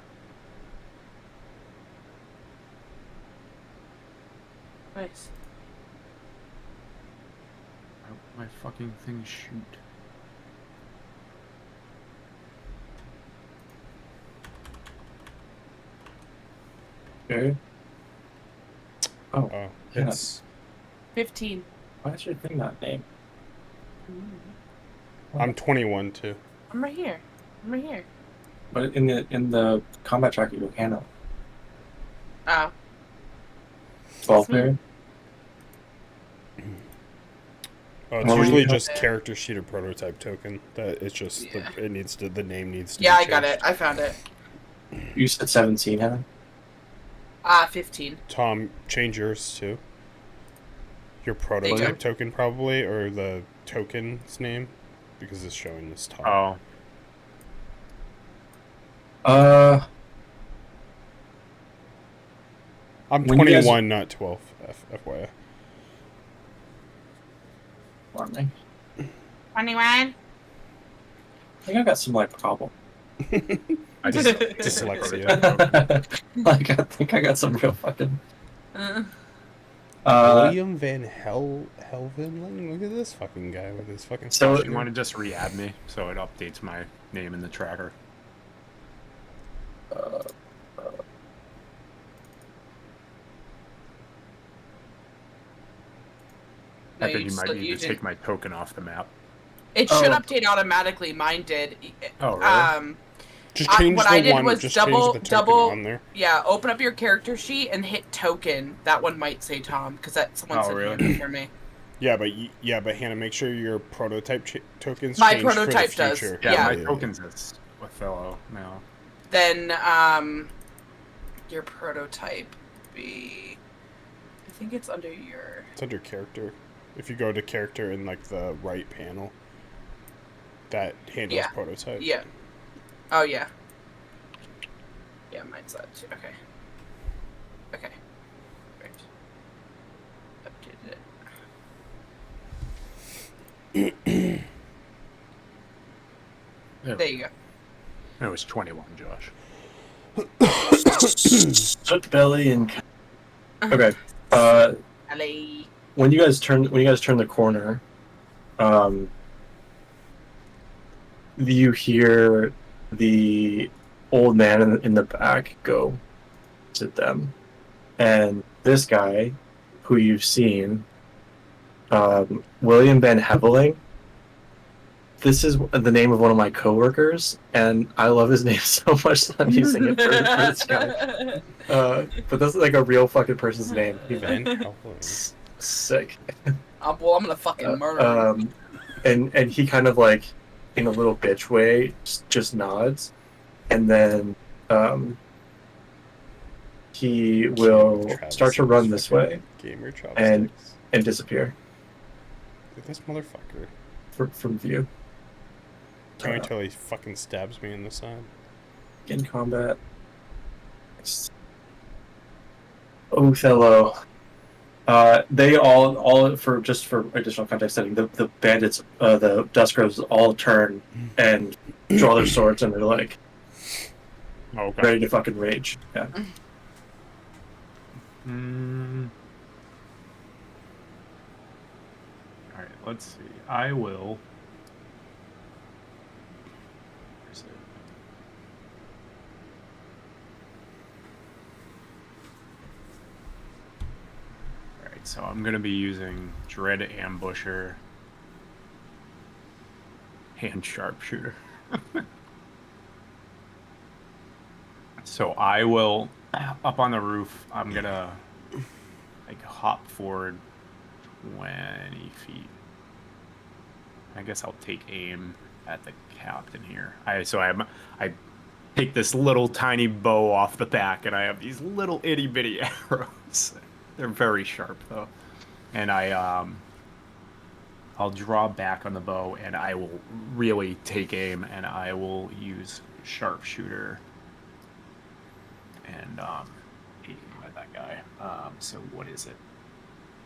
Nice. My fucking thing shoot. Okay. Oh, It's 15. why is your thing not named? I'm 21 too. I'm right here. But in the combat tracker, you Hannah. Oh. 12 there. Oh, it's What were usually you- just character sheet or prototype token. That it's just it needs to the name needs to. Yeah, be I got changed. it. I found it. You said 17, Hannah? 15. Tom, change yours too. Your prototype token probably, or the token's name, because it's showing this Tom. Oh. I'm when you 21, guys- not 12. FYI. Warning. 21. I think I got some like problem. I just Dyslexia. Like I think I got some real fucking. William Van Helvenling? Look at this fucking guy with his fucking. So you want to just re-add me so it updates my name in the tracker? No, I think you you might still- need you to didn't- take my token off the map. It should update automatically. Mine did. Oh, really? Just change what the I did one. was Just change the token double. on there. Yeah, open up your character sheet and hit token. That one might say Tom because that someone said really? for me. Yeah, but Hannah, make sure your prototype tokens My change prototype for the does, future. yeah. My token's is Othello now. Then your prototype be. I think it's under your. It's under character. If you go to character in like the right panel, that handles prototype. Yeah. Oh yeah. Yeah, mine's that too. Okay. Okay. Right. Updated it. There you go. It was 21, Josh. Soot belly and. Okay. LA. When you guys turn the corner, you hear the old man in the back go to them, and this guy, who you've seen, William Van Heveling. This is the name of one of my coworkers, and I love his name so much that I'm using it for this guy. But that's like a real fucking person's name. Van Heveling. Sick. I'm gonna fucking murder him. And he kind of like, in a little bitch way, just nods, and then he will start to run this way Gamer and disappear Look at this motherfucker. from view. Can't wait till he fucking stabs me in the side. In combat. Othello. They all for additional context setting, the bandits, the Duskrows all turn and draw their swords, and they're like ready to fucking rage. Yeah. All right, let's see. I will. Where's it? All right, so I'm gonna be using Dread Ambusher, Hand Sharpshooter. So I will, up on the roof, I'm gonna like hop forward 20 feet. I guess I'll take aim at the captain here. I take this little tiny bow off the back, and I have these little itty bitty arrows. They're very sharp though, and I'll draw back on the bow, and I will really take aim, and I will use sharpshooter and aim at that guy. So what is it?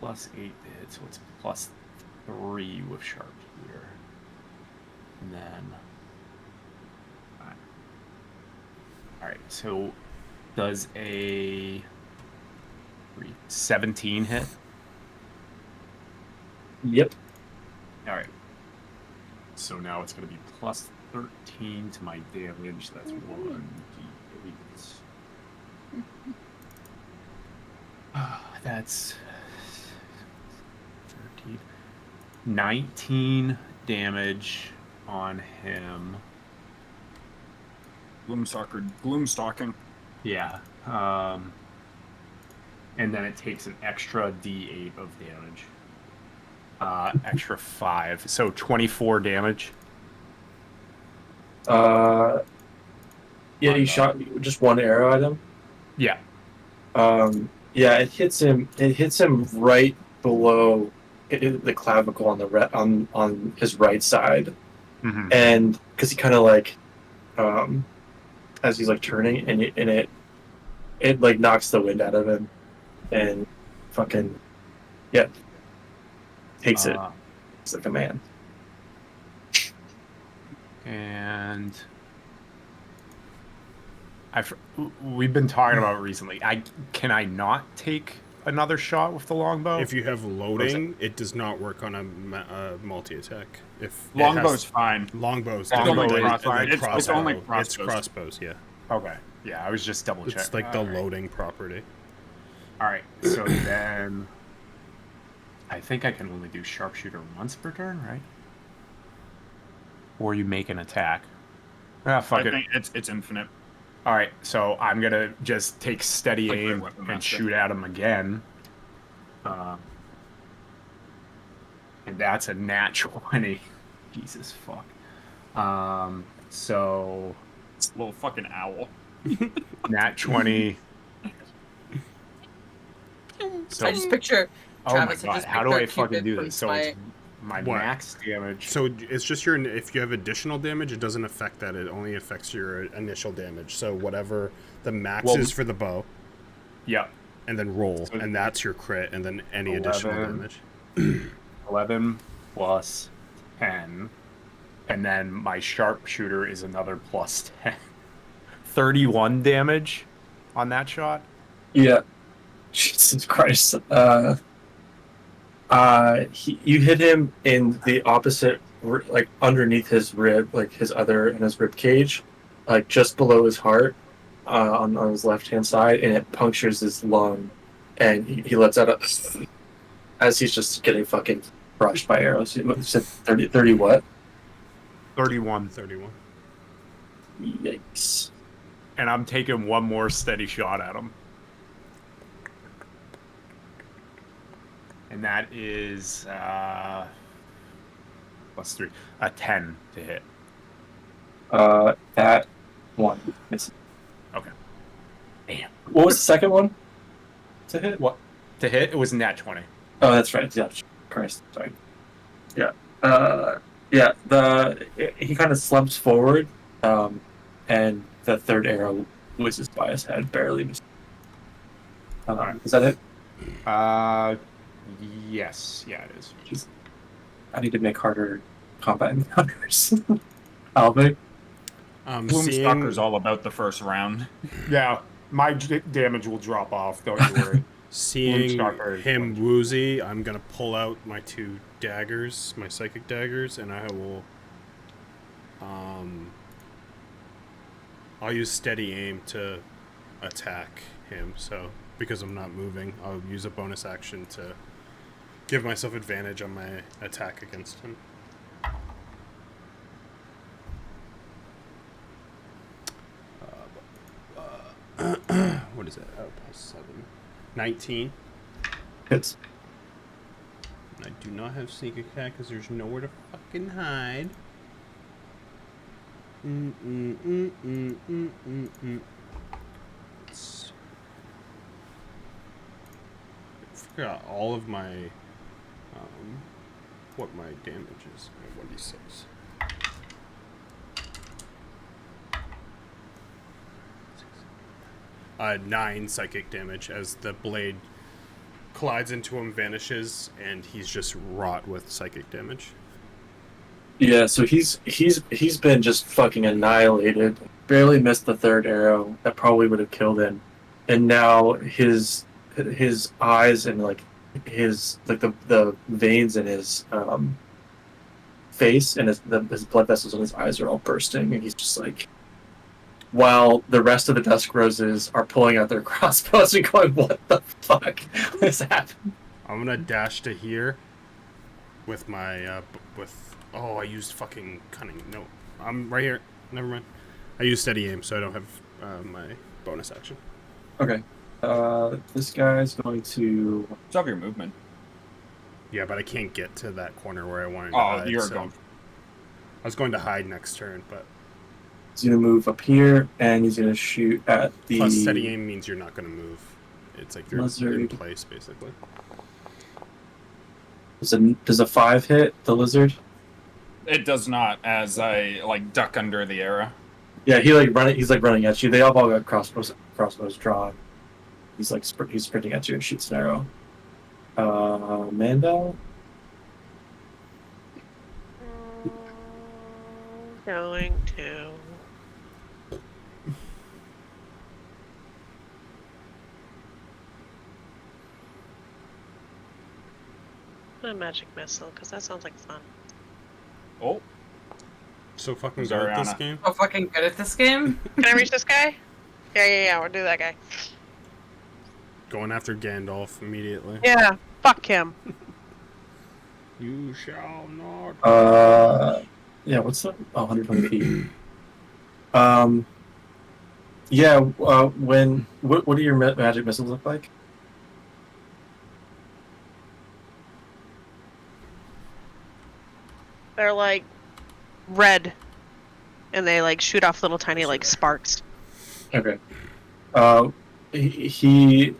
+8 to hit, so it's +3 with sharpshooter, and then. All right, so does a 17 hit? Yep. All right. So now it's going to be +13 to my damage. That's 1d8. That's 13. 19 damage on him. Gloomstalking. Yeah. And then it takes an extra d8 of damage. Extra 5. So 24 damage. Yeah, you shot just one arrow at him. Yeah. Yeah, it hits him. It hits him right below the clavicle on his right side, and because he kind of like, as he's like turning, and it like knocks the wind out of him, and fucking takes it. It's like a man. And we've been talking about it recently. Can I not take another shot with the longbow? If you have loading, it does not work on a multi-attack. If Longbow's fine. Longbow's It's only fine. it's only crossbows. It's crossbows, yeah. Okay. Yeah, I was just double checking. It's like the loading property. All right. So then, I think I can only do sharpshooter once per turn, right? Or you make an attack. Fuck I it. think it's infinite. All right, so I'm gonna just take steady aim and shoot at him again. And that's a nat 20. Jesus fuck. So it's a little fucking owl. Nat 20. So I just picture. Travis, oh my god, how do I fucking do this? So it's my What? max damage. So it's just your, if you have additional damage, it doesn't affect that. It only affects your initial damage. So whatever the max is for the bow. Yeah. And then roll, So and that's your crit, and then any 11, additional damage. 11 plus 10, and then my sharpshooter is another plus 10. 31 damage on that shot. Yeah. Jesus Christ. You hit him in the opposite, like underneath his rib, like his rib cage, like just below his heart, on his left hand side, and it punctures his lung, and he lets out as he's just getting fucking crushed by arrows. You said 30 what? 31. Yikes. And I'm taking one more steady shot at him. And that is +3, a 10 to hit. That one misses. Okay. Damn. What was the second one to hit? What to hit? It was nat 20. Oh, that's right. Yeah. Christ. Sorry. Yeah. He kind of slumps forward, and the third arrow whizzes by his head, barely missing. Is that it? Yes. Yeah, it is. Jeez. I need to make harder combat encounters. Albert? Gloomstalker's all about the first round. Yeah, my damage will drop off, don't you worry. Seeing him woozy, I'm going to pull out my 2 daggers, my psychic daggers, and I will... I'll use steady aim to attack him, so because I'm not moving, I'll use a bonus action to give myself advantage on my attack against him. is it? Oh, plus 7. 19. Hits. I do not have sneak attack because there's nowhere to fucking hide. I forgot all of my what my damage is. 1d6. 9 psychic damage as the blade collides into him, vanishes, and he's just wrought with psychic damage. Yeah, so he's been just fucking annihilated. Barely missed the third arrow that probably would have killed him, and now his eyes and the veins in his face and his blood vessels in his eyes are all bursting, and he's just like, while the rest of the Dusk Roses are pulling out their crossbows and going, "What the fuck is happening?" I'm gonna dash to here with my I used fucking cunning. No, I'm right here. Never mind. I used steady aim, so I don't have my bonus action. Okay. This guy's going to. It's of your movement. Yeah, but I can't get to that corner where I wanted to Oh, hide. you're so going. I was going to hide next turn, but He's going to move up here, and he's going to shoot at the. plus steady aim means you're not going to move. It's like you're Lizard. in place, basically. Does a 5 hit the lizard? It does not, as I duck under the arrow. Yeah, he's running at you. They all got crossbows drawn. He's sprinting at you and shoots an arrow. Mandel? Going to. A magic missile, because that sounds like fun. Oh. So fucking good at this Zariana. game. So fucking good at this game. Can I reach this guy? Yeah, we'll do that guy. Going after Gandalf immediately. Yeah, fuck him. You shall not. Yeah, what's that? Oh, 120 feet. Yeah, what do your magic missiles look like? They're like red, and they like shoot off little tiny like sparks. Okay. He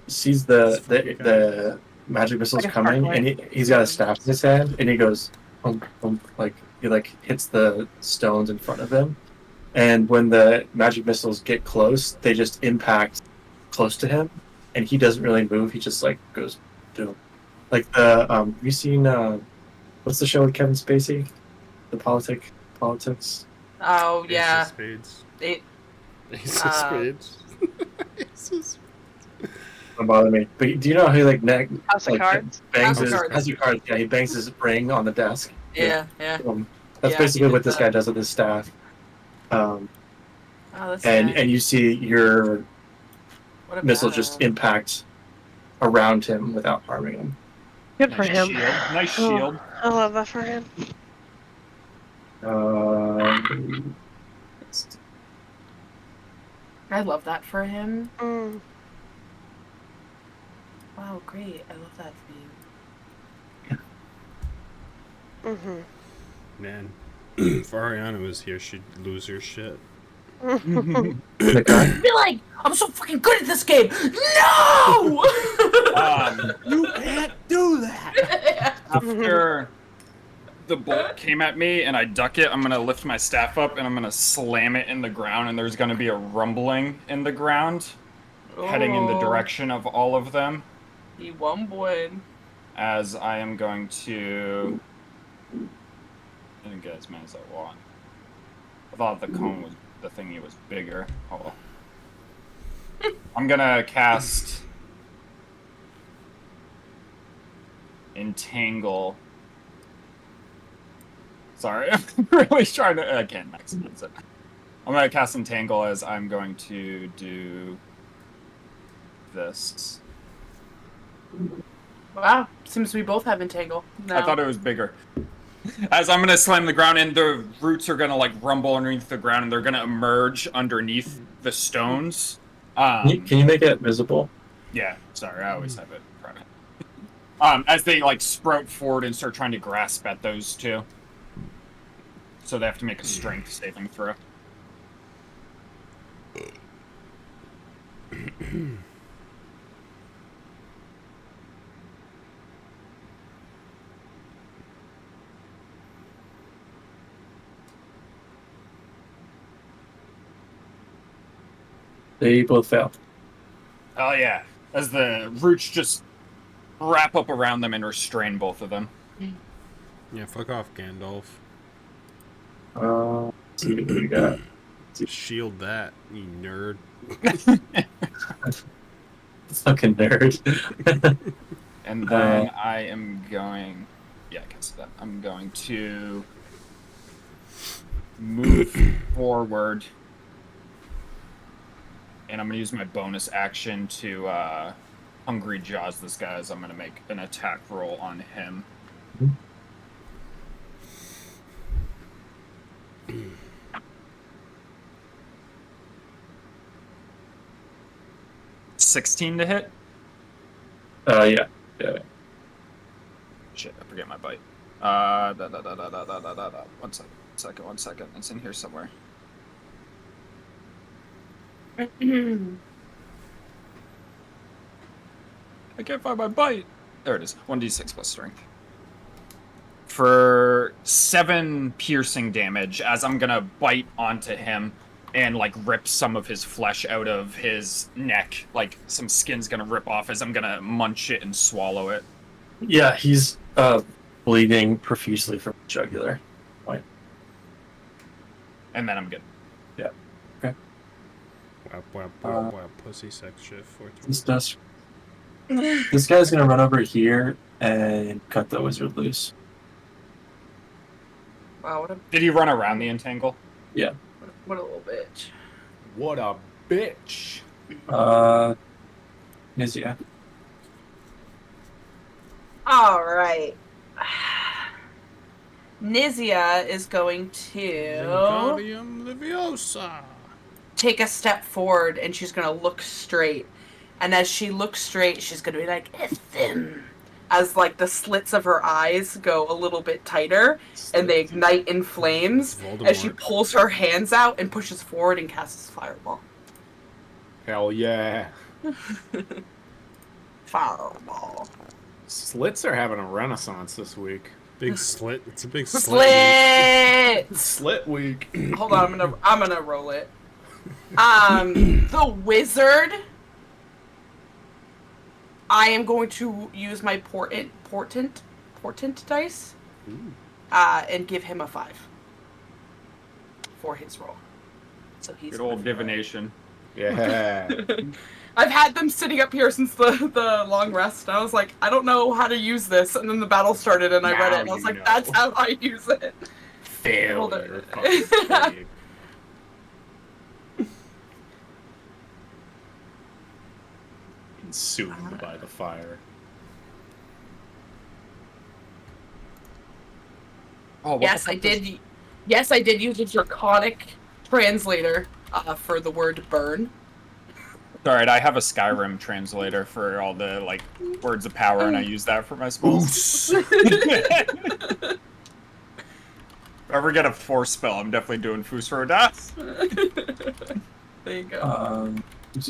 sees the magic missiles Like a coming, sparkler. and he's got a staff in his hand, and he goes, he hits the stones in front of him, and when the magic missiles get close, they just impact close to him, and he doesn't really move. He just goes, boom. Like the have you seen what's the show with Kevin Spacey? The politics. Oh yeah. Ace of Spades. It, Ace of Spades. Ace of Spades. Don't bother me. But do you know how he House of Cards? bangs House of Cards. House of Cards? Yeah, he bangs his ring on the desk. yeah. That's Yeah, basically he what did this that. guy does with his staff. Oh, that's And nice. and you see your What a missile badass. just impact around him without harming him. Good for him. Shield. Nice Oh, shield. I love that for him. I love that for him. Mm. Wow, great. I love that for you. Mm-hmm. Man, if Ariana was here, she'd lose her shit. The guy? Be like, I'm so fucking good at this game. No! You can't do that. After the bolt came at me and I duck it, I'm gonna lift my staff up and I'm gonna slam it in the ground, and there's gonna be a rumbling in the ground, heading in the direction of all of them. He won one. As I am going to. I didn't get as many as I want. I thought the cone was the thingy was bigger. Oh. I'm gonna cast Entangle. Sorry, I'm really trying to. I can't maximize it. I'm gonna cast Entangle as I'm going to do this. Wow, seems we both have Entangle. No. I thought it was bigger. As I'm gonna slam the ground in, the roots are gonna rumble underneath the ground, and they're gonna emerge underneath the stones Can you make it visible? Yeah, sorry, I always have it private. As they like sprout forward and start trying to grasp at those two. So they have to make a strength saving throw. They both fail. Oh yeah, as the roots just wrap up around them and restrain both of them. Yeah, fuck off, Gandalf. Let's see what we got. Shield that, you nerd. Fucking nerd. And then I am going... Yeah, I can see that. I'm going to move forward. And I'm going to use my bonus action to Hungry Jaws this guy as I'm going to make an attack roll on him. 16 to hit? Yeah. Shit, I forget my bite. One second. It's in here somewhere. I can't find my bite. There it is. 1d6 plus strength. For 7 piercing damage, as I'm gonna bite onto him and like rip some of his flesh out of his neck. Like some skin's gonna rip off as I'm gonna munch it and swallow it. Yeah, he's bleeding profusely from the jugular. Point. And then I'm good. Yeah. Okay. Wap, pussy sex shit. This guy's gonna run over here and cut the wizard loose. Wow, what a Did he run around the entangle? Yeah. what a little bitch. What a bitch. Nizia. All right. Nizia is going to Wingardium Leviosa. take a step forward and she's going to look straight. And as she looks straight, she's going to be like, "Ethan," as like the slits of her eyes go a little bit tighter and they ignite in flames as she pulls her hands out and pushes forward and casts Fireball. Hell yeah. Fireball. Slits are having a renaissance this week. Big slit. It's a big Slit! Slit week. Hold on, I'm gonna roll it. The wizard. I am going to use my portent dice, and give him a 5 for his roll. So he's Good old divination. Yeah. I've had them sitting up here since the long rest. I was like, I don't know how to use this, and then the battle started, and I read it, and I was like, that's how I use it. Failure. Consumed by the fire. Oh, Yes, I did. Yes, I did use a draconic translator for the word burn. Alright, I have a Skyrim translator for all the like words of power, and I use that for my spells. If I ever get a force spell, I'm definitely doing Fusro Das. There you go.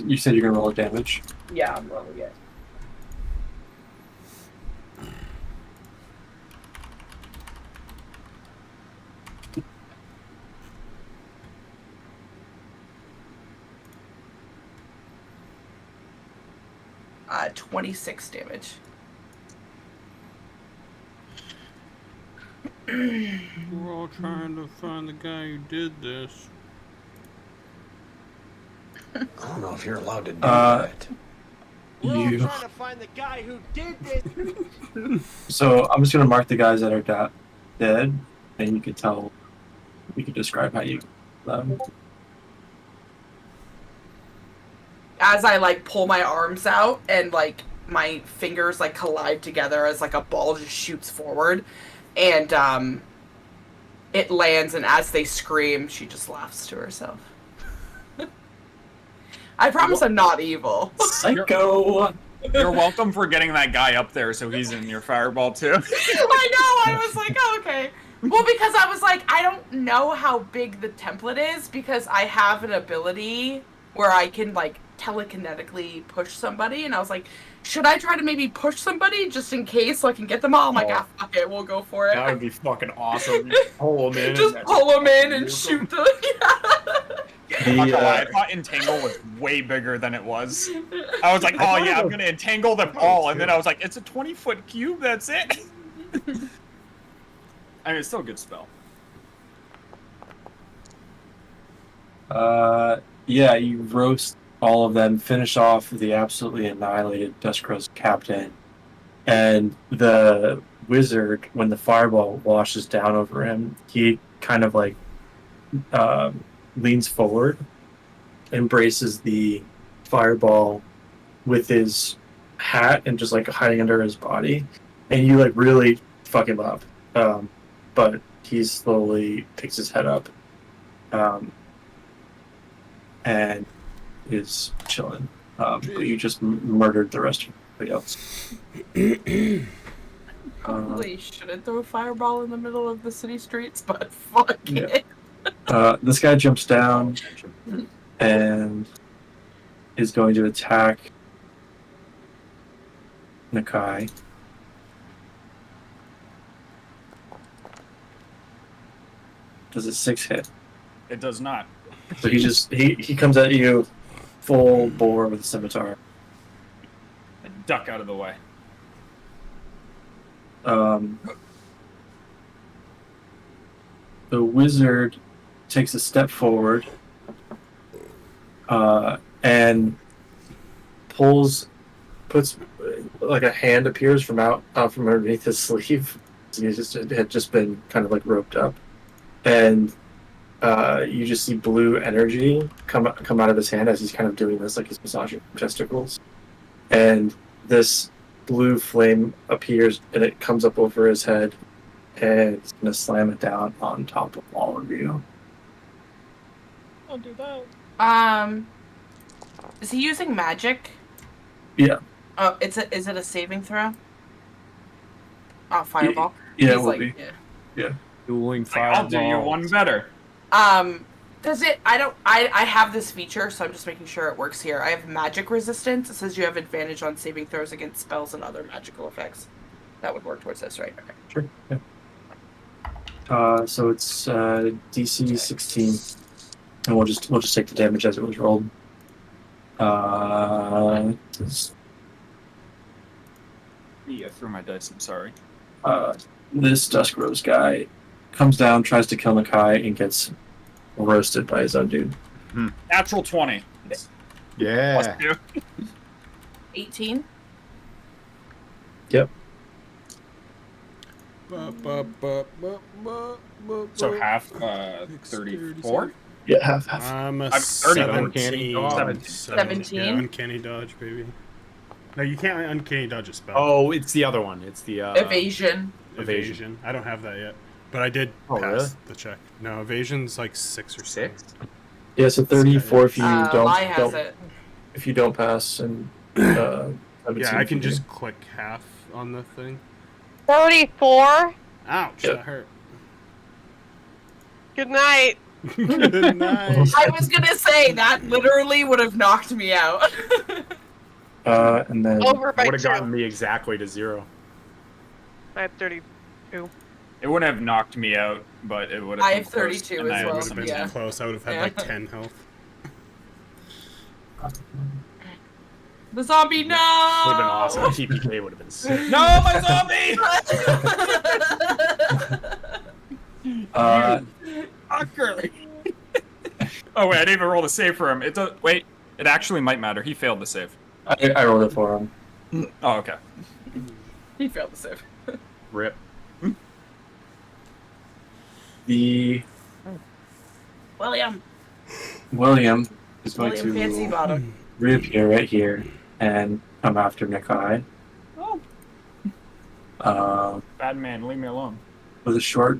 You said you're gonna roll damage. Yeah, I'm rolling it. Uh, 26 damage. We're all trying to find the guy who did this. I don't know if you're allowed to do that. We're all trying to find the guy who did this. So I'm just gonna mark the guys that are dead, and you can tell. You can describe how you. As I like pull my arms out and like my fingers like collide together as like a ball just shoots forward, and it lands, and as they scream, she just laughs to herself. I promise I'm not evil. Psycho. You're welcome for getting that guy up there so he's in your fireball too. I know. I was like, oh, okay. Well, because I was like, I don't know how big the template is because I have an ability where I can like telekinetically push somebody, and I was like, should I try to maybe push somebody just in case so I can get them all? I'm like, ah, fuck it, we'll go for it. That would be fucking awesome. You pull them in. Just pull them in and shoot them. I thought Entangle was way bigger than it was. I was like, oh yeah, I'm gonna entangle them all, and then I was like, it's a 20-foot cube, that's it. I mean, it's still a good spell. Yeah, you roast all of them, finish off the absolutely annihilated Duskrow's captain, and the wizard, when the fireball washes down over him, he kind of like leans forward, embraces the fireball with his hat and just like hiding under his body, and you like really fuck him up. But he slowly picks his head up and is chilling. But you just murdered the rest of everybody else. Probably shouldn't throw a fireball in the middle of the city streets, but fuck it. This guy jumps down and is going to attack Nakai. Does it 6 hit? It does not. So he comes at you full bore with a scimitar. Duck out of the way. The wizard takes a step forward and puts like a hand appears from from underneath his sleeve. It had just been kind of like roped up, and you just see blue energy come out of his hand as he's kind of doing this, like he's massaging testicles, and this blue flame appears and it comes up over his head, and it's gonna slam it down on top of all of you. I'll do that. Is he using magic? Yeah. Oh, is it a saving throw? Oh, fireball. Yeah, He's it will like, be. Yeah. Dueling I'll do you one better. Does it? I have this feature, so I'm just making sure it works here. I have magic resistance. It says you have advantage on saving throws against spells and other magical effects. That would work towards this, right? Okay. Sure. Yeah. So it's DC 16, and we'll just take the damage as it was rolled. Yeah, I threw my dice. I'm sorry. This Dusk Rose guy comes down, tries to kill Nakai, and gets roasted by his own dude. Natural 20. Yeah. Plus 18. Yep. So half 34? Yeah, half. I'm a 17. 17. Yeah, uncanny dodge, baby. No, you can't uncanny dodge a spell. Oh, it's the other one. It's the Evasion. Evasion. I don't have that yet, but I did pass really? the check. No, evasion's like 6 or 6. Yeah, so 34 if you Lie has don't it. if you don't pass, and Yeah, I can just click half on the thing. 34? Ouch, that hurt. Good night. Good night. I was gonna say that literally would have knocked me out. and then Over by Would have 2. gotten me exactly to 0. I have 32. It wouldn't have knocked me out, but it would have. I have 32 as well. Would have been Yeah. close. I would have had like 10 health. The zombie, no! Would have been awesome. TPK would have been sick. No, my zombie! Fucker. Oh wait, I didn't even roll the save for him. It does. Wait, it actually might matter. He failed the save. I rolled it for him. Oh, okay. He failed the save. Rip. The William is going Fancy to Bottom. reappear right here and come after Nakai. Bad man, leave me alone. With a short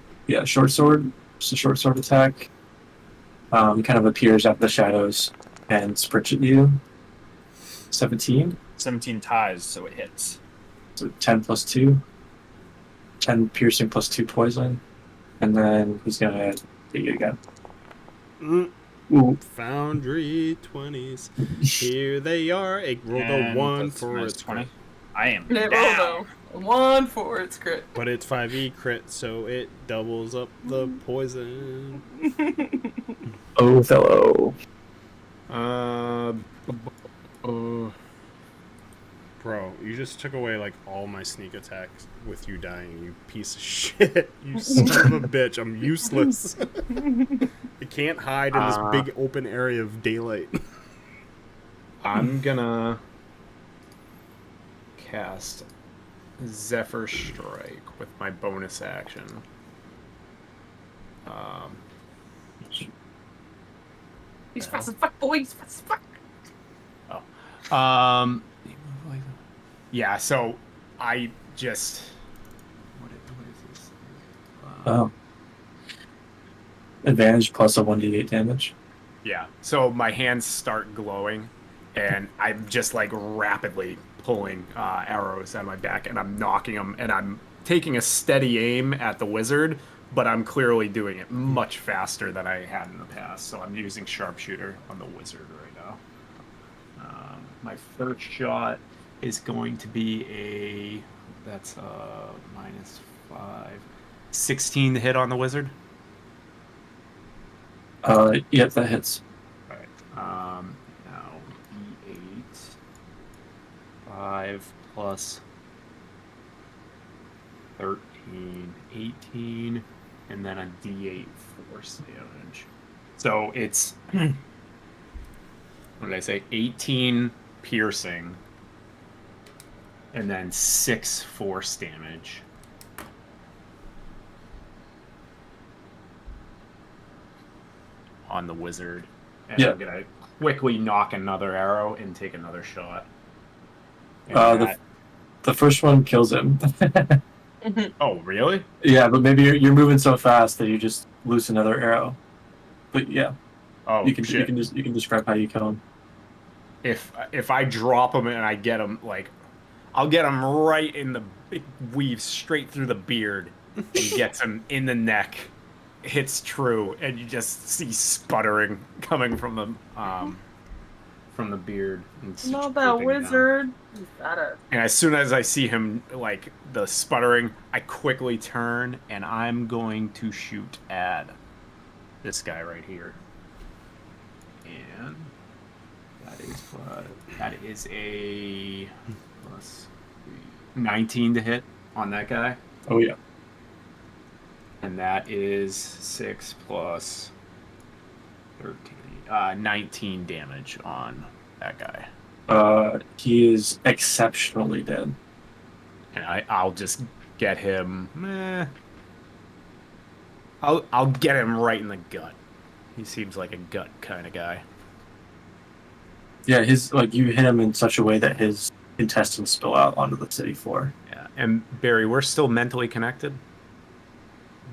sword. Just a short sword attack. He kind of appears out of the shadows and sprint at you. 17. 17 ties, so it hits. So 10 plus 2. 10 piercing plus 2 poison. And then he's going to hit you again. Ooh. Foundry 20s. Here they are. It rolled a 1 for its 20. crit. I am It down. rolled a 1 for its crit. But it's 5e crit, so it doubles up the poison. Othello. Bro, you just took away like all my sneak attacks with you dying, you piece of shit. You son of a bitch. I'm useless. I can't hide in this big open area of daylight. I'm gonna cast Zephyr Strike with my bonus action. He's fast as fuck, boy. He's fast as fuck. Yeah, so I just... What is this? Advantage plus a 1d8 damage. Yeah, so my hands start glowing, and I'm just like rapidly pulling arrows out of my back, and I'm knocking them, and I'm taking a steady aim at the wizard, but I'm clearly doing it much faster than I had in the past, so I'm using sharpshooter on the wizard right now. My first shot is going to be a... That's -5. 16 to hit on the wizard. Yep, that hits. Alright. Now E8. 5 plus 13, 18, and then a D8 force damage. So it's what did I say? 18 piercing, and then 6 force damage. On the wizard. And Yeah. I'm gonna quickly knock another arrow and take another shot. And the first one kills him. Oh, really? Yeah, but maybe you're moving so fast that you just loose another arrow. But yeah. Oh, you can shit. you can describe how you kill him. If I drop him and I get him, like, I'll get him right in the weave straight through the beard and gets him in the neck, hits true, and you just see sputtering coming from the beard. And it's Not just that dripping wizard. down. He's better. And as soon as I see him, like, the sputtering, I quickly turn and I'm going to shoot at this guy right here. And that is a plus 19 to hit on that guy. Oh yeah. And that is 6 plus 13, 19 damage on that guy. He is exceptionally dead. And I'll just get him. I'll get him right in the gut. He seems like a gut kind of guy. Yeah, you hit him in such a way that his intestines spill out onto the city floor. Yeah, and Barry, we're still mentally connected.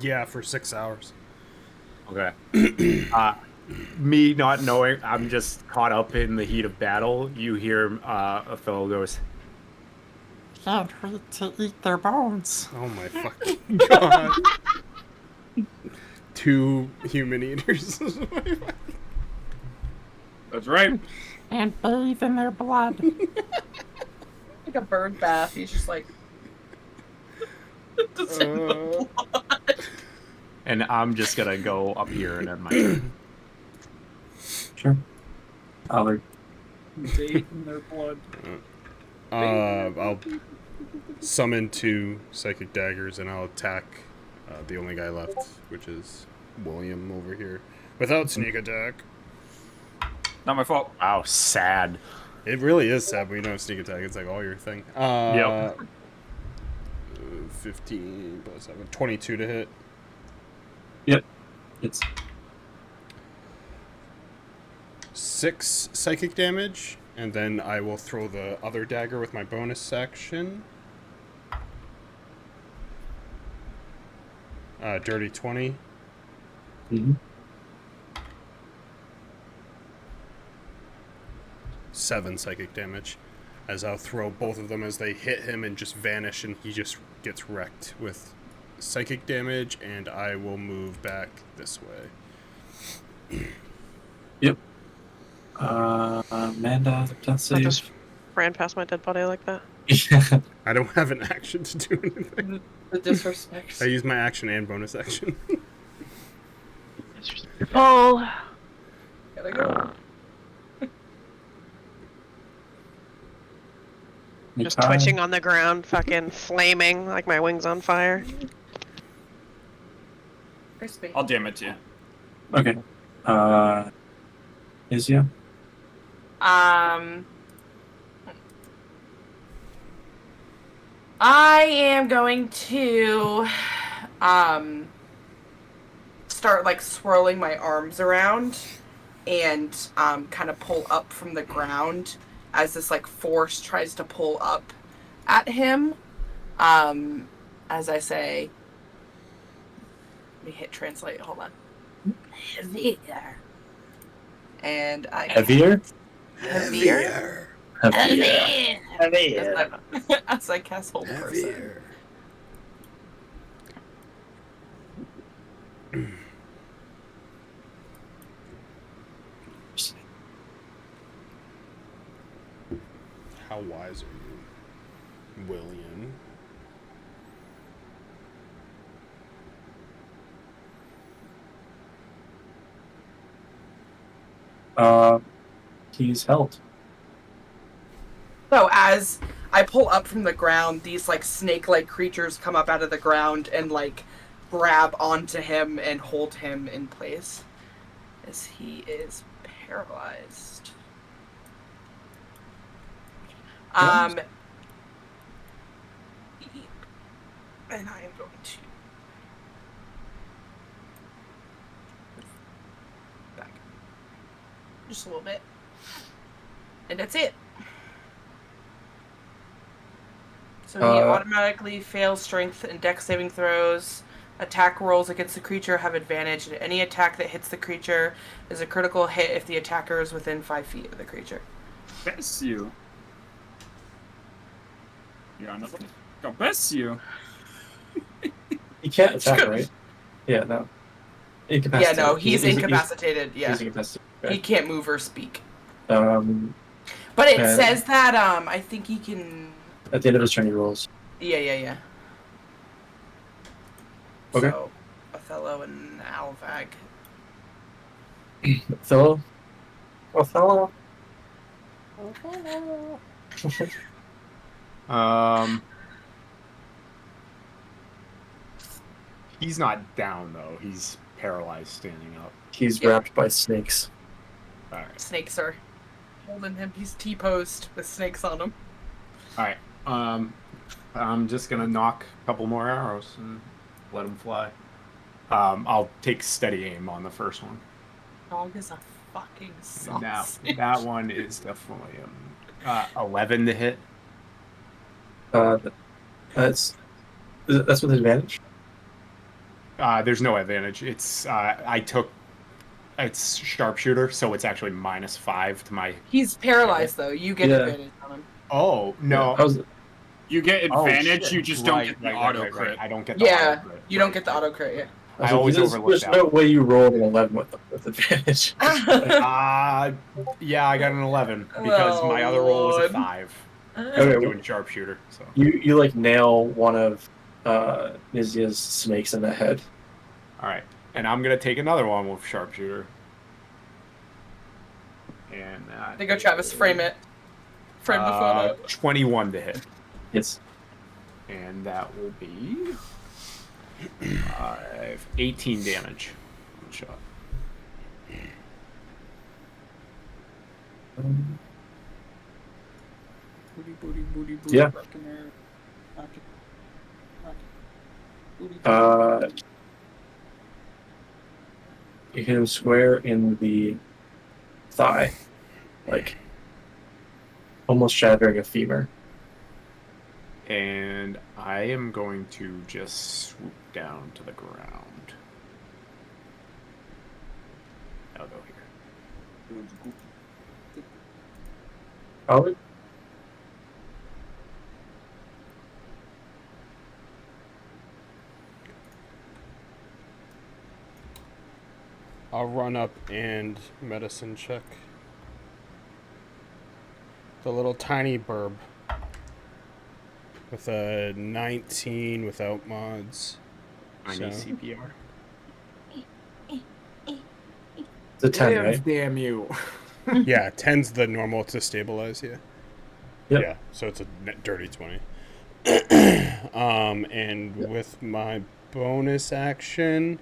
Yeah, for 6 hours. Okay. Me not knowing, I'm just caught up in the heat of battle. You hear a fellow goes, Can't wait to eat their bones. Oh my fucking god. 2 human eaters. That's right. And bathe in their blood. Like a bird bath. He's just like... just in the blood. and I'm just gonna go up here and end my turn. Sure. Allard. Bathe in their blood. I'll summon 2 psychic daggers and I'll attack the only guy left, which is William over here, without sneak attack. Not my fault. Wow, sad. It really is sad when you don't have sneak attack. It's like all your thing. Yep. 15 plus 7, 22 to hit. Yep. It's 6 psychic damage, and then I will throw the other dagger with my bonus action. Dirty 20. Mm-hmm. 7 psychic damage. As I'll throw both of them as they hit him and just vanish, and he just gets wrecked with psychic damage, and I will move back this way. Yep. Amanda, death I save. just ran past my dead body like that. I don't have an action to do anything. The disrespect. I use my action and bonus action. Oh. Gotta go. Just twitching on the ground, fucking flaming like my wings on fire. Crispy. I'll damn it to you. Okay. Izia? I am going to start like swirling my arms around and kind of pull up from the ground as this like force tries to pull up at him. As I say, let me hit translate. Hold on. Heavier. And I Heavier? Heavier. Heavier. As I cast hold person. How wise are you, William? He's held. So as I pull up from the ground, these like snake-like creatures come up out of the ground and like grab onto him and hold him in place as he is paralyzed. And I am going to back just a little bit, and that's it. So he automatically fails strength and dex saving throws. Attack rolls against the creature have advantage, and any attack that hits the creature is a critical hit if the attacker is within 5 feet of the creature. Bless you. God bless you. He can't attack, right? Yeah, no. Yeah, no, he's incapacitated. Yeah, He's incapacitated. Okay. He can't move or speak. But it says that I think he can. At the end of his turn, he rolls. Yeah. Okay. So, Othello and Alvag. Othello? He's not down though. He's paralyzed, standing up. He's wrapped by snakes. All right. Snakes are holding him. He's T-posed with snakes on him. All right. I'm just gonna knock a couple more arrows and let him fly. I'll take steady aim on the first one. Dog is a fucking And sausage. that one is definitely 11 to hit. That's with advantage. There's no advantage. It's it's sharpshooter, so it's actually -5 to my. He's paralyzed though. You get advantage on him. Oh no! You get advantage. shit. You just don't get the auto crit. Right. I don't get the auto crit. You don't get the auto crit. Yeah. I always overlook There's that. no way you rolled an 11 with advantage. Yeah, I got an 11 because my other roll was a 5. Okay, I'm doing sharpshooter. So you like nail one of Nizia's snakes in the head. all right, and I'm gonna take another one with sharpshooter. And There you go, Travis. Frame it. Frame the photo. 21 to hit. Yes. And that will be 18 damage. One shot. Yeah. You hit him square in the thigh, like almost shattering a femur. And I am going to just swoop down to the ground. I'll go here. Probably. I'll run up and medicine check. The little tiny burb. With a 19 without mods. I need CPR. It's a 10, right? Damn you. Yeah, 10's the normal to stabilize, yeah. Yep. Yeah, so it's a dirty 20. And with my bonus action,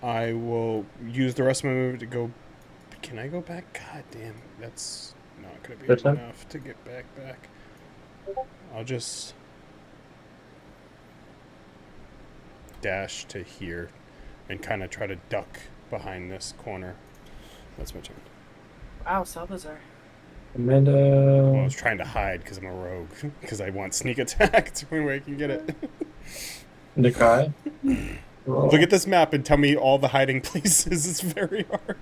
I will use the rest of my move to go... Can I go back? God damn, that's not going to be Good time. enough to get back. I'll just... dash to here and kind of try to duck behind this corner. That's my turn. Wow, Salazar. Amanda. Well, I was trying to hide because I'm a rogue. Because I want sneak attack. It's the only way I can get it. Nikai. Look at this map and tell me all the hiding places. It's very hard.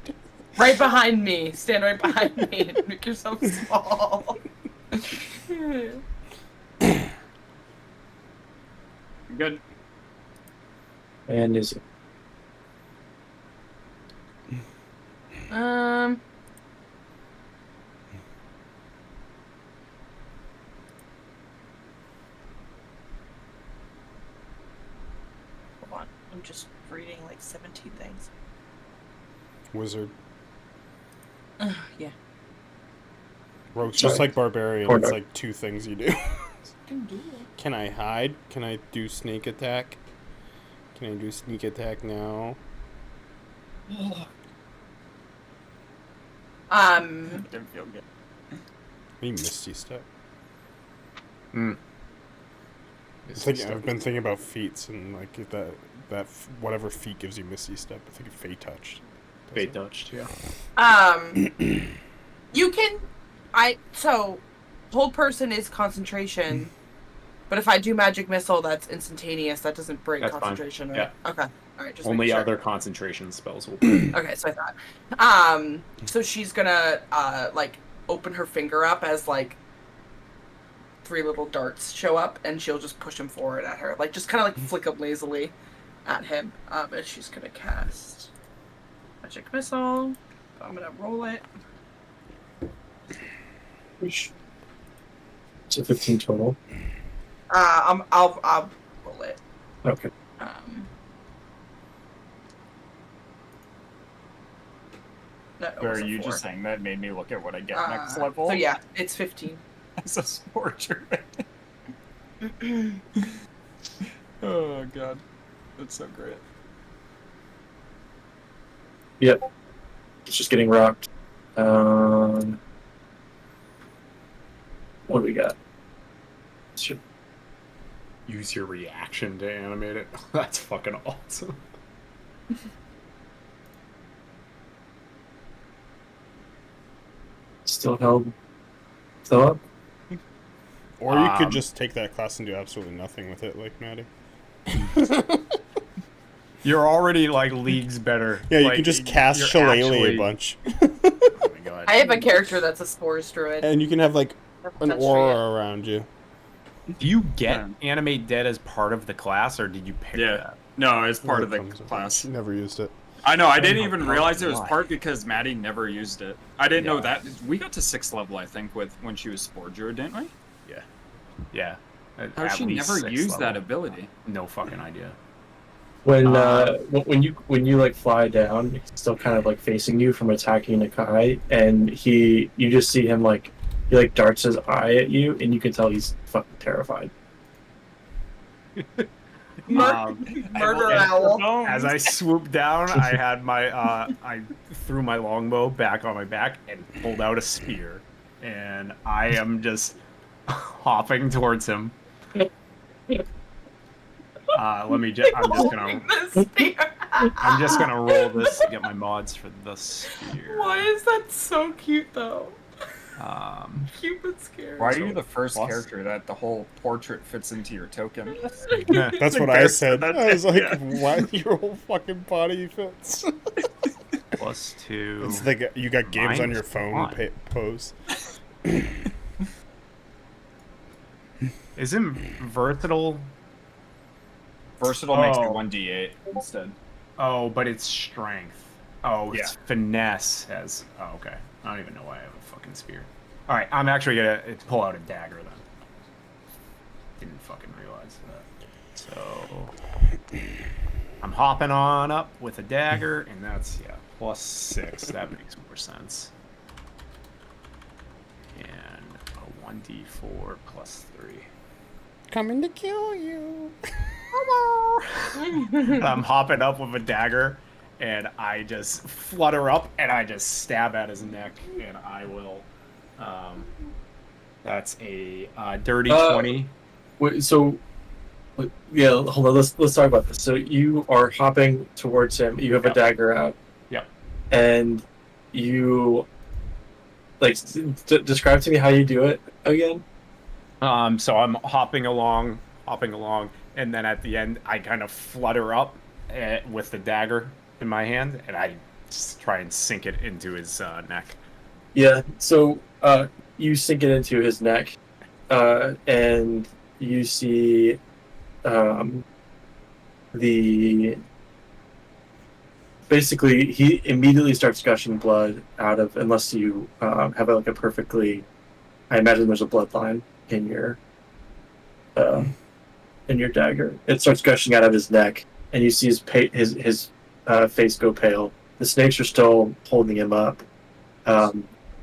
Right behind me. Stand right behind me. Make yourself small. Good. And is it? Hold on. I'm just reading like 17 things. Wizard. Yeah. Rogue's just Sorry. like barbarian. Corner. It's like 2 things you do. Can I hide? Can I do sneak attack? Can I do sneak attack now? Didn't feel good. I need Misty Step. Mm. I've been thinking about feats and like that whatever feat gives you Misty Step. I think of Fey Touched. Fey touched, yeah. You can... So, hold person is concentration, but if I do magic missile, that's instantaneous. That doesn't break That's fine. concentration, right? Yeah. Okay. Alright, just Only making sure. other concentration spells will be. Okay, so I thought. So she's gonna, like, open her finger up as, like, 3 little darts show up, and she'll just push him forward at her. Like, just kind of, like, flick them lazily at him. And she's gonna cast magic missile. I'm gonna roll it. It's a 15 total. I'll roll it. Okay. No, it Or was are a you 4. just saying that made me look at what I get next level? So yeah, it's 15. As a sport Oh god. That's so great. Yep. It's just getting rocked. What do we got? Use your reaction to animate it. That's fucking awesome. Still held. Still up? Or you could just take that class and do absolutely nothing with it, like Maddie. You're already like leagues better. Yeah, you like, can just cast Shillelagh a bunch. Oh my god. I have a character that's a Spores Druid. And you can have like an That's aura around you. Do you get Animate Dead as part of the class, or did you pick that? No, it's part of the Comes with it. class. Never used it. I know, I didn't my even God, realize it was why? part because Maddie never used it. I didn't know Yeah. that. We got to 6th level, I think, with when she was Spore Druid, didn't we? Yeah. How did she never use that ability? No fucking idea. When you like fly down, he's still kind of like facing you from attacking Nakai, and you just see him like he like darts his eye at you, and you can tell he's fucking terrified. Murder owl. As I swooped down, I had my I threw my longbow back on my back and pulled out a spear, and I am just hopping towards him. I'm just gonna roll this to get my mods for the spear. Why is that so cute though? Cute but scary. Why are you the first character that the whole portrait fits into your token? That's what I said. That's I was it, like, yeah. why your whole fucking body fits? +2. It's like you got games on your phone -1. pose. Isn't versatile? Versatile makes it 1d8 instead. Oh, but it's strength. Oh, it's Yeah. finesse has. Oh, okay. I don't even know why I have a fucking spear. All right, I'm actually gonna pull out a dagger then. Didn't fucking realize that. So I'm hopping on up with a dagger, and that's +6. That makes more sense. And a 1d4 +3. Coming to kill you. I'm hopping up with a dagger, and I just flutter up, and I just stab at his neck, and I will. That's a dirty 20. So, yeah, hold on. Let's talk about this. So you are hopping towards him. You have a dagger out. Yep. And you describe to me how you do it again. So I'm hopping along, and then at the end, I kind of flutter up with the dagger in my hand, and I just try and sink it into his neck. Yeah. So you sink it into his neck, and you see basically he immediately starts gushing blood out of, unless you have like a perfectly. I imagine there's a bloodline in your dagger. It starts gushing out of his neck, and you see his face go pale. The snakes are still holding him up,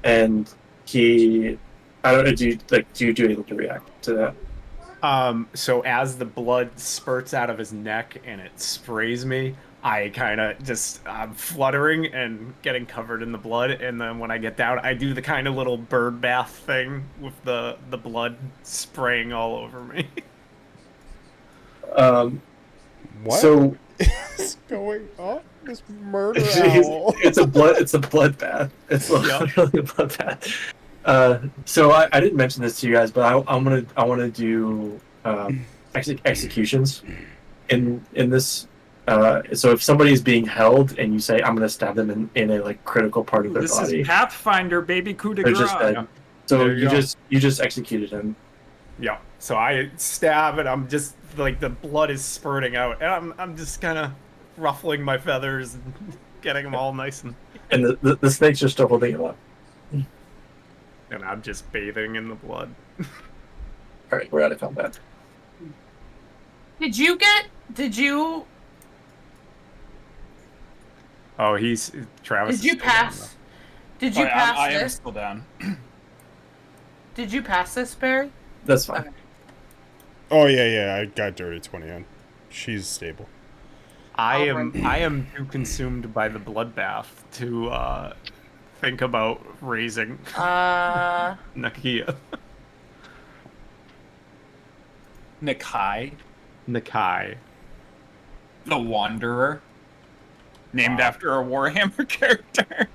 and he. I don't know. Do you do anything to react to that? So as the blood spurts out of his neck and it sprays me, I kind of I'm fluttering and getting covered in the blood, and then when I get down, I do the kind of little bird bath thing with the blood spraying all over me. What? So is going on? This murder owl. It's a blood bath. It's literally a blood bath. So I didn't mention this to you guys, but I want to do executions in this. So if somebody's being held and you say I'm going to stab them in a like critical part of their This body, is Pathfinder, baby coup de they're grace. just dead. So There you go. you just executed him. Yeah. So I stab, and I'm just like the blood is spurting out, and I'm just kind of ruffling my feathers and getting them all nice And the snakes are still holding him up. and I'm just bathing in the blood. All right, we're out of combat. Did you Oh, Travis. Did you pass? Did you pass I am this? still down. Did you pass this, Barry? That's fine. Okay. Oh yeah, I got dirty 20 on. She's stable. I am too consumed by the bloodbath to think about raising Nakia. Nakai. The Wanderer. Named after a Warhammer character.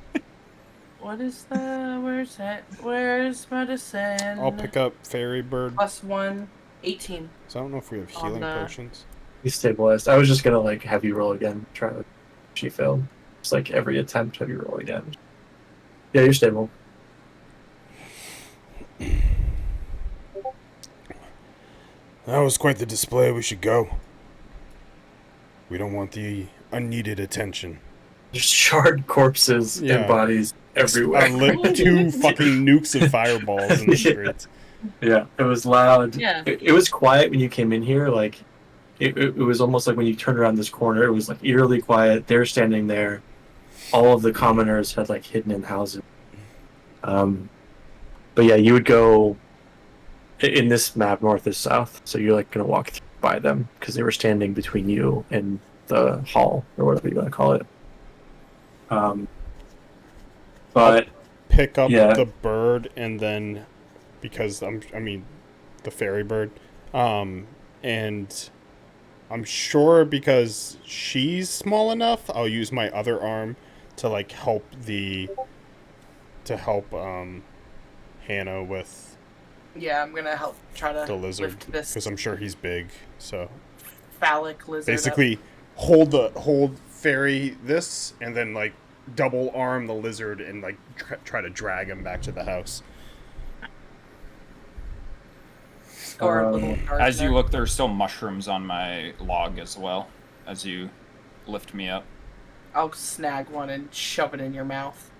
What is where's that? Where's medicine? I'll pick up Fairy Bird. +1, 18. So I don't know if we have healing potions. He's stabilized. I was just gonna like have you roll again. Try to. She failed. It's like every attempt, have you roll again. Yeah, you're stable. That was quite the display. We should go. We don't want the unneeded attention. There's charred corpses and bodies everywhere. I lit 2 fucking nukes of fireballs in the streets. Yeah, it was loud. Yeah. It was quiet when you came in here. Like, it was almost like when you turned around this corner, it was like eerily quiet. They're standing there. All of the commoners had like hidden in houses. But yeah, you would go in this map north is south, so you're like gonna walk by them because they were standing between you and the hall or whatever you want to call it. But pick up the bird and then because the fairy bird, and I'm sure because she's small enough, I'll use my other arm to like help Hannah with. Yeah, I'm gonna help try to the lizard lift this because I'm sure he's big. So phallic lizard. basically, hold fairy this and then like double arm the lizard and like try to drag him back to the house. Or a little gardener. As you look, there's still mushrooms on my log as well. As you lift me up. I'll snag one and shove it in your mouth.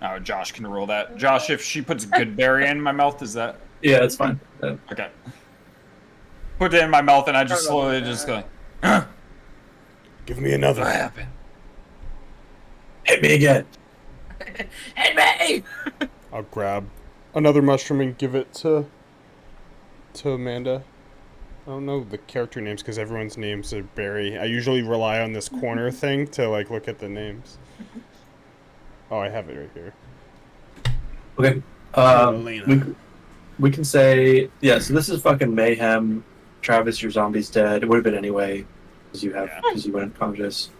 Oh, Josh can roll that. Josh, if she puts good berry in my mouth, is that? Yeah, that's fine. Okay. Put it in my mouth, and I just slowly just go. Give me another. What happened? Hit me again. Hit me! I'll grab another mushroom and give it to Amanda. I don't know the character names because everyone's names are Barry. I usually rely on this corner thing to like look at the names. Oh, I have it right here. Okay. We can say, yeah, so this is fucking mayhem. Travis, your zombie's dead. It would have been anyway, because you went unconscious.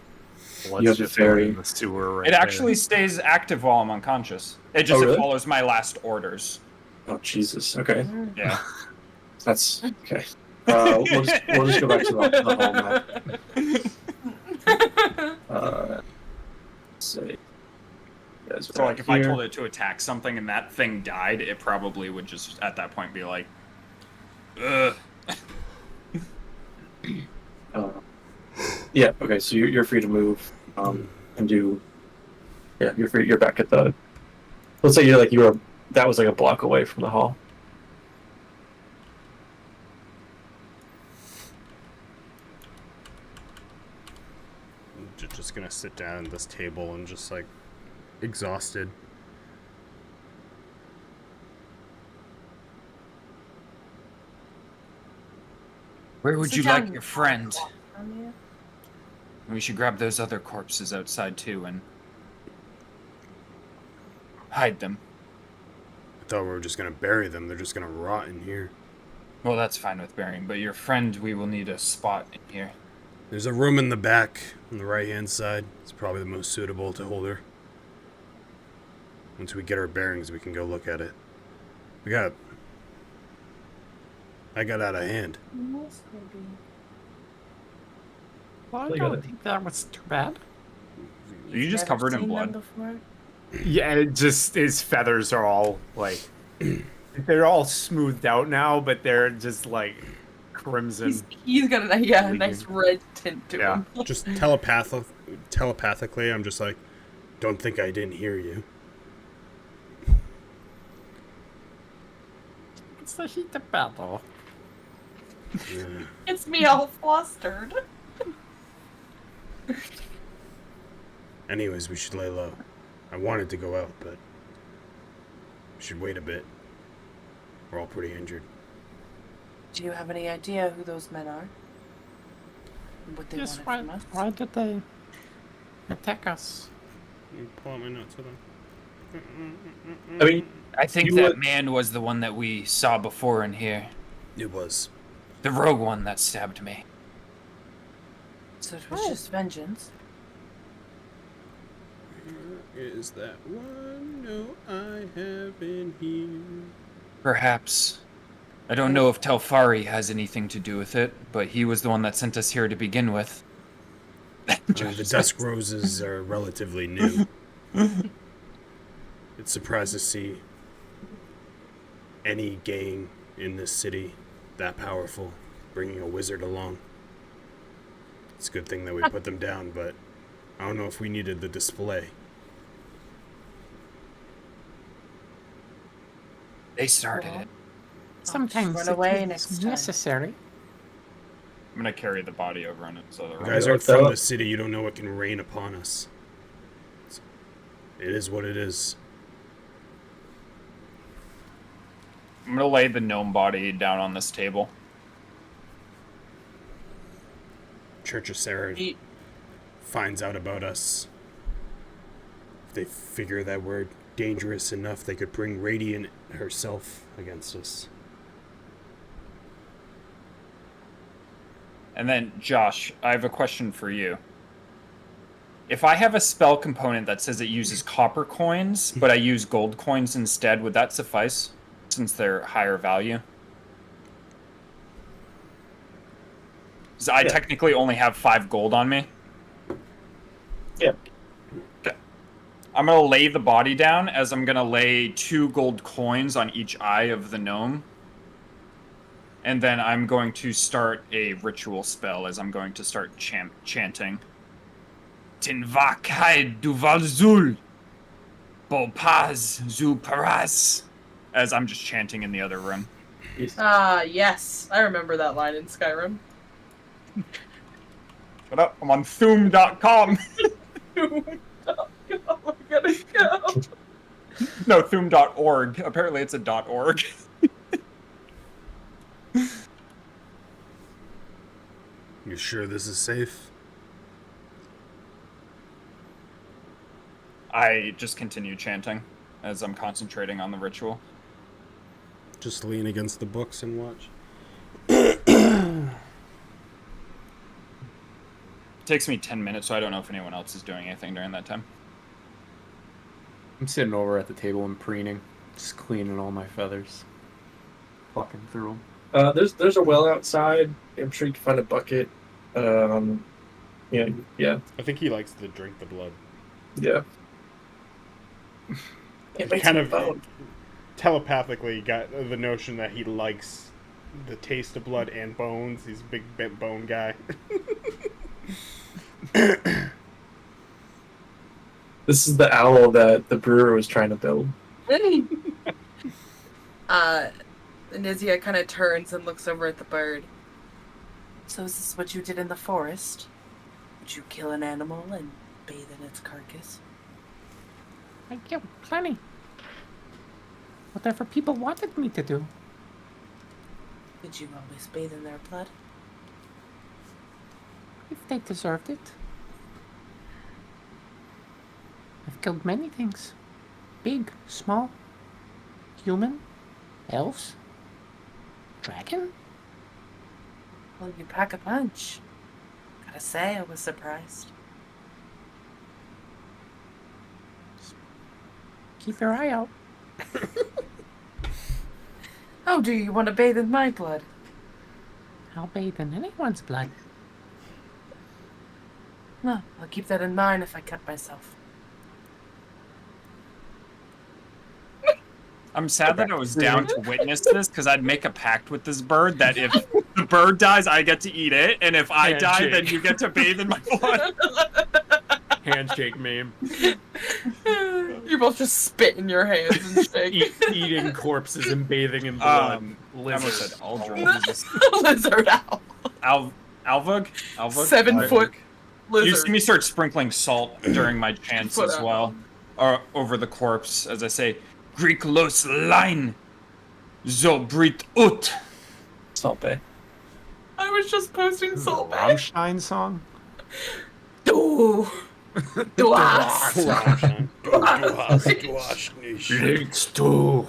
You have the fairy. In the sewer right It actually stays active while I'm unconscious. It just really? it follows my last orders. Oh, Jesus. Okay. Yeah. That's okay. We'll just go back to the home map. Let's see. So, like, if I told it to attack something and that thing died, it probably would just, at that point, be like, ugh. Yeah, okay, so you're free to move and do... Yeah, you're free. You're back at the... Let's say that was like a block away from the hall. I'm just gonna sit down at this table and just like exhausted. Where would Sit you down. like your friend? We should grab those other corpses outside too and hide them. I thought we were just gonna bury them. They're just gonna rot in here. Well, that's fine with burying, but your friend, we will need a spot in here. There's a room in the back on the right-hand side. It's probably the most suitable to hold her. Once we get our bearings, we can go look at it. I got out of hand. Well, I don't think that was too bad. Are you just covered in blood? Yeah, it just his feathers are all like they're all smoothed out now, but they're just like crimson. He's got a nice red tint to him. Just telepathically, I'm just like, don't think I didn't hear you. It's the heat of battle. Yeah. It's me all flustered. Anyways, we should lay low. I wanted to go out, but we should wait a bit. We're all pretty injured. Do you have any idea who those men are? What they Yes, wanted from us? why did they attack us? You pull out my notes for them. I mean, I think that man was the one that we saw before in here. It was. The rogue one that stabbed me. So it was just vengeance. Is that one? No, I have in here. Perhaps. I don't know if Telfari has anything to do with it, but he was the one that sent us here to begin with. The Dusk Roses are relatively new. It's surprised to see any gang in this city that powerful bringing a wizard along. It's a good thing that we put them down, but I don't know if we needed the display. They started it. Sometimes run away it's next time. necessary. I'm gonna carry the body over on its other You room. guys aren't from the city, you don't know what can rain upon us. It is what it is. I'm gonna lay the gnome body down on this table. Church of Sarah finds out about us. If they figure that we're dangerous enough, they could bring Radiant herself against us. And then, Josh, I have a question for you. If I have a spell component that says it uses copper coins, but I use gold coins instead, would that suffice? Since they're higher value? So I technically only have 5 gold on me? Yeah. Okay. I'm gonna lay the body down as I'm gonna lay 2 gold coins on each eye of the gnome. And then I'm going to start a ritual spell as I'm going to start chanting. Tinvakai Duvalzul Bopaz zu Paras. As I'm just chanting in the other room. Yes. I remember that line in Skyrim. Shut up, I'm on Thuum.com. I gotta go. No, Thuum.org. Apparently it's a .org. You sure this is safe? I just continue chanting as I'm concentrating on the ritual. Just lean against the books and watch. It takes me 10 minutes, so I don't know if anyone else is doing anything during that time. I'm sitting over at the table and preening, just cleaning all my feathers. Fucking through them. There's a well outside. I'm sure you can find a bucket. Yeah. I think he likes to drink the blood. Yeah. He kind of telepathically got the notion that he likes the taste of blood and bones. He's a big bent bone guy. This is the owl that the brewer was trying to build. Nizia kind of turns and looks over at the bird. So is this what you did in the forest? Would you kill an animal and bathe in its carcass? I killed plenty. Whatever people wanted me to do. Did you always bathe in their blood? If they deserved it. I've killed many things. Big, small, human, elves, dragon. Well, you pack a punch. Gotta say, I was surprised. Keep your eye out. Oh, do you want to bathe in my blood? I'll bathe in anyone's blood. Well, I'll keep that in mind if I cut myself. I'm sad that I was down to witness this, because I'd make a pact with this bird that if the bird dies, I get to eat it, and if I die, then you get to bathe in my blood. Handshake meme. You both just spit in your hands and shake. Eating corpses and bathing in blood. I almost said Aldrin. Lizard owl. Alvug? 7 foot lizard. You see me start sprinkling salt during my chants as well, over the corpse, as I say, Greek los line, zobrit ut. Salt Bay. I was just posting Salt Bay. Rammstein song? Du. Du hast. Let's do.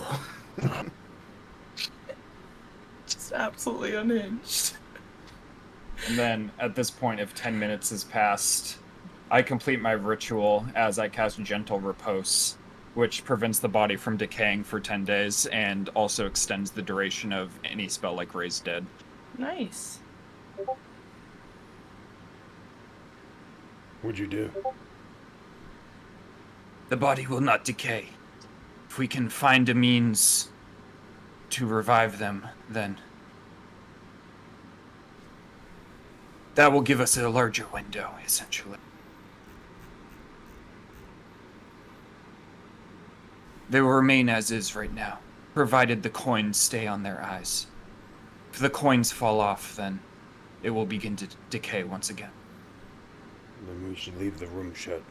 Just absolutely unhinged. And then, at this point, if 10 minutes has passed, I complete my ritual as I cast Gentle Repose, which prevents the body from decaying for 10 days and also extends the duration of any spell like Raise Dead. Nice. What'd you do? The body will not decay. If we can find a means to revive them, then that will give us a larger window, essentially. They will remain as is right now, provided the coins stay on their eyes. If the coins fall off, then it will begin to decay once again. Then we should leave the room shut.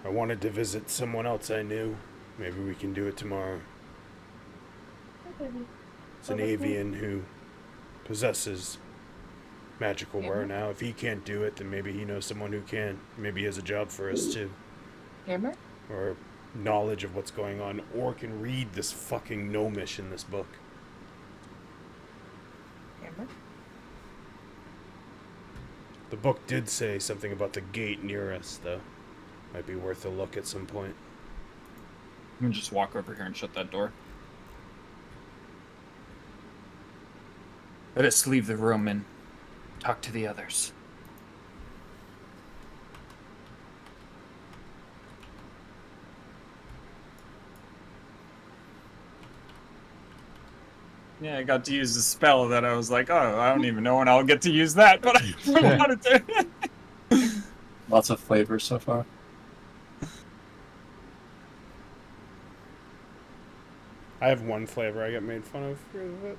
I wanted to visit someone else I knew. Maybe we can do it tomorrow. It's an avian who possesses magical power now. If he can't do it, then maybe he knows someone who can. Maybe he has a job for us too. Hammer? Or knowledge of what's going on, or can read this fucking gnomish in this book. Hammer? The book did say something about the gate near us, though. Might be worth a look at some point. You can just walk over here and shut that door. Let us leave the room and talk to the others. Yeah, I got to use a spell that I was like, oh, I don't even know when I'll get to use that, but I wanted to. Lots of flavors so far. I have one flavor I get made fun of for it.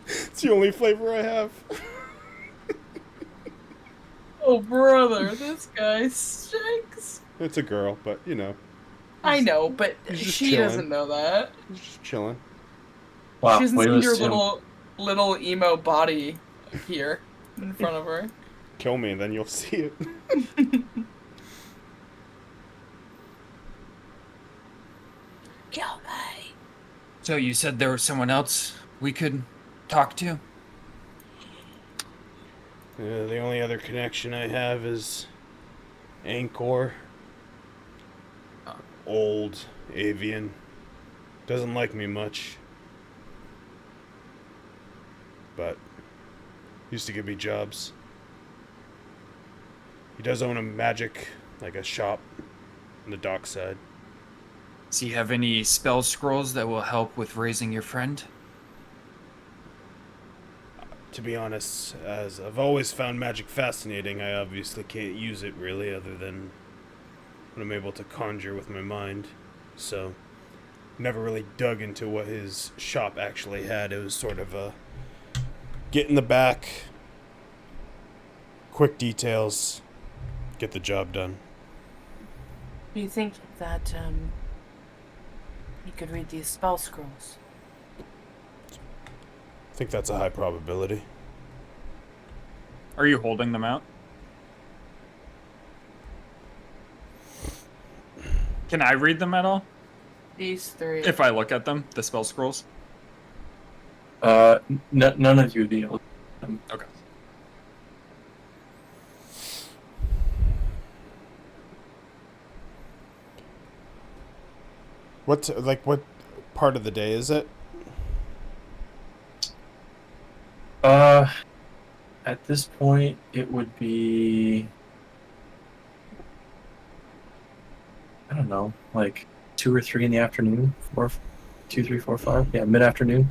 It's the only flavor I have. Oh, brother, this guy stinks. It's a girl, but you know. I know, but He's just she chilling. doesn't know that. He's just chilling. Wow, She hasn't way to seen your assume. little emo body here in front of her. Kill me, then you'll see it. Kill me. So you said there was someone else we could talk to? Yeah, the only other connection I have is Angkor. Old avian. Doesn't like me much. But used to give me jobs. He does own a magic, like a shop on the dockside. Does he have any spell scrolls that will help with raising your friend? To be honest, as I've always found magic fascinating, I obviously can't use it really other than what I'm able to conjure with my mind. So, never really dug into what his shop actually had. It was sort of a get in the back, quick details, get the job done. Do you think that you could read these spell scrolls? I think that's a high probability. Are you holding them out? Can I read them at all? These three. If I look at them, the spell scrolls? None of you would be able to. Okay. What part of the day is it? At this point, it would be, I don't know, like 2 or 3 in the afternoon. 2, 3, 4, 5. Yeah, mid-afternoon.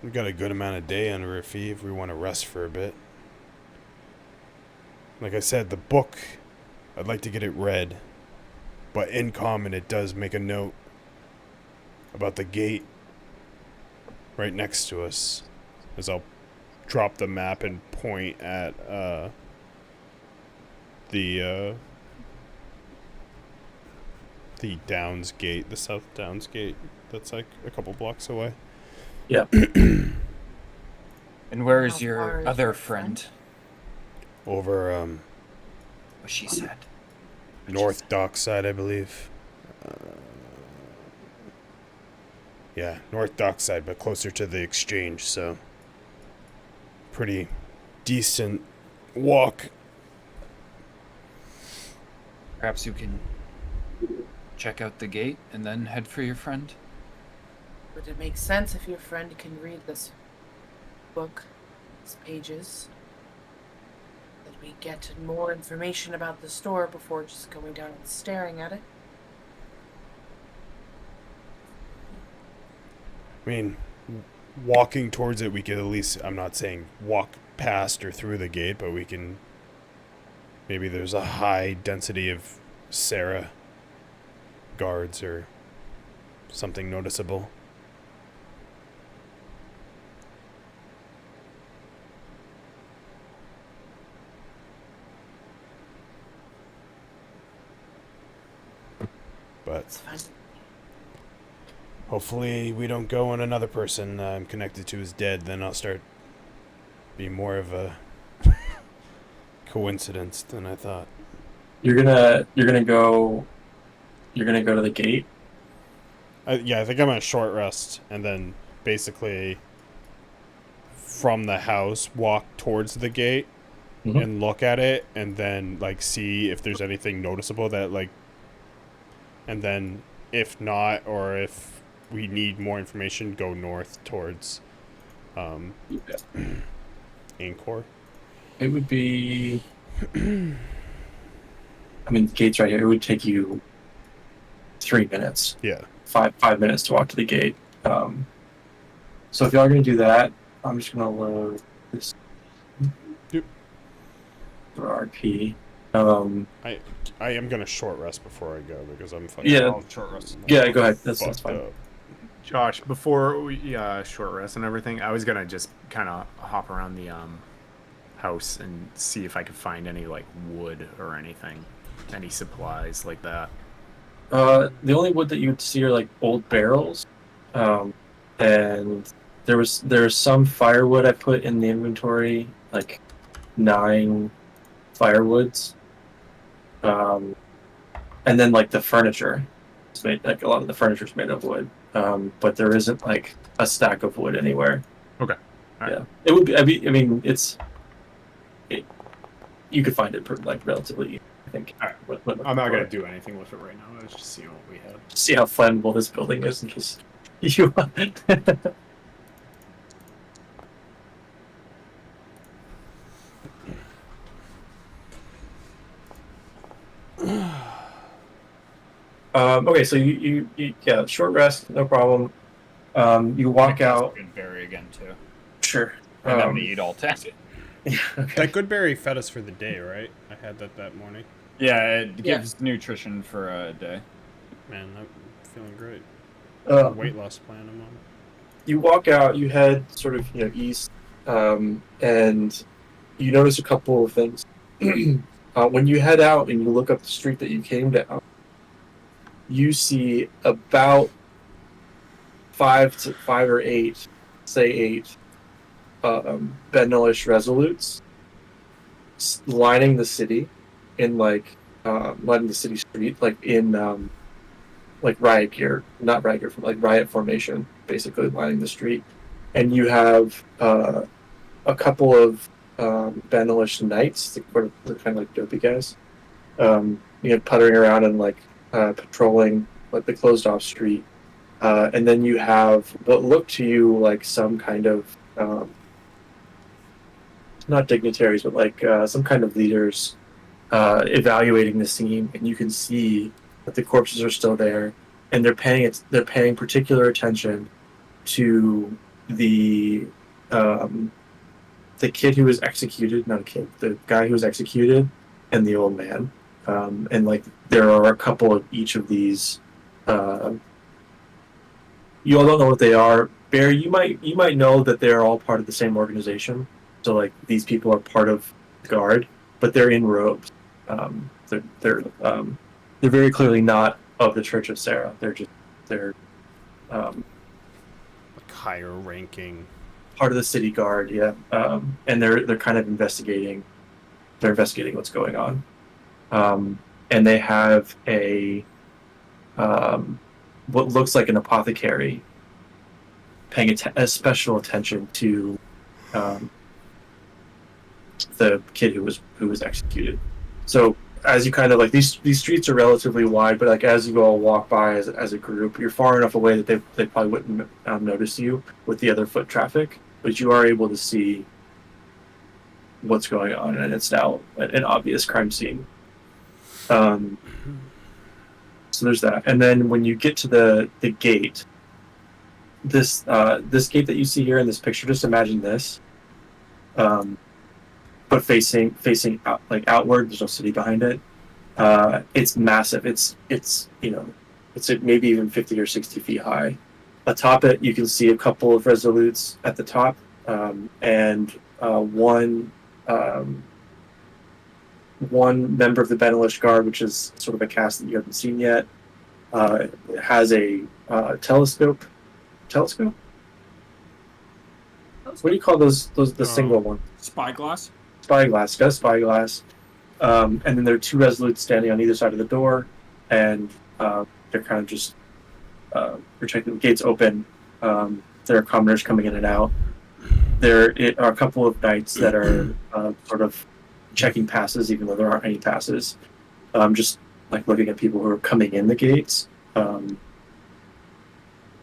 We've got a good amount of day under our feet if we want to rest for a bit. Like I said, the book, I'd like to get it read. But in common, it does make a note about the gate right next to us. As I'll drop the map and point at the Downs gate, the South Downs gate. That's like a couple blocks away. Yeah. And where is How far your is other your friend? Over What she said. North Dockside, I believe. Yeah, North Dockside, but closer to the exchange, so pretty decent walk. Perhaps you can check out the gate and then head for your friend? Would it make sense if your friend can read this book, these pages, that we get more information about the store before just going down and staring at it? I mean, walking towards it, we could at least, I'm not saying walk past or through the gate, but we can, maybe there's a high density of Sarah guards or something noticeable. But It's fine. hopefully we don't go and another person I'm connected to is dead, then I'll start being more of a coincidence than I thought. You're gonna go to the gate. Yeah, I think I'm on a short rest, and then basically from the house walk towards the gate and look at it, and then like see if there's anything noticeable that like, and then if not, or if we need more information, go north towards Angkor. It would be. I mean, the gate's right here. It would take you 3 minutes. Yeah. 5 minutes to walk to the gate. So if y'all are gonna do that, I'm just gonna load this for RP. I am gonna short rest before I go because I'm fucking. Yeah. Short rest. Yeah, go ahead. That's fine. Up. Josh, before we short rest and everything, I was gonna just kind of hop around the house and see if I could find any like wood or anything, any supplies like that. The only wood that you would see are like old barrels, and there's some firewood I put in the inventory, like 9 firewoods, and then like the furniture, it's made like a lot of the furniture is made of wood, but there isn't like a stack of wood anywhere. Okay. All right. Yeah, it would be. I mean, you could find it like relatively easy, I think. All right. I'm not gonna do anything with it right now. I was just seeing what we had. See how flammable this building is, and just you. Okay, so you yeah, short rest, no problem. You walk out. Good berry again too. Sure. And then we eat all 10. Yeah, okay. That good berry fed us for the day, right? I had that morning. Yeah, it gives nutrition for a day. Man, I'm feeling great. Weight loss plan I'm on. You walk out, you head sort of east, and you notice a couple of things. When you head out and you look up the street that you came down, you see about 5 or 8, say 8, Benelish Resolutes lining the city in lining the city street, like in like riot gear, not riot gear, like riot formation, basically lining the street. And you have a couple of Benelish knights, they're kind of like dopey guys, puttering around and patrolling like the closed off street. And then you have what look to you like some kind of not dignitaries, but like some kind of leaders evaluating the scene, and you can see that the corpses are still there, and they're paying particular attention to the kid who was executed, not a kid, the guy who was executed, and the old man. And like there are a couple of each of these. You all don't know what they are. Barry, you might know that they're all part of the same organization. So like these people are part of the guard, but they're in robes. They're very clearly not of the Church of Sarah. They're like higher ranking. Part of the city guard, yeah. And they're kind of investigating. They're investigating what's going on. And they have a what looks like an apothecary paying a special attention to the kid who was executed. So as you kind of like these streets are relatively wide, but like as you all walk by as a group, you're far enough away that they probably wouldn't notice you with the other foot traffic, but you are able to see what's going on, and it's now an obvious crime scene. So there's that, and then when you get to the gate, this gate that you see here in this picture, just imagine this, but facing out, like outward. There's no city behind it. It's massive. It's maybe even 50 or 60 feet high. Atop it, you can see a couple of resolutes at the top, and one member of the Benelish Guard, which is sort of a cast that you haven't seen yet, has a telescope. Telescope? What do you call those? The single one? Spyglass. Spyglass. Got a spyglass. And then there are 2 resolutes standing on either side of the door, and they're kind of just protecting. The gates open. There are commoners coming in and out. There are a couple of knights that are sort of checking passes, even though there aren't any passes. Just like looking at people who are coming in the gates.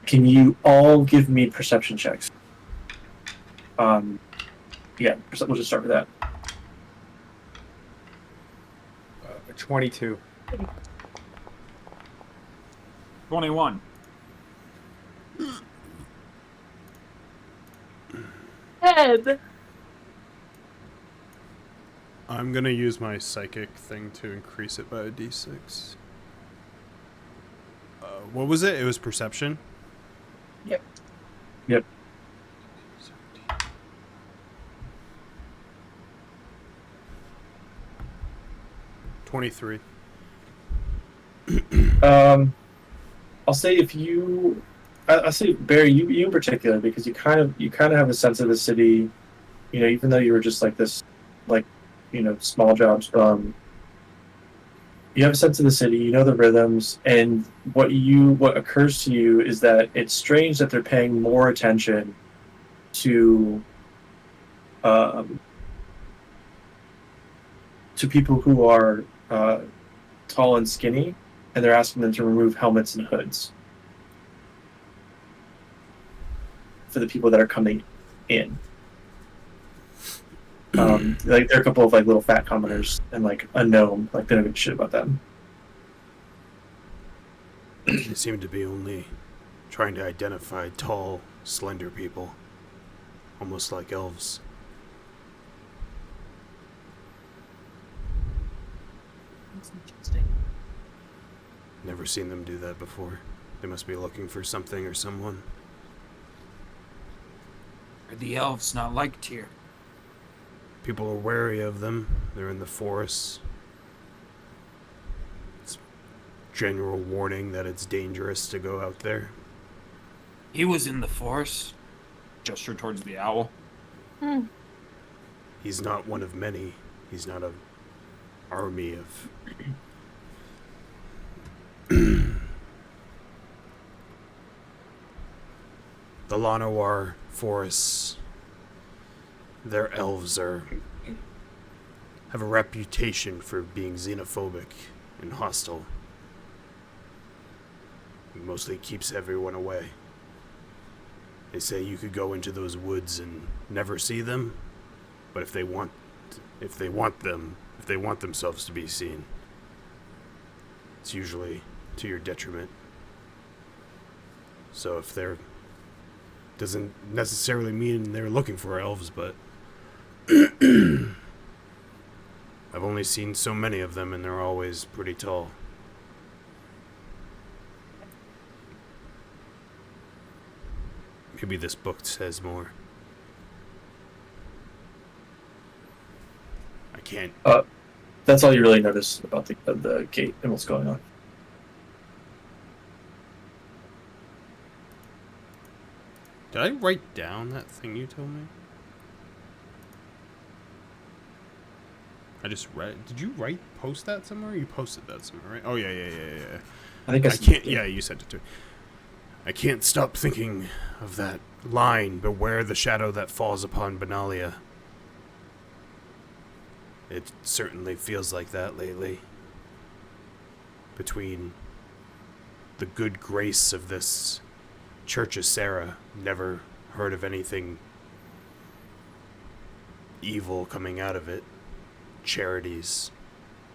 Can you all give me perception checks? Yeah, we'll just start with that. 22. 21. Head. I'm gonna use my psychic thing to increase it by a d6. What was it? It was perception? Yep. Yep. 23. I'll say if you, I say Barry, you in particular, because you kind of have a sense of the city, you know, even though you were just like this, like, you know, small jobs. You have a sense of the city, you know the rhythms, and what occurs to you is that it's strange that they're paying more attention to people who are tall and skinny, and they're asking them to remove helmets and hoods for the people that are coming in. Like there are a couple of like little fat commoners and like a gnome, like they don't give a shit about them. They seem to be only trying to identify tall, slender people, almost like elves. That's interesting. Never seen them do that before. They must be looking for something or someone. Are the elves not liked here? People are wary of them. They're in the forests. It's general warning that it's dangerous to go out there. He was in the forest. Gesture towards the owl. He's not one of many. He's not an army of... The Lanowar forests, their elves have a reputation for being xenophobic and hostile. It mostly keeps everyone away. They say you could go into those woods and never see them, but if they want themselves to be seen, it's usually to your detriment. So if they're doesn't necessarily mean they're looking for elves, but I've only seen so many of them and they're always pretty tall. Maybe this book says more. I can't. That's all you really notice about the gate and what's going on. Did I write down that thing you told me? I just read. Did you post that somewhere? You posted that somewhere, right? Oh yeah. I think I can't. Yeah, you sent it to me. I can't stop thinking of that line. Beware the shadow that falls upon Benalia. It certainly feels like that lately. Between the good grace of this Church of Sarah, never heard of anything evil coming out of it. Charities.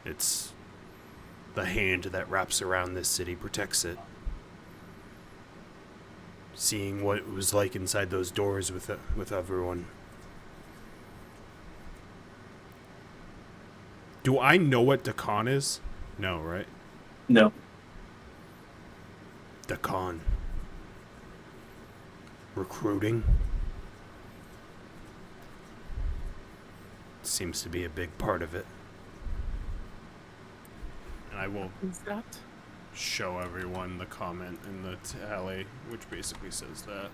It's the hand that wraps around this city, protects it. Seeing what it was like inside those doors with everyone. Do I know what Dakan is? No, right? No. Dakan. Recruiting. Seems to be a big part of it. And I will show everyone the comment in the tally, which basically says that.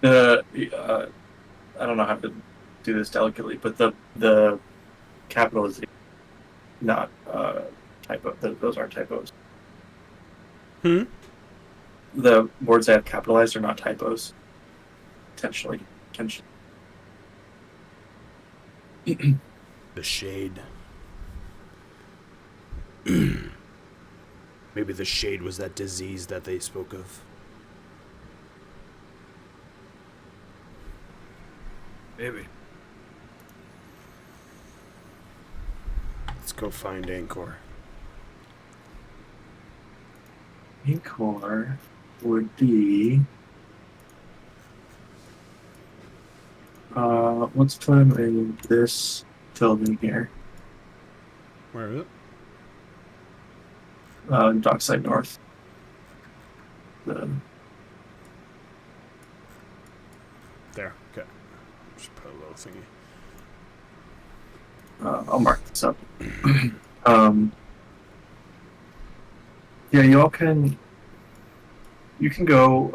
I don't know how to do this delicately, but the capital is not typo. Those aren't typos. The words I have capitalized are not typos. Intentionally. The shade. Maybe the shade was that disease that they spoke of. Maybe. Let's go find Angkor. main core would be. Let's put him in this building here. Where is it? Dockside North. There. Okay. Just put a little thingy. I'll mark this up. Yeah, you all can. You can go.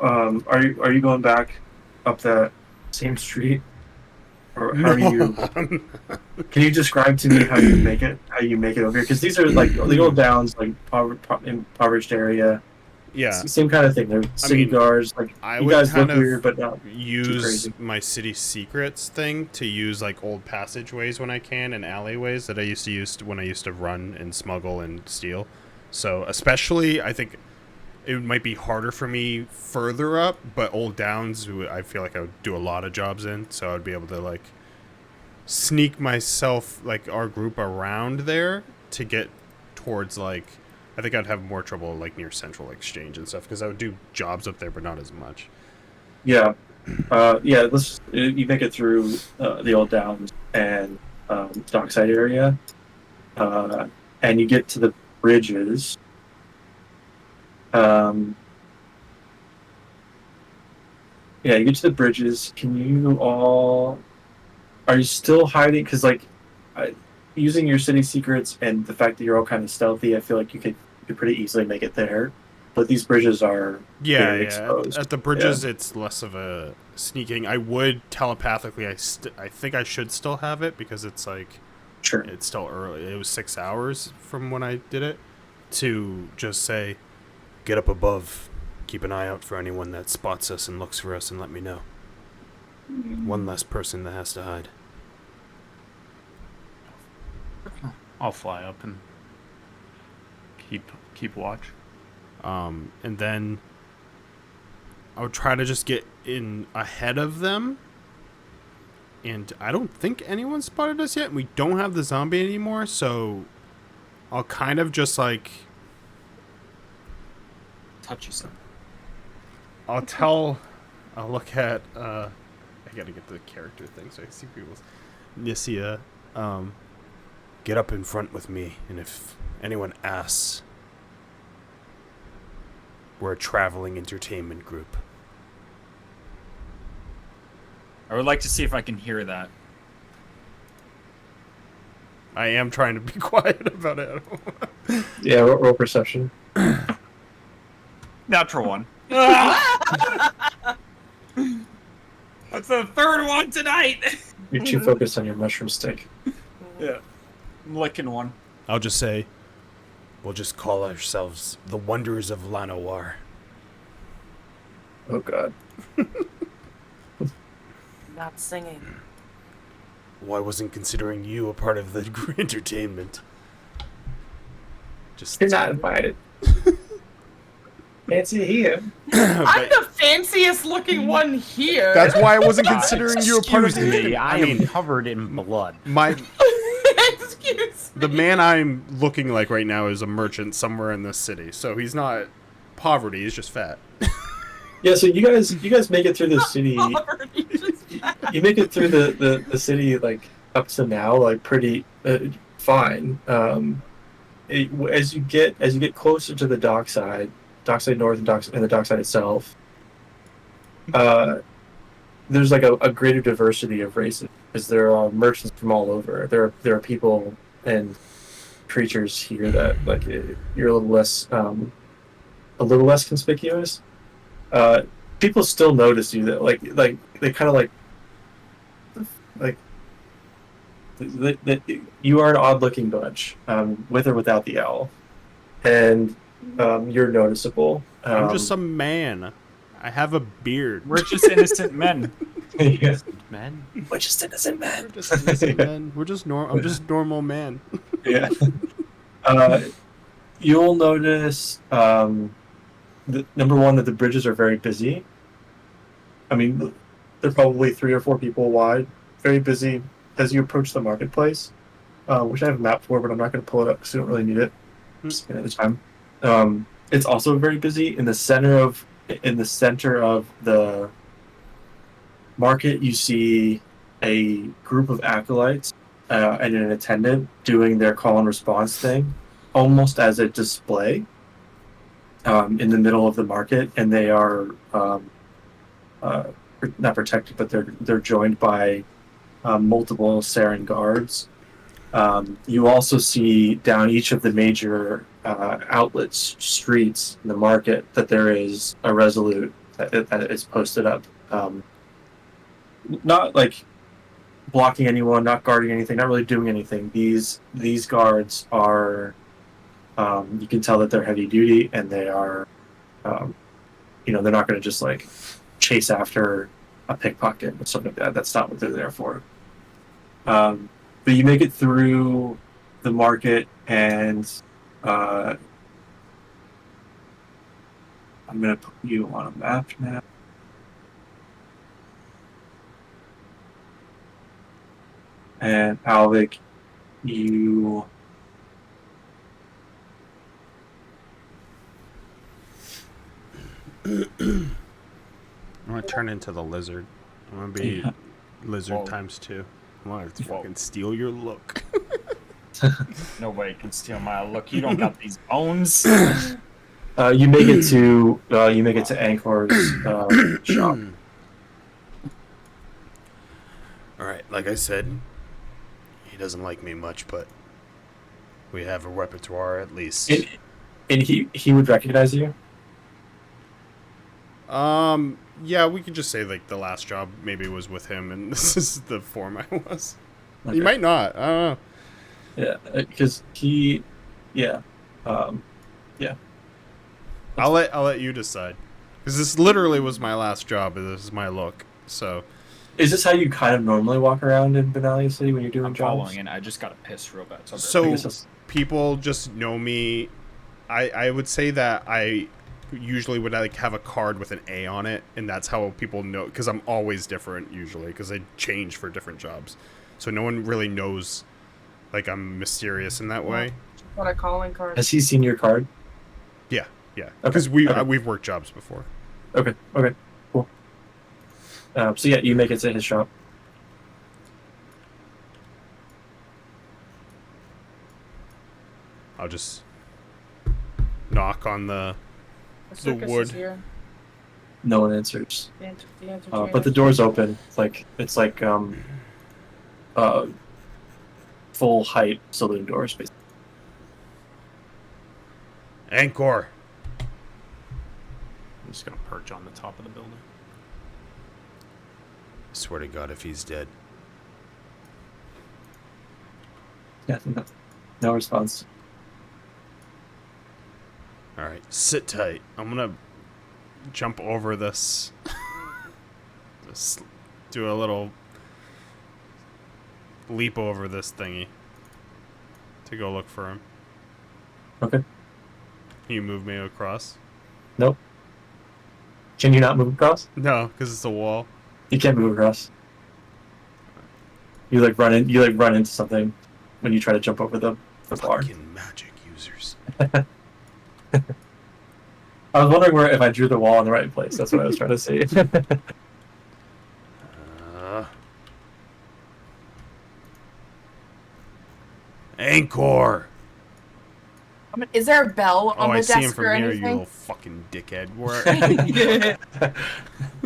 Are you going back up that same street, or how are you? Can you describe to me how you make it? How you make it over here? Because these are like the old downs, like impoverished area. Yeah, same kind of thing. They're city guards. Like I you would guys kind look of weird, but not too use crazy. my city secrets thing to use like old passageways when I can and alleyways that I used to use when I used to run and smuggle and steal. So especially, I think it might be harder for me further up, but old downs, I feel like I would do a lot of jobs in, so I'd be able to like sneak myself, like our group, around there to get towards like. I think I'd have more trouble like near Central Exchange and stuff because I would do jobs up there, but not as much. Yeah, you make it through the old downs and dockside area, and you get to the bridges. You get to the bridges. Can you all? Are you still hiding? Because using your city secrets and the fact that you're all kind of stealthy, I feel like you could pretty easily make it there. But these bridges are very exposed. At the bridges, it's less of a sneaking. I would telepathically. I think I should still have it because it's like, sure, it's still early. It was 6 hours from when I did it. To just say, get up above, keep an eye out for anyone that spots us and looks for us, and let me know. One less person that has to hide. I'll fly up and keep watch. And then I would try to just get in ahead of them. And I don't think anyone spotted us yet. We don't have the zombie anymore, so I'll kind of just like touch you some. I'll look at I gotta get the character thing so I see people's Nisia. Get up in front with me, and if anyone asks, we're a traveling entertainment group. I would like to see if I can hear that. I am trying to be quiet about it. Yeah, roll perception. Natural one. That's the third one tonight. You're too focused on your mushroom stick. Yeah. I'm licking one. I'll just say, we'll just call ourselves the Wonders of Llanowar. Oh, God. Not singing. Well, I wasn't considering you a part of the entertainment. Just You're not invited. Fancy here. I'm the fanciest looking one here. That's why I wasn't considering you a part of Excuse the me, I am covered in blood. The man I'm looking like right now is a merchant somewhere in this city, so he's not poverty, he's just fat. Yeah, so you guys make it through the city. You make it through the city like up to now like pretty fine. As you get closer to the dockside north and the dockside itself, there's like a greater diversity of races because there are merchants from all over. There are people and creatures here that like you're a little less conspicuous. People still notice you that like they kind of like you are an odd looking bunch, with or without the owl, and you're noticeable. I'm just a man. I have a beard. We're just innocent men. Yeah. Men? We're just innocent men. We're just innocent men. We're just I'm just normal man. Yeah. You'll notice, number one, that the bridges are very busy. I mean, they're probably 3 or 4 people wide. Very busy as you approach the marketplace, which I have a map for, but I'm not going to pull it up because you don't really need it. Just at the time. it's also very busy. In the center of the market, you see a group of acolytes and an attendant doing their call and response thing, almost as a display in the middle of the market, and they are not protected, but they're joined by multiple Saren guards. You also see down each of the major outlets, streets in the market, that there is a Resolute that is posted up. Not like blocking anyone, not guarding anything, not really doing anything. These guards are, you can tell that they're heavy duty, and they are, they're not going to just like chase after a pickpocket or something like that. That's not what they're there for. But you make it through the market, and I'm going to put you on a map now. And Alvik, you I'm gonna turn into the lizard. I'm gonna be lizard times 2. I'm gonna fucking steal your look. Nobody can steal my look. You don't got these bones. you make it to Ankor's shop. All right, like I said, he doesn't like me much, but we have a repertoire at least. And he would recognize you? Yeah, we could just say like the last job maybe was with him, and this is the form I was. Okay. He might not. I don't know. Yeah, because yeah. I'll let you decide, because this literally was my last job, and this is my look. So, is this how you kind of normally walk around in Benalia City when you're doing jobs? Following, and I just got to piss real bad. So people just know me. I would say that I usually would like have a card with an A on it, and that's how people know, because I'm always different usually, because I change for different jobs, so no one really knows like I'm mysterious in that way. What a calling card. Has he seen your card? Yeah, because we've worked jobs before. Okay, cool. So yeah, you make it to his shop. I'll just knock on the wood. No one answers. The answer But the door's open. It's like full height saloon doors, basically. Ankor. I'm just gonna perch on the top of the building. I swear to God, if he's dead. Yeah, no response. All right, sit tight. I'm gonna jump over this. Just do a little leap over this thingy to go look for him. Okay. Can you move me across? Nope. Can you not move across? No, because it's a wall. You can't move across. You run into something when you try to jump over the bar. Fucking magic users. I was wondering if I drew the wall in the right place. That's what I was trying to see. Ankor. Is there a bell on the I desk see him from or here, anything? you little fucking dickhead. Where?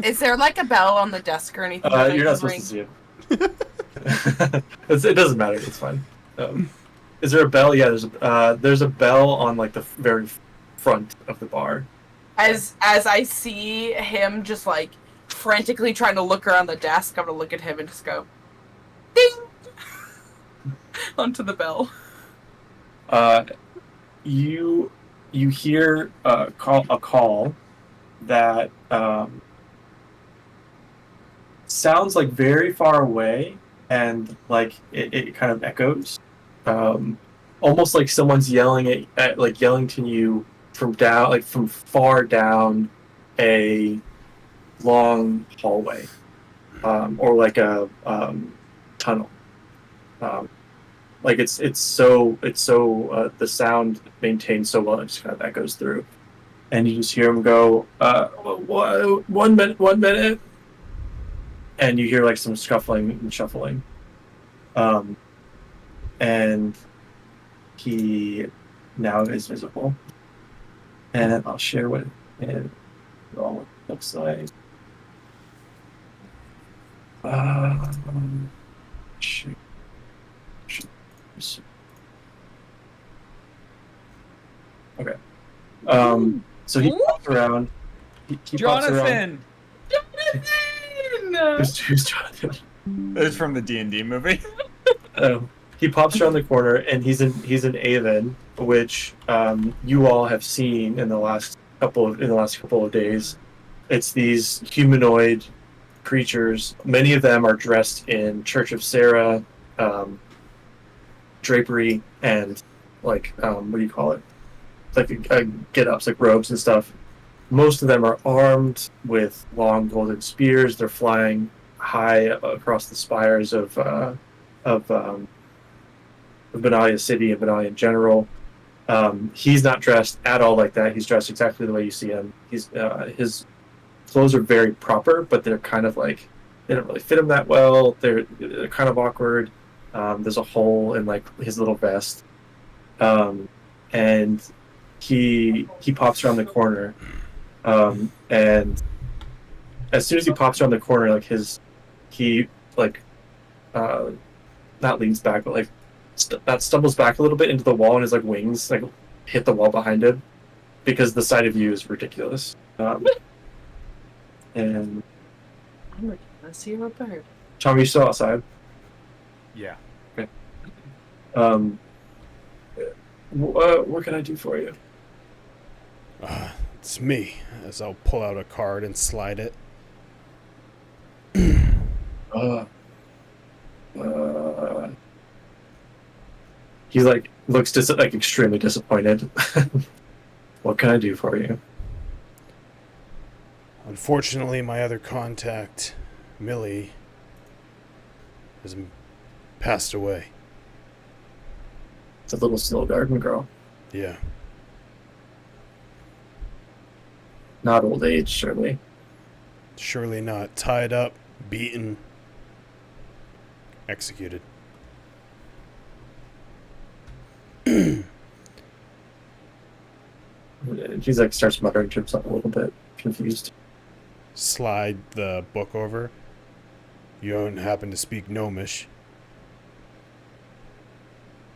Is there like a bell on the desk or anything? You're not supposed to see it. It doesn't matter. It's fine. Is there a bell? Yeah, there's a bell on like the very front of the bar. As I see him just like frantically trying to look around the desk, I'm gonna look at him and just go, ding, onto the bell. You hear a call that sounds like very far away, and like it kind of echoes, almost like someone's yelling yelling to you from far down a long hallway, or like a tunnel. Like it's so the sound maintained so well, it just kind of echoes through. and you just hear him go, "1 minute, 1 minute," and you hear like some scuffling and shuffling, and he now is visible, and I'll share what it all looks like. Shoot. Okay. So he pops around. He pops around. Jonathan! Who's Jonathan? It's from the D&D movie. He pops around the corner, and he's in Avon, which you all have seen in the last couple of days. It's these humanoid creatures. Many of them are dressed in Church of Sarah drapery and like what do you call it? Like get-ups, like robes and stuff. Most of them are armed with long golden spears. They're flying high across the spires of Benalia City and Benalia in general. He's not dressed at all like that. He's dressed exactly the way you see him. His clothes are very proper, but they're kind of like they don't really fit him that well. They're kind of awkward. There's a hole in like his little vest, and he pops around the corner, and as soon as he pops around the corner, like he not leans back, but like stumbles back a little bit into the wall, and his like wings like hit the wall behind him because the sight of you is ridiculous. And I see a bird. Tom, you still outside? Yeah. Okay. What can I do for you? It's me, as I'll pull out a card and slide it. He like looks like extremely disappointed. What can I do for you? Unfortunately, my other contact, Millie, has passed away. It's a little snow garden girl. Yeah. Not old age, surely. Surely not. Tied up, beaten, executed. He's like starts muttering to himself a little bit, confused. Slide the book over. You don't happen to speak Gnomish.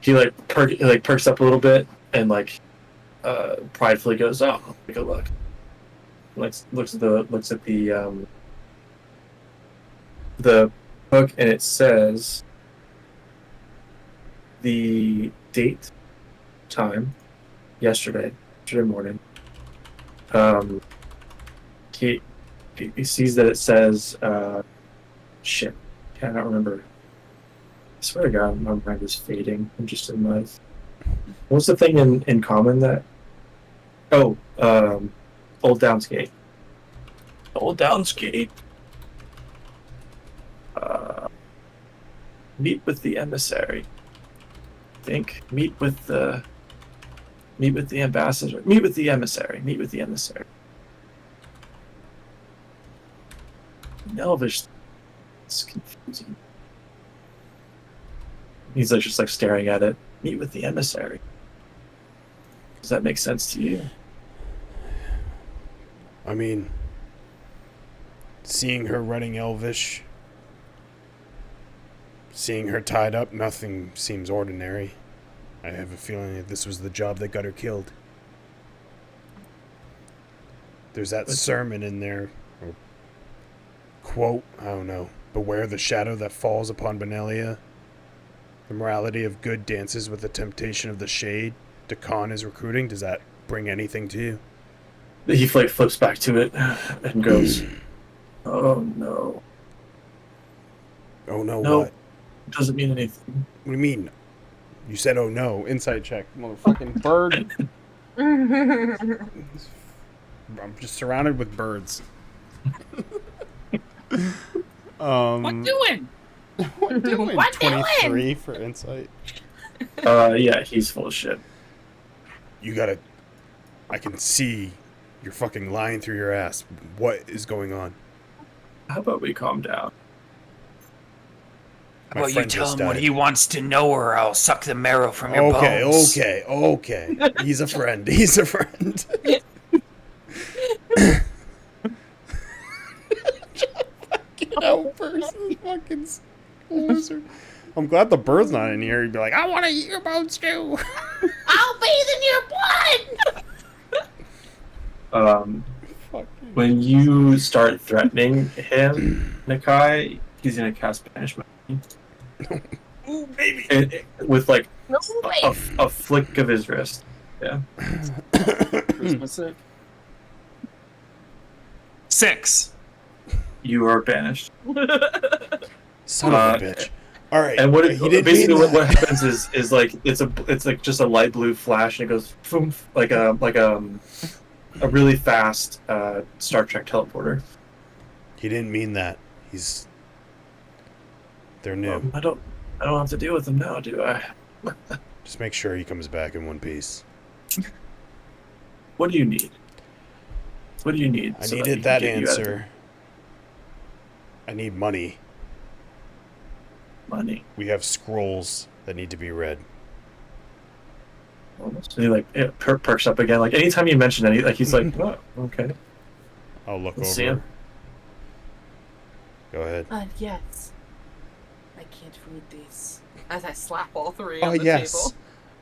He perks up a little bit and like pridefully goes, "Oh, take a look." Looks at the book, and it says the date, time, yesterday morning. He sees that it says shit. I cannot remember. I swear to God, my mind is fading. I'm just in my. What's the thing in common that? Oh, Old Downsgate. Old Downsgate. Meet with the emissary. Meet with the ambassador. Meet with the emissary. Meet with the emissary. In Elvish, it's confusing. He's like just like staring at it. Meet with the emissary. Does that make sense to you? I mean, seeing her running Elvish, seeing her tied up, nothing seems ordinary. I have a feeling that this was the job that got her killed. There's that sermon in there, or quote, I don't know. Beware the shadow that falls upon Benalia. The morality of good dances with the temptation of the shade. Dakan is recruiting. Does that bring anything to you? He flips back to it and goes, "Oh no." Oh no, no, what? It doesn't mean anything. What do you mean? You said, oh no. Insight check, motherfucking bird. I'm just surrounded with birds. What doing? What doing? What 23 doing? for insight. Yeah, he's full of shit. You gotta. I can see You're fucking lying through your ass. What is going on? How about we calm down? How about you tell him what he wants to know, or I'll suck the marrow from your bones. Okay. He's a friend. He's a friend. Fucking out person, fucking loser. I'm glad the bird's not in here. He'd be like, I want to eat your bones too. I'll bathe in your blood. When you start threatening him, Nakai, he's gonna cast banishment. Ooh, baby. With like No a way. flick of his wrist. Yeah. Charisma 6. You are banished. Son of a bitch. All right. And what he didn't basically mean what that. happens is like it's like just a light blue flash and it goes boom, like a really fast Star Trek teleporter. He didn't mean that. They're new. I don't have to deal with them now, do I? Just make sure he comes back in one piece. What do you need? What do you need? I so needed we that can get you out of answer. I need money. Money. We have scrolls that need to be read. So he like perks up again. Like anytime you mention any, like he's like, oh, okay. I'll look Let's over. see him. Go ahead. Yes. I can't read these. As I slap all three Oh on the yes. table.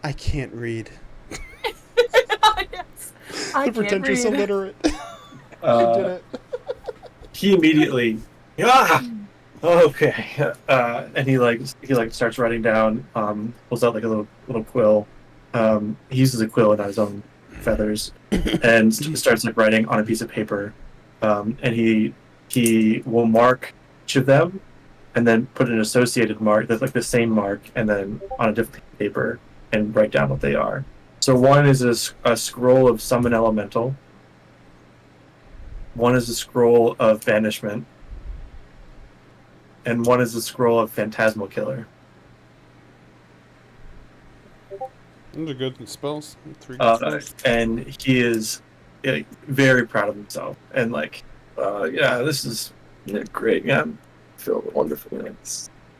I can't read. Yes. I The can't pretentious read. illiterate. I did it. He immediately, okay, and he starts writing down. Pulls out like a little quill. He uses a quill and not his own feathers, and starts like writing on a piece of paper. And he will mark each of them, and then put an associated mark that's like the same mark, and then on a different paper, and write down what they are. So one is a scroll of summon elemental. One is a scroll of banishment. And one is a scroll of phantasmal killer. Those are good spells. 3 good spells. And he is very proud of himself. And like, yeah, this is great. Yeah, I feel wonderful. I'm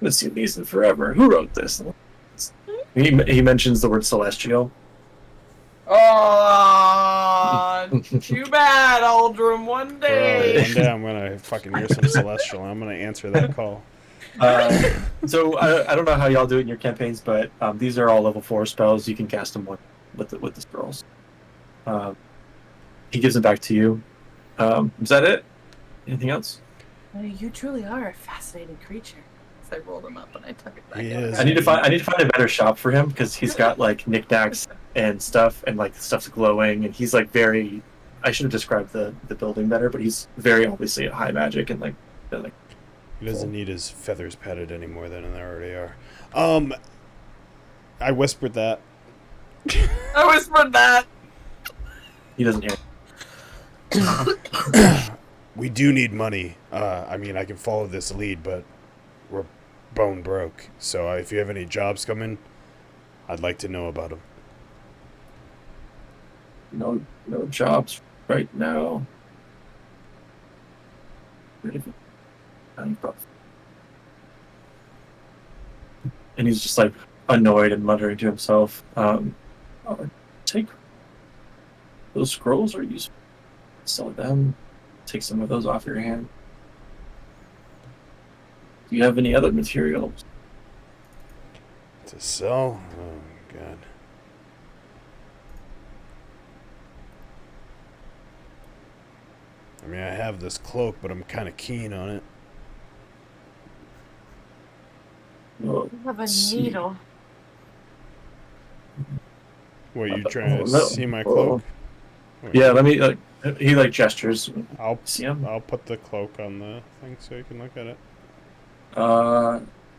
gonna see these in forever. Who wrote this? He mentions the word celestial. Oh, too bad, Aldrum. One day. One day I'm gonna fucking hear some celestial. I'm gonna answer that call. So I don't know how y'all do it in your campaigns, but these are all level 4 spells. You can cast them with the scrolls. He gives them back to you. Is that it? Anything else? You truly are a fascinating creature. So I rolled him up and I took it back. He is. I need to find a better shop for him because he's got like knickknacks and stuff, and like stuff's glowing, and he's like very. I should have described the building better, but he's very obviously high magic and like. He doesn't need his feathers patted any more than they already are. I whispered that. I whispered that. He doesn't hear. We do need money. I mean, I can follow this lead, but we're bone broke. So if you have any jobs coming, I'd like to know about them. No jobs right now. And he's just like annoyed and muttering to himself. Take those scrolls, or you sell them. Take some of those off your hand. Do you have any other materials? To sell? Oh, God. I mean, I have this cloak, but I'm kind of keen on it. Well, I have a needle. What, you trying to see my cloak? Yeah, let me. He like gestures. I'll see him. I'll put the cloak on the thing so you can look at it.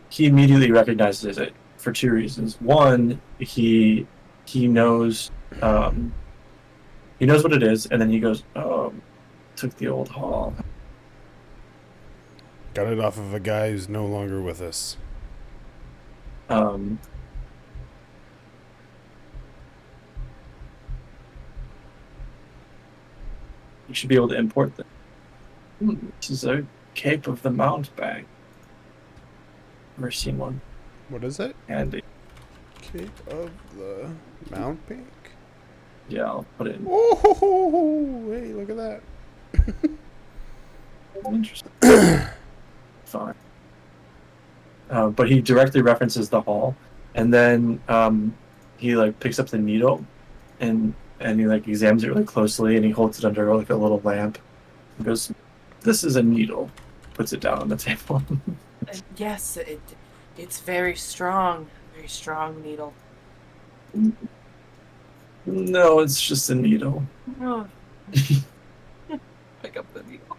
He immediately recognizes it for 2 reasons. One, he knows he knows what it is, and then he goes, "Oh, took the old hall." Got it off of a guy who's no longer with us. You should be able to import them. This is a Cape of the Mountebank. Never seen one. What is it? Handy. Cape of the Mountebank? Yeah, I'll put it in. Oh, hey, look at that. Interesting. Fine. But he directly references the hall, and then he like picks up the needle, and he like examines it really closely, and he holds it under like a little lamp. He goes, "This is a needle." Puts it down on the table. Yes, it's very strong needle. No, it's just a needle. Oh. Pick up the needle.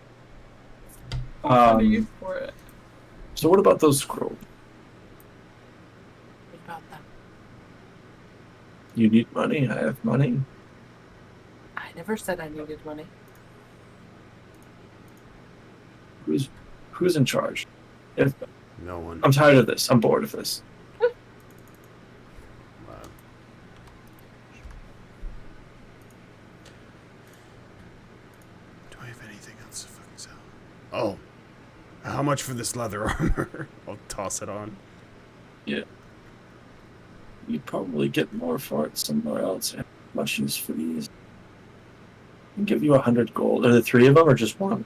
What do you use for it? So what about those scrolls? What about them? You need money. I have money. I never said I needed money. Who's in charge? No one. I'm tired of this. I'm bored of this. Do I have anything else to fucking sell? Oh. How much for this leather armor? I'll toss it on. Yeah. You'd probably get more for it somewhere else. Have much use for these. I'll give you 100 gold. Are there 3 of them or just one?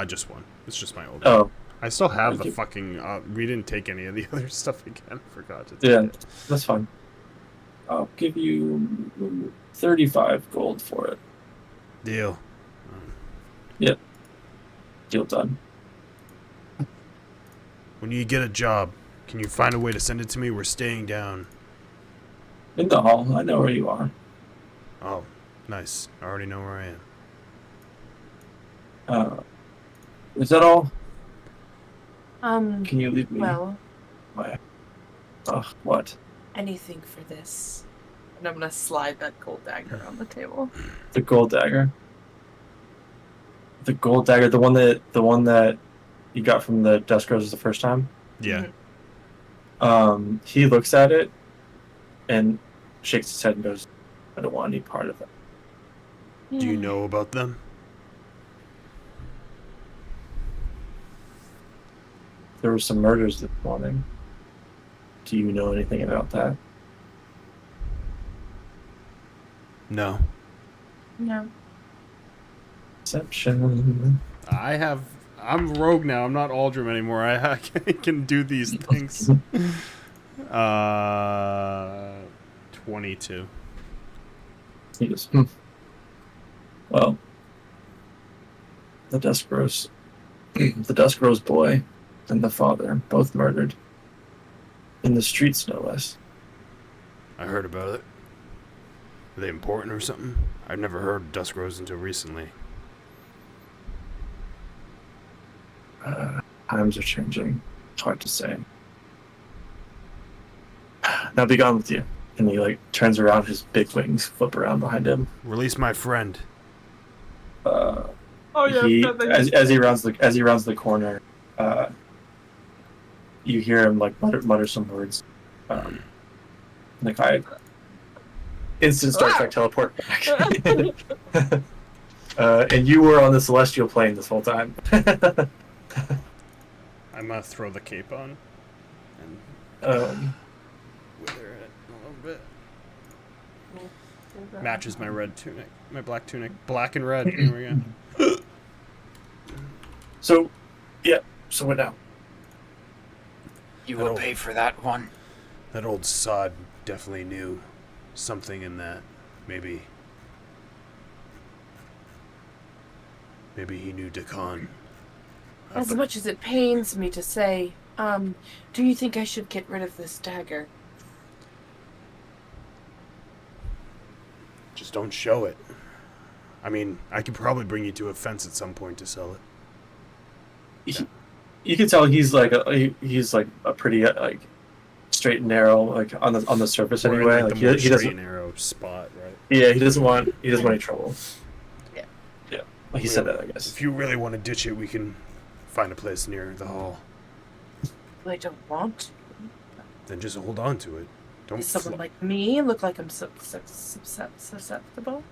Just one. It's just my old Oh. one. I still have Thank the you. fucking, we didn't take any of the other stuff again. Forgot to take Yeah, it. that's fine. I'll give you 35 gold for it. Deal. Yep. Deal done. When you get a job, can you find a way to send it to me? We're staying down. In the hall. I know where you are. Oh, nice. I already know where I am. Is that all? Can you leave me? Well, What? anything for this. And I'm gonna slide that gold dagger on the table. The gold dagger. The gold dagger, the one that you got from the desk roses the first time. Yeah. He looks at it and shakes his head and goes, "I don't want any part of it." Do you know about them? There were some murders this morning. Do you know anything about that? No. No. Perception. I'm rogue now. I'm not Aldrim anymore. I can do these things. 22. He goes, Well, the Duskrose boy and the father, both murdered. In the streets, no less. I heard about it. Are they important or something? I've never heard of Duskrose until recently. Times are changing. It's hard to say. Now be gone with you. And he like turns around, his big wings flip around behind him. Release my friend. As he rounds the corner, you hear him like mutter some words. Like I instant Star Trek teleport back. And you were on the celestial plane this whole time. I'm gonna throw the cape on and wither it a little bit. Matches my red tunic, my black tunic, black and red. Here we go. So what now? You will pay for that one. That old sod definitely knew something in that. Maybe he knew Dakan. As much as it pains me to say, do you think I should get rid of this dagger? Just don't show it. I mean, I could probably bring you to a fence at some point to sell it. You can tell he's like a pretty like straight and narrow, like on the surface We're in, anyway. like, Like the more he straight doesn't. and narrow spot, right? Yeah, he doesn't want any trouble. Yeah. Yeah. Well, he said that, I guess. If you really want to ditch it, we can find a place near the hall. I don't want. Then just hold on to it. Don't. Does someone like me look like I'm susceptible?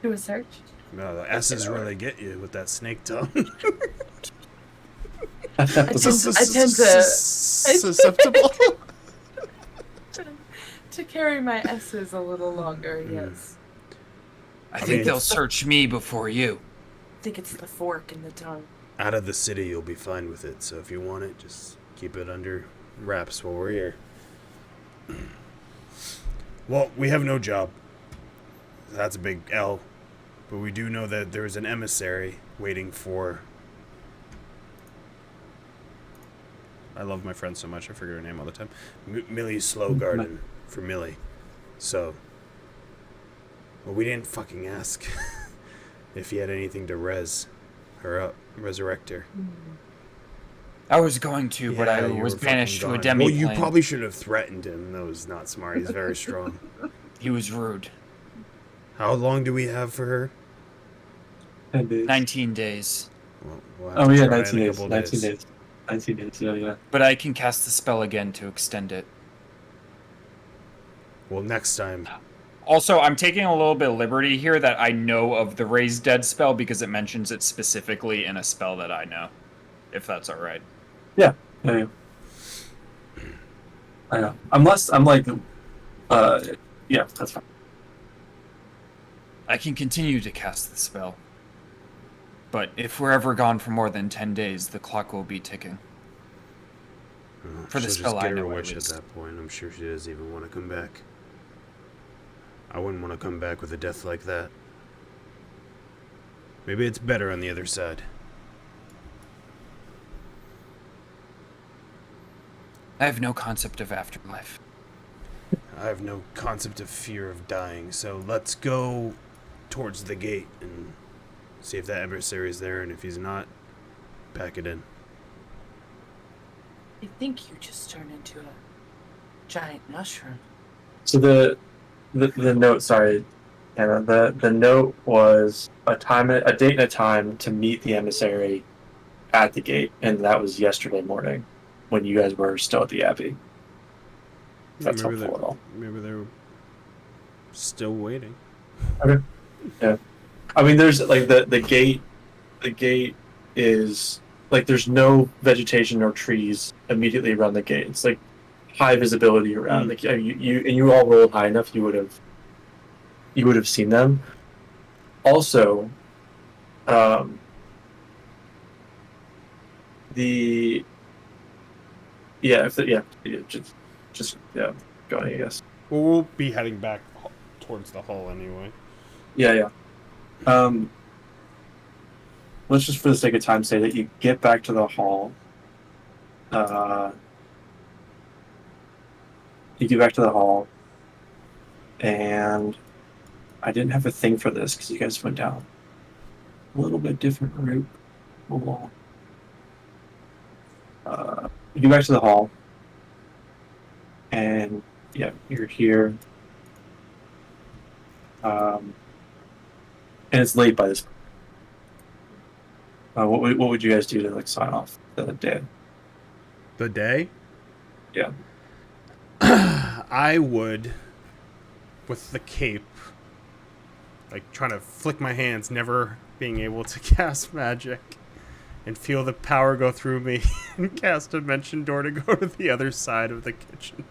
Do a search. No, the S's really get you with that snake tongue. I tend to susceptible. to carry my S's a little longer. Yes. I think they'll search me before you. I think it's the fork in the tongue. Out of the city, you'll be fine with it. So if you want it, just keep it under wraps while we're here. Well, we have no job. That's a big L. But we do know that there's an emissary waiting for... I love my friend so much, I forget her name all the time. Millie Slowgarden for Millie. So... Well, we didn't fucking ask if he had anything to resurrect her. I was going to, but I was banished to a demiplane. Well, you probably should have threatened him. That was not smart. He's very strong. He was rude. How long do we have for her? 10 days. 19 days. Oh yeah, 19 days. 19 days. 19 days. Yeah. But I can cast the spell again to extend it. Well, next time. Also, I'm taking a little bit of liberty here that I know of the Raise Dead spell because it mentions it specifically in a spell that I know. If that's all right. Yeah. I know. Unless I'm like, yeah, that's fine. I can continue to cast the spell. But if we're ever gone for more than 10 days, the clock will be ticking. For the spell I know, at that point. I'm sure she doesn't even want to come back. I wouldn't want to come back with a death like that. Maybe it's better on the other side. I have no concept of afterlife. I have no concept of fear of dying, so let's go towards the gate and see if that adversary is there, and if he's not, pack it in. I think you just turned into a giant mushroom. So the note, sorry, Anna, the note was a date and a time to meet the emissary at the gate, and that was yesterday morning when you guys were still at the Abbey. That's helpful at all. Maybe they're still waiting. Okay. Yeah. I mean, there's like the gate is like there's no vegetation or trees immediately around the gate. It's like high visibility around. Like you all rolled high enough, you would have seen them. Also, just going, I guess. Well, we'll be heading back towards the hall anyway. Yeah. Let's just, for the sake of time, say that you get back to the hall. You get back to the hall, and I didn't have a thing for this because you guys went down a little bit different route. You get back to the hall, and yeah, you're here. And it's late by this point. What would you guys do to like sign off the day? The day? Yeah. I would, with the cape, like trying to flick my hands, never being able to cast magic, and feel the power go through me and cast a dimension door to go to the other side of the kitchen.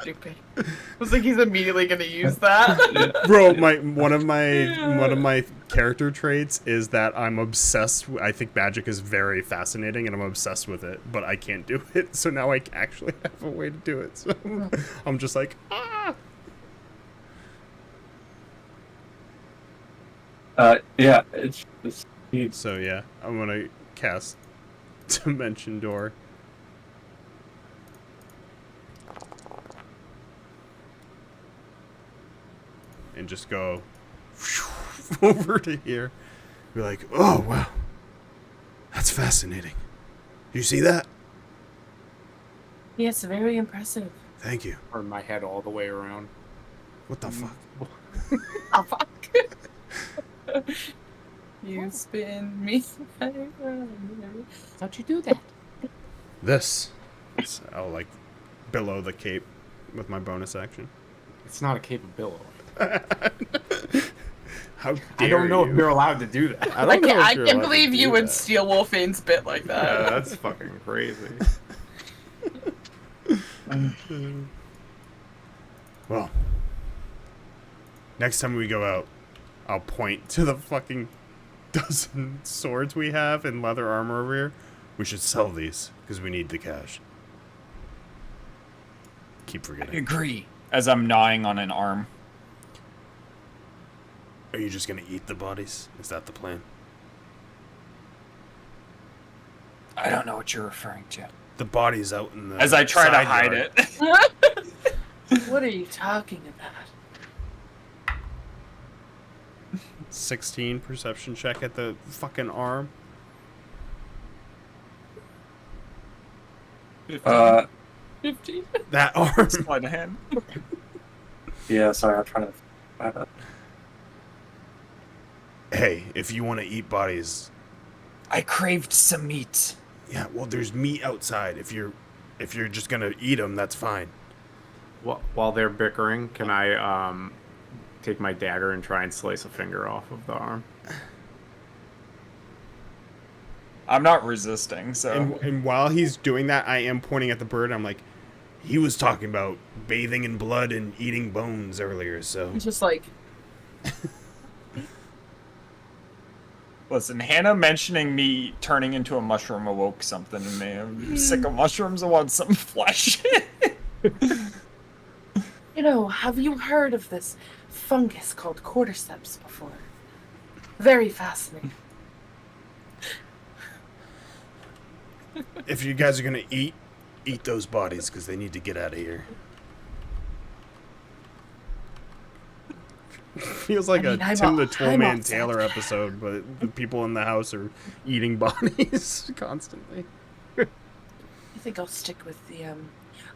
Stupid. I was like, he's immediately gonna use that. Bro, one of my character traits is that I'm obsessed. I think magic is very fascinating, and I'm obsessed with it, but I can't do it. So now I actually have a way to do it. So I'm just like, ah. Yeah. So yeah, I'm gonna cast Dimension Door. And just go over to here. Be like, oh, wow. That's fascinating. You see that? Yes, very impressive. Thank you. Turn my head all the way around. What the fuck? Oh, fuck. You spin me. How'd you do that? This. I'll, like, billow the cape with my bonus action. It's not a cape of billow. How dare I don't know you. if they're allowed to do that. I don't know if I you're can't allowed to believe do you would that. steal Wolfine's bit like that. Yeah, that's fucking crazy. Well, next time we go out, I'll point to the fucking dozen swords we have and leather armor over here. We should sell these because we need the cash. Keep I forgetting. agree. As I'm gnawing on an arm. Are you just gonna eat the bodies? Is that the plan? I don't know what you're referring to. The bodies out in the As I try to side hide yard. it. What are you talking about? 16 perception check at the fucking arm. 15. That arm. Sleight of hand. Yeah, sorry, I'm trying to find that. Hey, if you want to eat bodies, I craved some meat. yeah, well, there's meat outside. If you're just gonna eat them, that's fine. While they're bickering, can I take my dagger and try and slice a finger off of the arm? I'm not resisting, so. And while he's doing that, I am pointing at the bird. I'm like, he was talking about bathing in blood and eating bones earlier, so. He's just like, Listen, Hannah mentioning me turning into a mushroom awoke something in me. I'm sick of mushrooms. I want some flesh. you know, have you heard of this fungus called cordyceps before? Very fascinating. If you guys are gonna eat those bodies because they need to get out of here. Feels like I mean, a I'm Tim all- the I'm Toolman all set. Taylor episode, but the people in the house are eating bodies constantly. I think I'll stick with the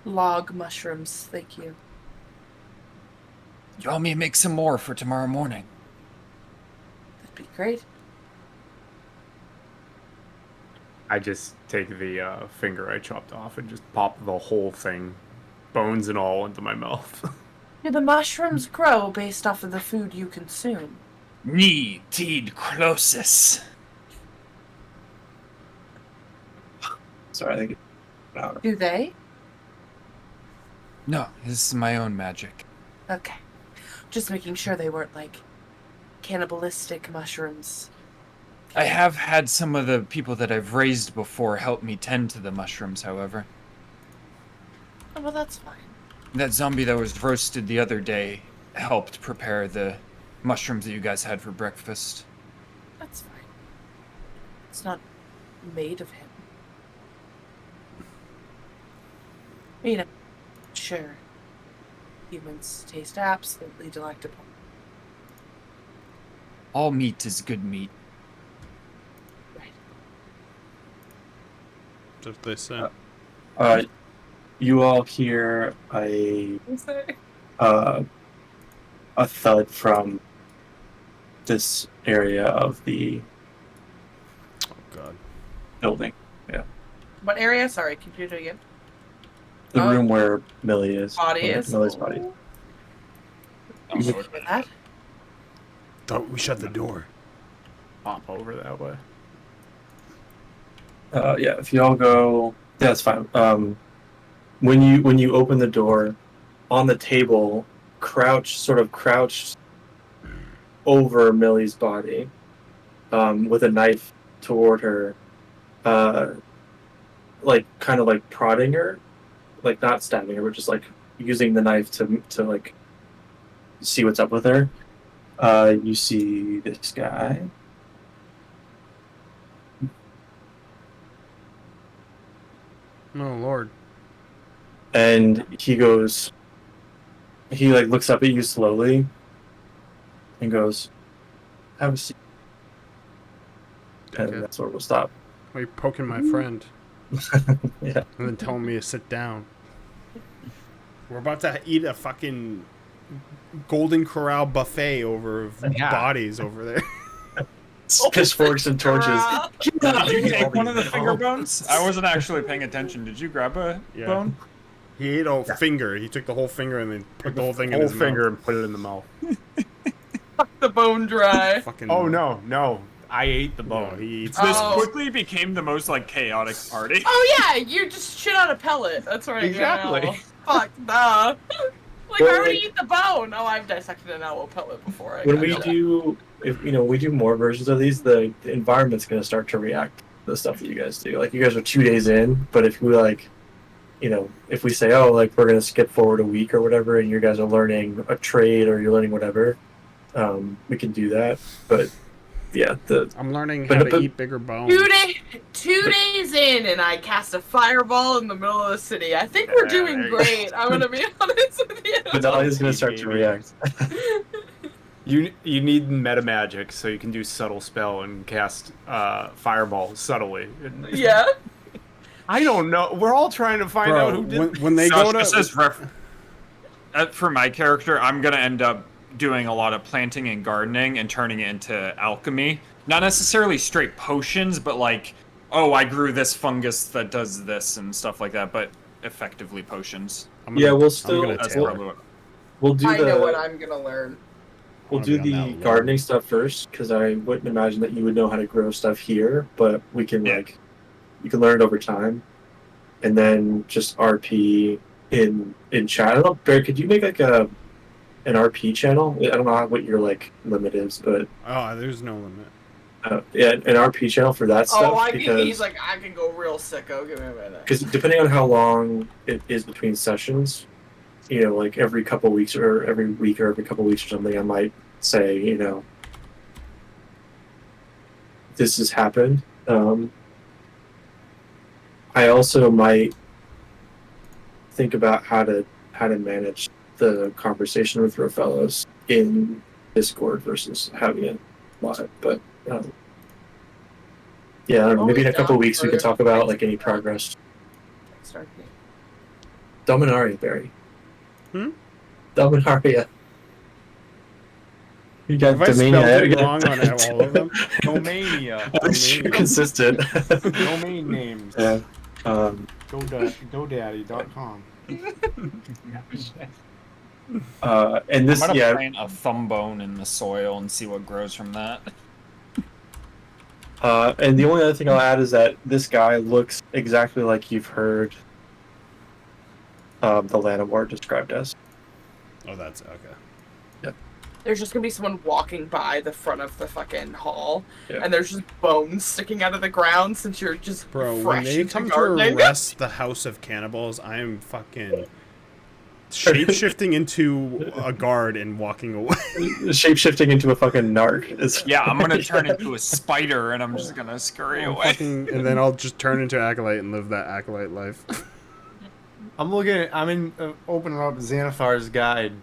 log mushrooms. Thank you. You want me to make some more for tomorrow morning? That'd be great. I just take the finger I chopped off and just pop the whole thing, bones and all, into my mouth. Do the mushrooms grow based off of the food you consume? Ni tid closis. Sorry, I think Do they? No, this is my own magic. Okay. Just making sure they weren't like cannibalistic mushrooms. I have had some of the people that I've raised before help me tend to the mushrooms, however. Oh, well, that's fine. That zombie that was roasted the other day helped prepare the mushrooms that you guys had for breakfast. That's fine. It's not made of him. You know, sure. Humans taste absolutely delectable. All meat is good meat. That's what they say. You all hear a thud from this area of the building. Yeah, What area? Sorry, can you do it again? the Oh. room where Millie is. Body is? Millie's body. You hear that? Thought we shut the door. Pop over that way. Yeah, if you all go, yeah, that's fine. When you open the door, on the table, crouched over Millie's body, with a knife toward her, like kind of like prodding her, like not stabbing her, but just like using the knife to like see what's up with her. You see this guy. Oh Lord. And he like looks up at you slowly and goes, "Have a seat." And Okay. that's where we'll stop. Why are you poking my friend? Yeah. And then telling me to sit down. We're about to eat a fucking Golden Corral buffet over bodies over there. Pitchforks and torches. Did you take one of the finger bones? I wasn't actually paying attention. Did you grab a bone? He ate a finger. He took the whole finger and then put the whole thing in Whole his finger mouth. and put it in the mouth. the bone dry. Fucking. Oh no, I ate the bone. No, he eats This Oh. quickly became the most like chaotic party. Oh yeah, you just shit on a pellet. That's right. Exactly. You know. Fuck, nah. Like, I Well, already like- eat the bone. Oh, I've dissected an aloe pellet before. When we do, if we do more versions of these, the environment's going to start to react to the stuff that you guys do. Like, you guys are 2 days in, but if we if we say, oh, like, we're going to skip forward a week or whatever, and you guys are learning a trade or you're learning whatever, we can do that. But yeah, I'm learning how to eat bigger bones. 2 days in, and I cast a fireball in the middle of the city. I think we're doing great. I'm gonna be honest with you. But Dahlia's going to start to react. You need meta magic so you can do subtle spell and cast fireball subtly. Yeah. I don't know. We're all trying to find out who did. When they go to for my character, I'm gonna end up doing a lot of planting and gardening and turning it into alchemy. Not necessarily straight potions, but like, oh, I grew this fungus that does this and stuff like that. But effectively potions. We'll still we'll do I the. know what I'm gonna learn. We'll do the gardening stuff first, because I wouldn't imagine that you would know how to grow stuff here, but we can you can learn it over time, and then just RP in chat. I don't know, Barry, could you make like an RP channel? I don't know what your limit is, but there's no limit. an RP channel for that stuff. He's like, I can go real sicko. Give me a minute. Because depending on how long it is between sessions, like every couple weeks or every week or every couple weeks or something, I might say, this has happened. I also might think about how to manage the conversation with your fellows in Discord versus having it live. But I don't know, maybe in a couple weeks we can talk about any progress. Dominaria, Barry. Dominaria. You got Have I spelled Domainia. it wrong on all of them? Domainia. You're consistent. Domain names. Yeah. GoDaddy.com. And this, I'm gonna plant a thumb bone in the soil and see what grows from that. And the only other thing I'll add is that this guy looks exactly like you've heard the Llanowar described as. Oh, that's okay. Yep. There's just gonna be someone walking by the front of the fucking hall, Yeah. and there's just bones sticking out of the ground since you're just Bro, fresh when they into come to gardening. arrest the House of Cannibals, I am fucking shape-shifting into a guard and walking away. Shape-shifting into a fucking narc. Yeah, I'm gonna turn into a spider and I'm just gonna scurry away. And then I'll just turn into Acolyte and live that Acolyte life. I'm opening up Xanathar's guide,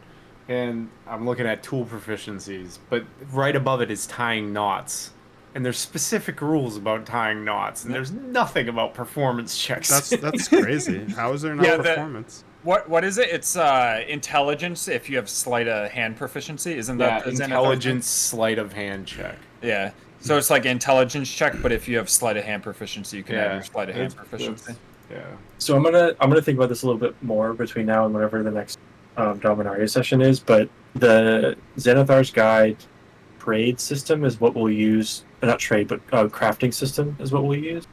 and I'm looking at tool proficiencies, but right above it is tying knots. And there's specific rules about tying knots, and there's nothing about performance checks. That's crazy. How is there no performance? What is it? It's intelligence if you have sleight of hand proficiency, isn't that the Xanathar intelligence sleight of hand check? Yeah. So it's like intelligence check, but if you have sleight of hand proficiency, you can add your sleight of hand proficiency. Yeah. So I'm gonna think about this a little bit more between now and whenever the next Dominaria session is. But the Xanathar's Guide trade system is what we'll use. Not trade, but crafting system is what we'll use.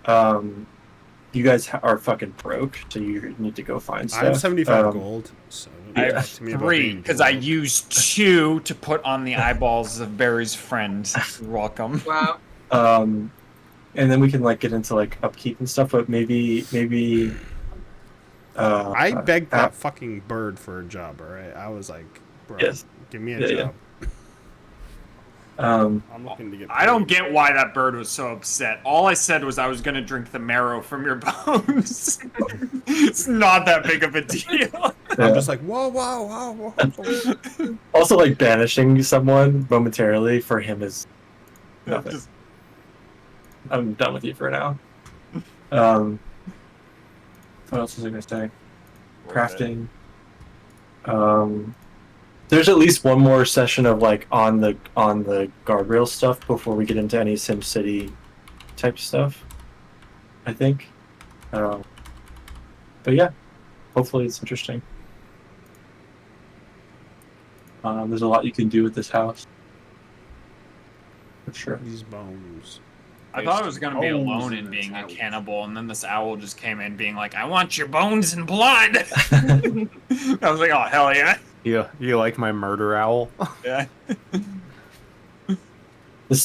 You guys are fucking broke, so you need to go find stuff. I have 75 gold. So I have 3 because I used 2 to put on the eyeballs of Barry's friend. You're welcome. Wow. And then we can get into upkeep and stuff, but maybe. I begged that fucking bird for a job. All right, I was like, bro, give me a job. I'm looking to get. I don't get why that bird was so upset. All I said was I was gonna drink the marrow from your bones. It's not that big of a deal. I'm just like, whoa. Also, banishing someone momentarily for him is nothing. I'm done with you for now. What else was I gonna say? Crafting. There's at least one more session of on the guardrail stuff before we get into any SimCity type stuff, I think. But yeah, hopefully it's interesting. There's a lot you can do with this house. For sure. These bones. I thought I was gonna be alone in being a cannibal, and then this owl just came in being like, "I want your bones and blood." I was like, "Oh hell yeah!" Yeah, you like my murder owl? Yeah. The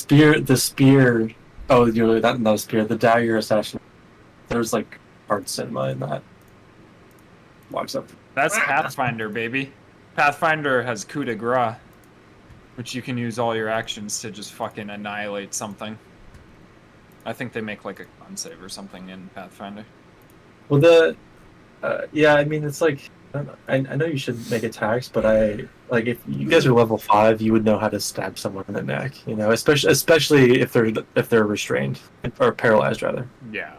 spear. Oh, you're not the spear. The dagger assassin. There's like hard cinema in that. Walks up. That's Pathfinder, baby. Pathfinder has coup de grace, which you can use all your actions to just fucking annihilate something. I think they make like a con save or something in Pathfinder. Well, yeah, I mean, it's like I know you should make attacks, but if you guys are level 5, you would know how to stab someone in the neck. You know, especially if they're restrained or paralyzed rather. Yeah.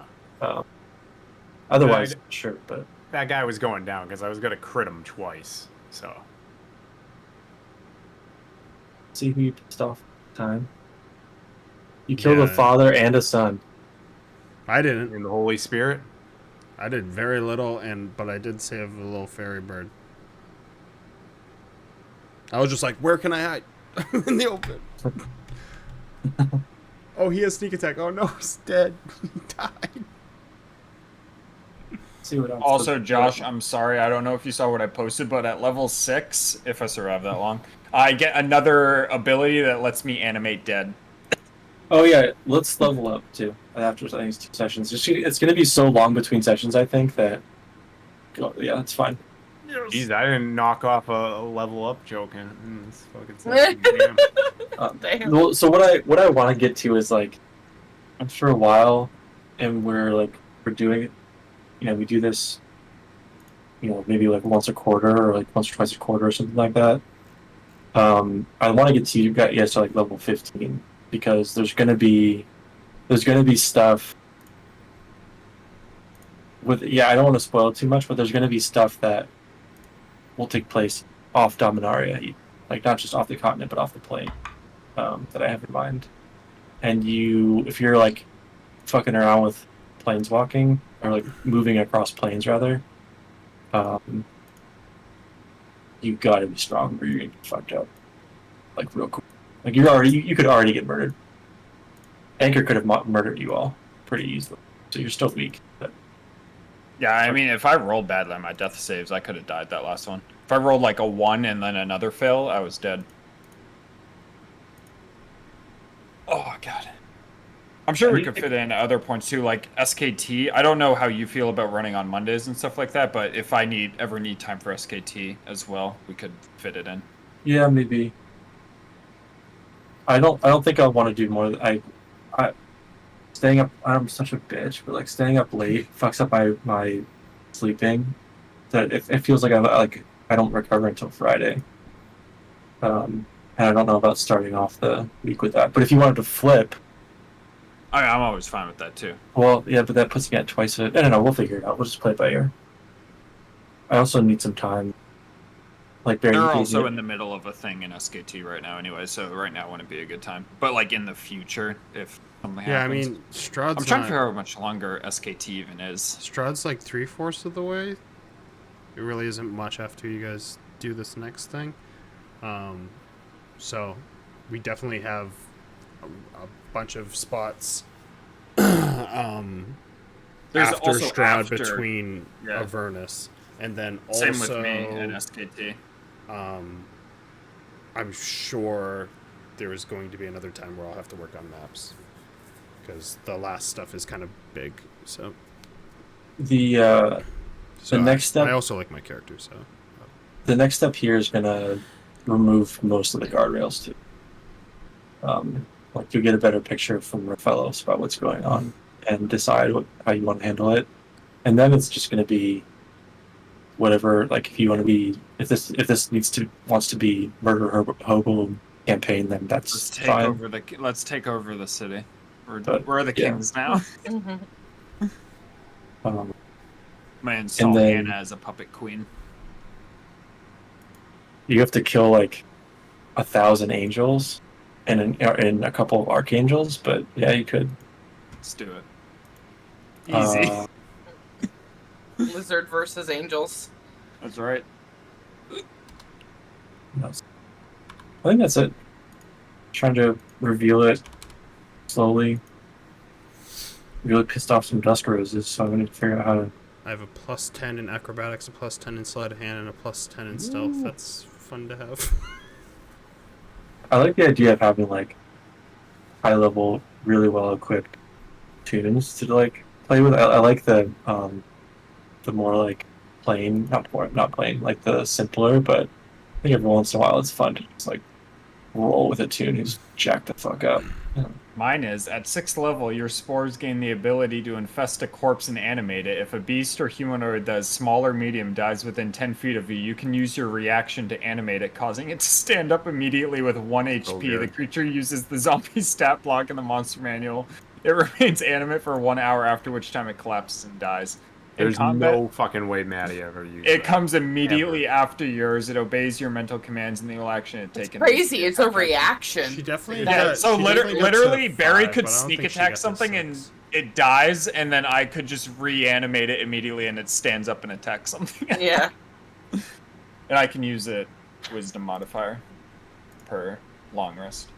Otherwise, sure, but that guy was going down because I was gonna crit him twice. So. See who you pissed off time. You killed a father and a son. I didn't. In the Holy Spirit? I did very little, but I did save a little fairy bird. I was just like, where can I hide? In the open. Oh, he has sneak attack. Oh no, he's dead. He died. See what else. Also, Josh, I'm sorry. I don't know if you saw what I posted, but at level 6, if I survive that long, I get another ability that lets me animate dead. Oh yeah, let's level up too after I think 2 sessions. It's going to be so long between sessions. I think that. Yeah, that's fine. Jeez, I didn't knock off a level up joking. It's fucking damn. Well, so what I want to get to is like, after a while, and we're doing it. You know, we do this. You know, maybe like once a quarter or like once or twice a quarter or something like that. I want to get to you guys to like level 15 because there's gonna be stuff. I don't want to spoil too much, but there's gonna be stuff that will take place off Dominaria, like not just off the continent but off the plane, that I have in mind. And if you're like fucking around with planeswalking or like moving across planes rather, you gotta be strong or you're gonna get fucked up, like real quick. Like you could already get murdered. Anchor could have murdered you all pretty easily, so you're still weak. But Yeah, I mean, if I rolled badly on my death saves, I could have died that last one. If I rolled like a 1 and then another fail, I was dead. Oh, God. I'm sure we could fit in other points too, like SKT. I don't know how you feel about running on Mondays and stuff like that, but if I ever need time for SKT as well, we could fit it in. yeah, maybe. I don't think I want to do more. I staying up. I'm such a bitch, but like staying up late fucks up my sleeping. That it feels like I don't recover until Friday. And I don't know about starting off the week with that. But if you wanted to flip, I'm always fine with that too. well, yeah, but that puts me at twice it. I don't know. We'll figure it out. We'll just play it by ear. I also need some time. Like they're also in the middle of a thing in SKT right now, anyway. So right now wouldn't be a good time. But like in the future, if something happens. I mean, Strahd's I'm trying to figure out how much longer SKT even is. Strahd's like 3/4 of the way. It really isn't much after you guys do this next thing. So we definitely have a bunch of spots. There's after also Strahd between yeah. Avernus, and then also same with me and SKT. I'm sure there is going to be another time where I'll have to work on maps because the last stuff is kind of big. So the next step. I also like my character, so the next step here is gonna remove most of the guardrails too. Like you'll get a better picture from your fellows about what's going on and decide how you want to handle it, and then it's just gonna be whatever. Like if you want to be, if this wants to be murder hobo campaign, then that's fine. Let's take over the city. We're the kings now. Man, install Hannah as a puppet queen. You have to kill like 1,000 angels and a couple of archangels, but yeah, you could. Let's do it. Easy. Lizard versus angels. That's right. I think that's it. Trying to reveal it slowly. Really pissed off some dust roses, so I'm gonna figure out how to. I have a +10 in acrobatics, a +10 in sleight of hand, and a +10 in stealth. That's fun to have. I like the idea of having like high level, really well equipped tunes to like play with. I like the more like plain, not plain, like the simpler, but I think every once in a while it's fun to just like roll with a tune who's jacked the fuck up. Yeah. Mine is, at 6th level, your spores gain the ability to infest a corpse and animate it. If a beast or humanoid that is small or medium dies within 10 feet of you, you can use your reaction to animate it, causing it to stand up immediately with 1 HP. The creature uses the zombie stat block in the monster manual. It remains animate for 1 hour, after which time it collapses and dies. There's no fucking way Maddie ever used it that. comes immediately after yours. It obeys your mental commands, and the action it taken. Crazy. It's a reaction. She definitely. So literally, Barry could but I don't sneak think she attack got to something 6. and it dies, and then I could just reanimate it immediately, and it stands up and attacks something. Yeah. And I can use it wisdom modifier per long rest.